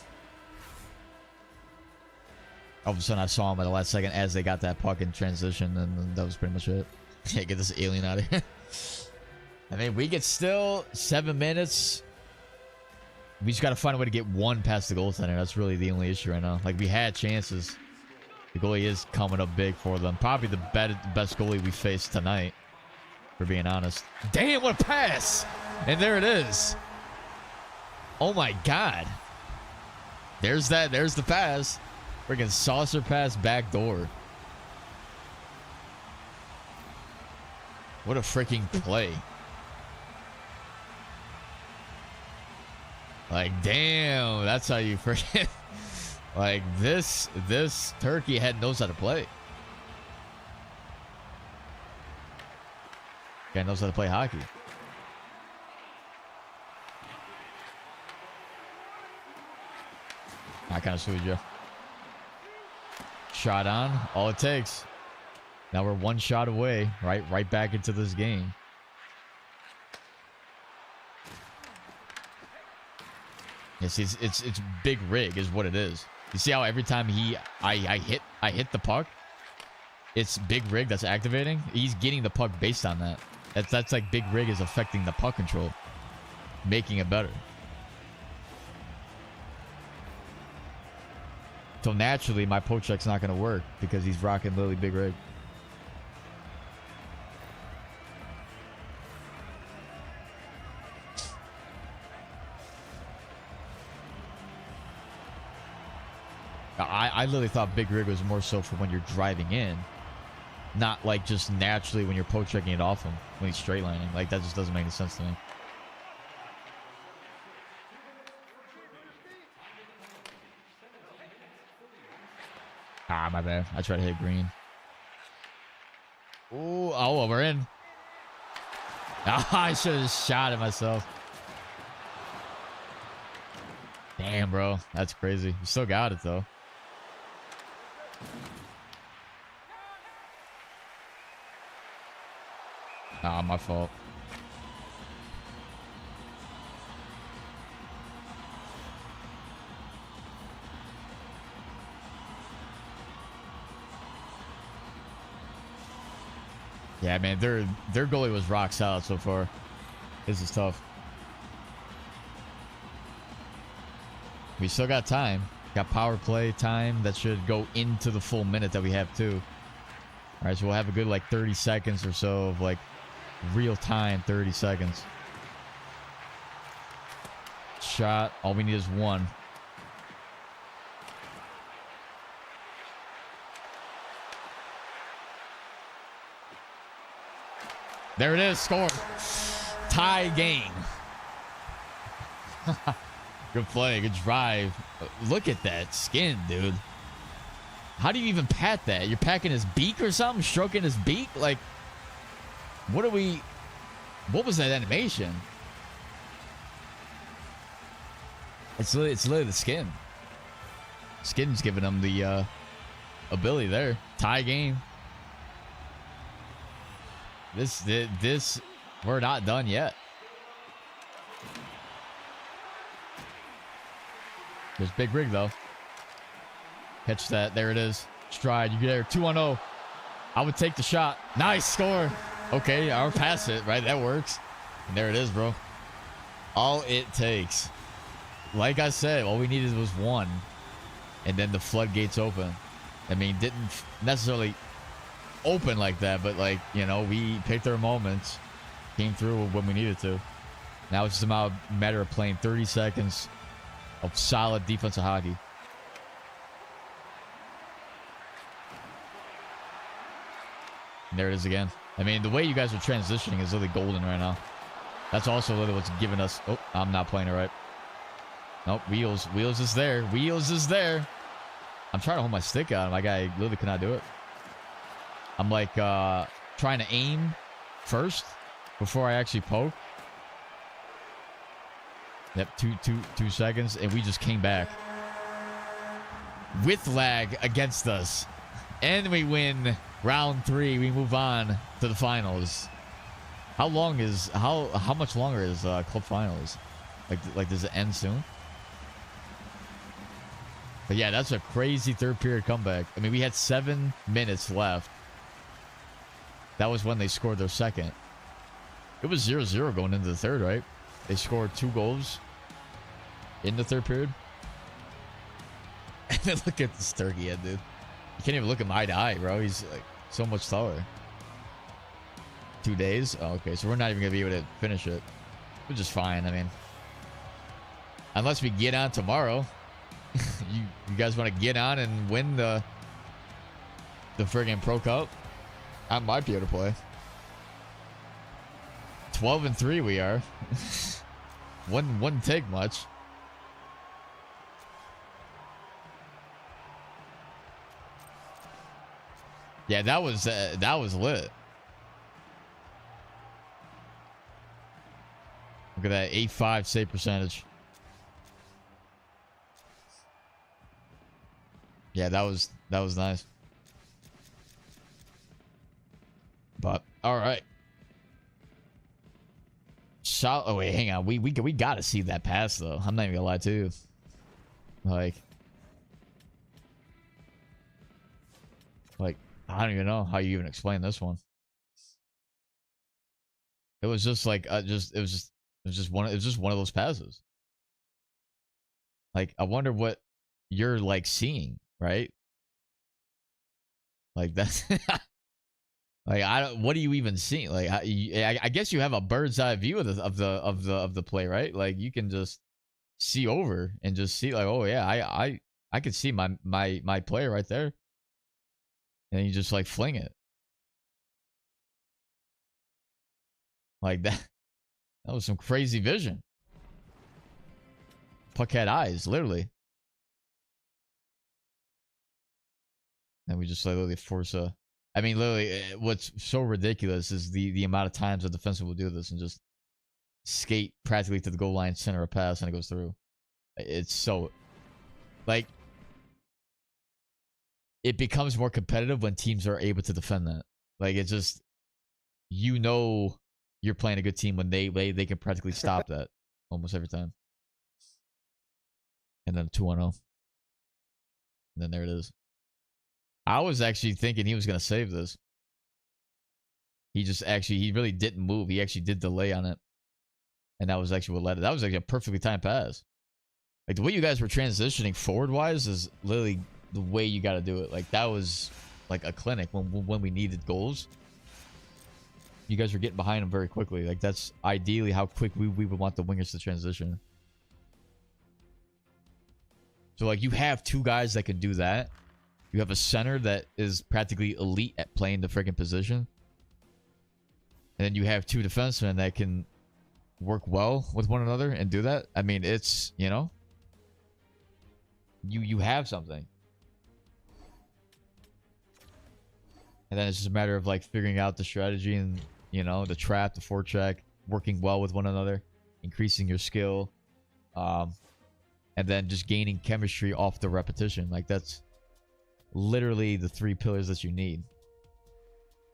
All of a sudden I saw him at the last second as they got that puck in transition, and that was pretty much it. Yeah, get this alien out of here. I mean, we get still 7 minutes. We just got to find a way to get one past the goaltender. That's really the only issue right now. Like, we had chances. The goalie is coming up big for them. Probably the best goalie we faced tonight, for being honest. Damn, what a pass! And there it is. Oh my God. There's the pass. Freaking saucer pass back door. What a freaking play. Like, damn, that's how you freaking... Like, this turkey head knows how to play. Guy knows how to play hockey. I kind of sued you. Shot on, all it takes. Now we're one shot away, right back into this game. Yes, it's big rig is what it is. You see how every time I hit the puck, it's big rig that's activating. He's getting the puck based on that. That's like big rig is affecting the puck control, making it better. So naturally, my poke check's not going to work because he's rocking literally big rig. I literally thought big rig was more so for when you're driving in, not like just naturally when you're poke checking it off him when he's straight lining. Like, that just doesn't make any sense to me. Ah, my bad. I tried to hit green. Ooh, oh, we're in. I should have just shot at myself. Damn, bro. That's crazy. You still got it, though. Ah, my fault. Yeah, man, their goalie was rock solid so far. This is tough. We still got time. Got power play time that should go into the full minute that we have too. All right, so we'll have a good like 30 seconds or so of like real time 30 seconds. Shot. All we need is one. There it is. Score. Tie game. Good play. Good drive. Look at that skin, dude. How do you even pat that? You're packing his beak or something? Stroking his beak? Like, what are we... What was that animation? It's literally the skin. Skin's giving him the ability there. Tie game. This, we're not done yet. There's Big Rig, though. Catch that. There it is. Stride. You get there. 2-0. I would take the shot. Nice score. Okay, I'll pass it, right? That works. And there it is, bro. All it takes. Like I said, all we needed was one. And then the floodgates open. I mean, didn't necessarily open like that, but like, you know, we picked our moments. Came through when we needed to. Now it's just a matter of playing 30 seconds of solid defensive hockey. And there it is again. I mean, the way you guys are transitioning is really golden right now. That's also literally what's giving us... Oh, I'm not playing it right. Nope, Wheels. Wheels is there. Wheels is there. I'm trying to hold my stick out. My guy literally cannot do it. I'm like trying to aim first before I actually poke. Yep, two seconds, and we just came back with lag against us, and we win round 3. We move on to the finals. How much longer is club finals? Like does it end soon? But yeah, that's a crazy third period comeback. I mean, we had 7 minutes left. That was when they scored their second. It was 0-0 going into the third, right? They scored 2 goals in the third period. And then look at this turkey head, dude. You can't even look him eye to eye, bro. He's like so much taller. 2 days? Oh, okay, so we're not even going to be able to finish it. Which is fine, I mean. Unless we get on tomorrow. you guys want to get on and win the friggin' Pro Cup? I might be able to play. 12-3 we are. Wouldn't take much. Yeah, that was lit. Look at that 8.5 save percentage. Yeah, that was nice. But all right. Shot. Oh wait, hang on. We got to see that pass though. I'm not even gonna lie to you. Like I don't even know how you even explain this one. It was just like it was just one of those passes. Like I wonder what you're like seeing, right? Like that's like what are you even seeing? Like I guess you have a bird's eye view of the play, right? Like you can just see over and just see like, oh yeah, I could see my player right there. And you just like fling it. Like that. That was some crazy vision. Puck had eyes, literally. And we just like literally force a... I mean, literally, what's so ridiculous is the amount of times a defenseman will do this and just skate practically to the goal line, center a pass, and it goes through. It's so... Like... It becomes more competitive when teams are able to defend that. Like, it's just... You know you're playing a good team when they can practically stop that almost every time. And then 2-0. And then there it is. I was actually thinking he was going to save this. He just actually, he really didn't move. He actually did delay on it. And that was actually what led it. That was actually a perfectly timed pass. Like, the way you guys were transitioning forward-wise is literally the way you got to do it. Like, that was like a clinic when we needed goals. You guys were getting behind them very quickly. Like, that's ideally how quick we would want the wingers to transition. So, like, you have two guys that can do that. You have a center that is practically elite at playing the freaking position. And then you have two defensemen that can work well with one another and do that. I mean, it's, you know, you have something. And then it's just a matter of, like, figuring out the strategy and, you know, the trap, the forecheck, working well with one another, increasing your skill, and then just gaining chemistry off the repetition. Like, that's literally the three pillars that you need.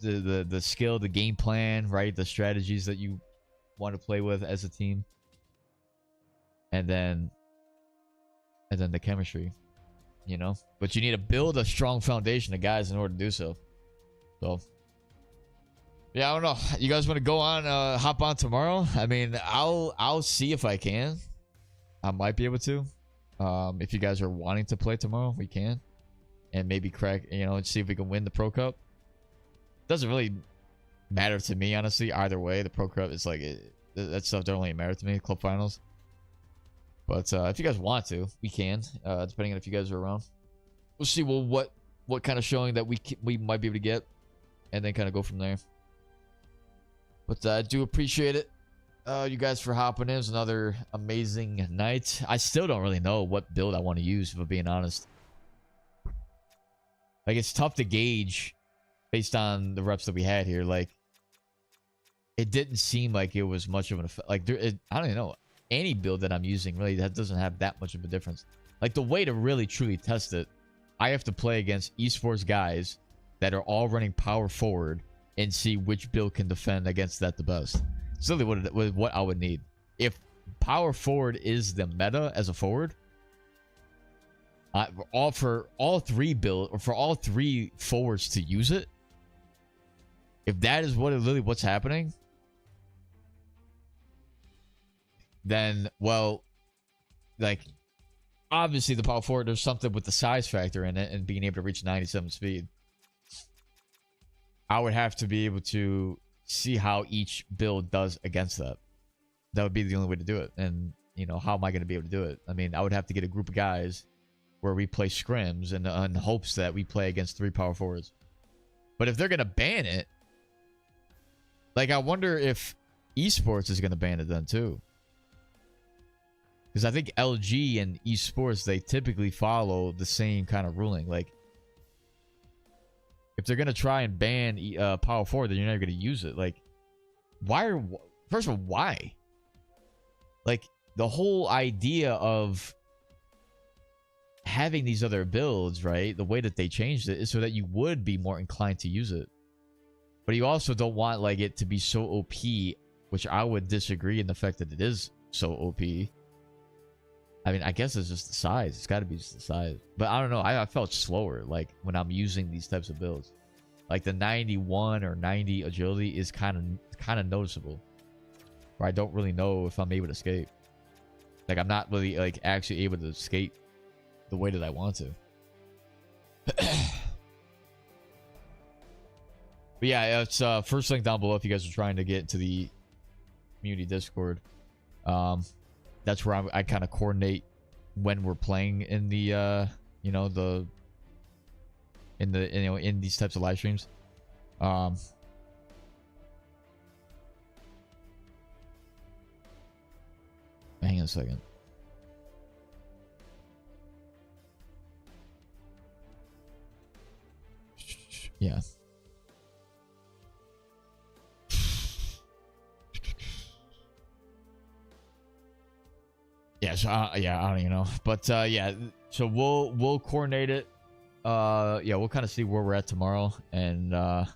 The skill, the game plan, right? The strategies that you want to play with as a team. And then the chemistry, you know? But you need to build a strong foundation of guys in order to do so. So, yeah, I don't know. You guys want to go on, hop on tomorrow? I mean, I'll see if I can. I might be able to. If you guys are wanting to play tomorrow, we can. And maybe crack, you know, and see if we can win the Pro Cup. Doesn't really matter to me, honestly. Either way, the Pro Cup is like, that stuff don't really matter to me. Club finals. But if you guys want to, we can. Depending on if you guys are around. We'll see what kind of showing that we might be able to get. And then kind of go from there. But I do appreciate it. You guys for hopping in. It was another amazing night. I still don't really know what build I want to use, if I'm being honest. Like, it's tough to gauge based on the reps that we had here. Like, it didn't seem like it was much of an effect. Like, I don't even know. Any build that I'm using, really, that doesn't have that much of a difference. Like, the way to really, truly test it, I have to play against esports guys that are all running power forward and see which build can defend against that the best. It's really what I would need. If power forward is the meta as a forward, for all three forwards to use it, if that is what's happening, then, well, like, obviously the power forward, there's something with the size factor in it and being able to reach 97 speed. I would have to be able to see how each build does against that. That would be the only way to do it. And, you know, how am I going to be able to do it? I mean, I would have to get a group of guys where we play scrims in hopes that we play against three power forwards. But if they're going to ban it, like, I wonder if esports is going to ban it then too. Because I think LG and esports, they typically follow the same kind of ruling. Like, if they're going to try and ban power forward, then you're never going to use it. Like, first of all, why? Like, the whole idea of having these other builds, right? The way that they changed it is so that you would be more inclined to use it. But you also don't want, like, it to be so OP, which I would disagree in the fact that it is so OP. I mean, I guess it's just the size. It's got to be just the size. But I don't know. I felt slower, like, when I'm using these types of builds. Like, the 91 or 90 agility is kind of noticeable. Where I don't really know if I'm able to skate. Like, I'm not really, like, actually able to skate the way that I want to. But yeah, it's first link down below if you guys are trying to get to the community Discord. That's where I kind of coordinate when we're playing in the you know, in these types of live streams. Hang on a second. Yeah. Yeah, so yeah, I don't even know, but yeah, so we'll coordinate it. Yeah, we'll kind of see where we're at tomorrow, and I'll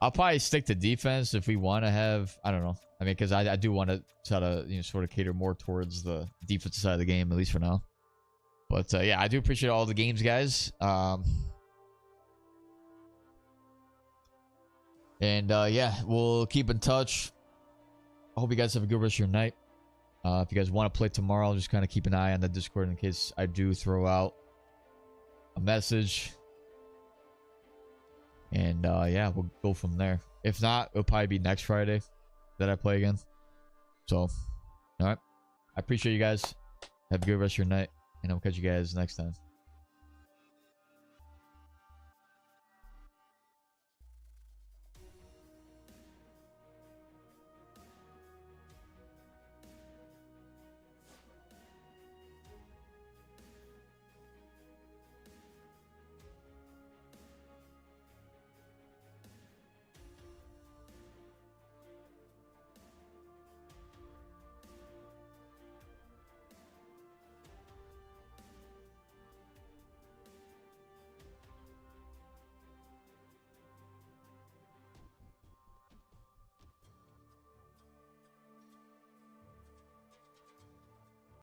probably stick to defense if we want to have, I don't know. I mean, because I do want to try to, you know, sort of cater more towards the defensive side of the game, at least for now. But yeah, I do appreciate all the games, guys. And yeah, we'll keep in touch. I hope you guys have a good rest of your night. If you guys want to play tomorrow, just kind of keep an eye on the Discord in case I do throw out a message. And yeah, we'll go from there. If not, it'll probably be next Friday that I play again. So, all right. I appreciate you guys. Have a good rest of your night. And I'll catch you guys next time.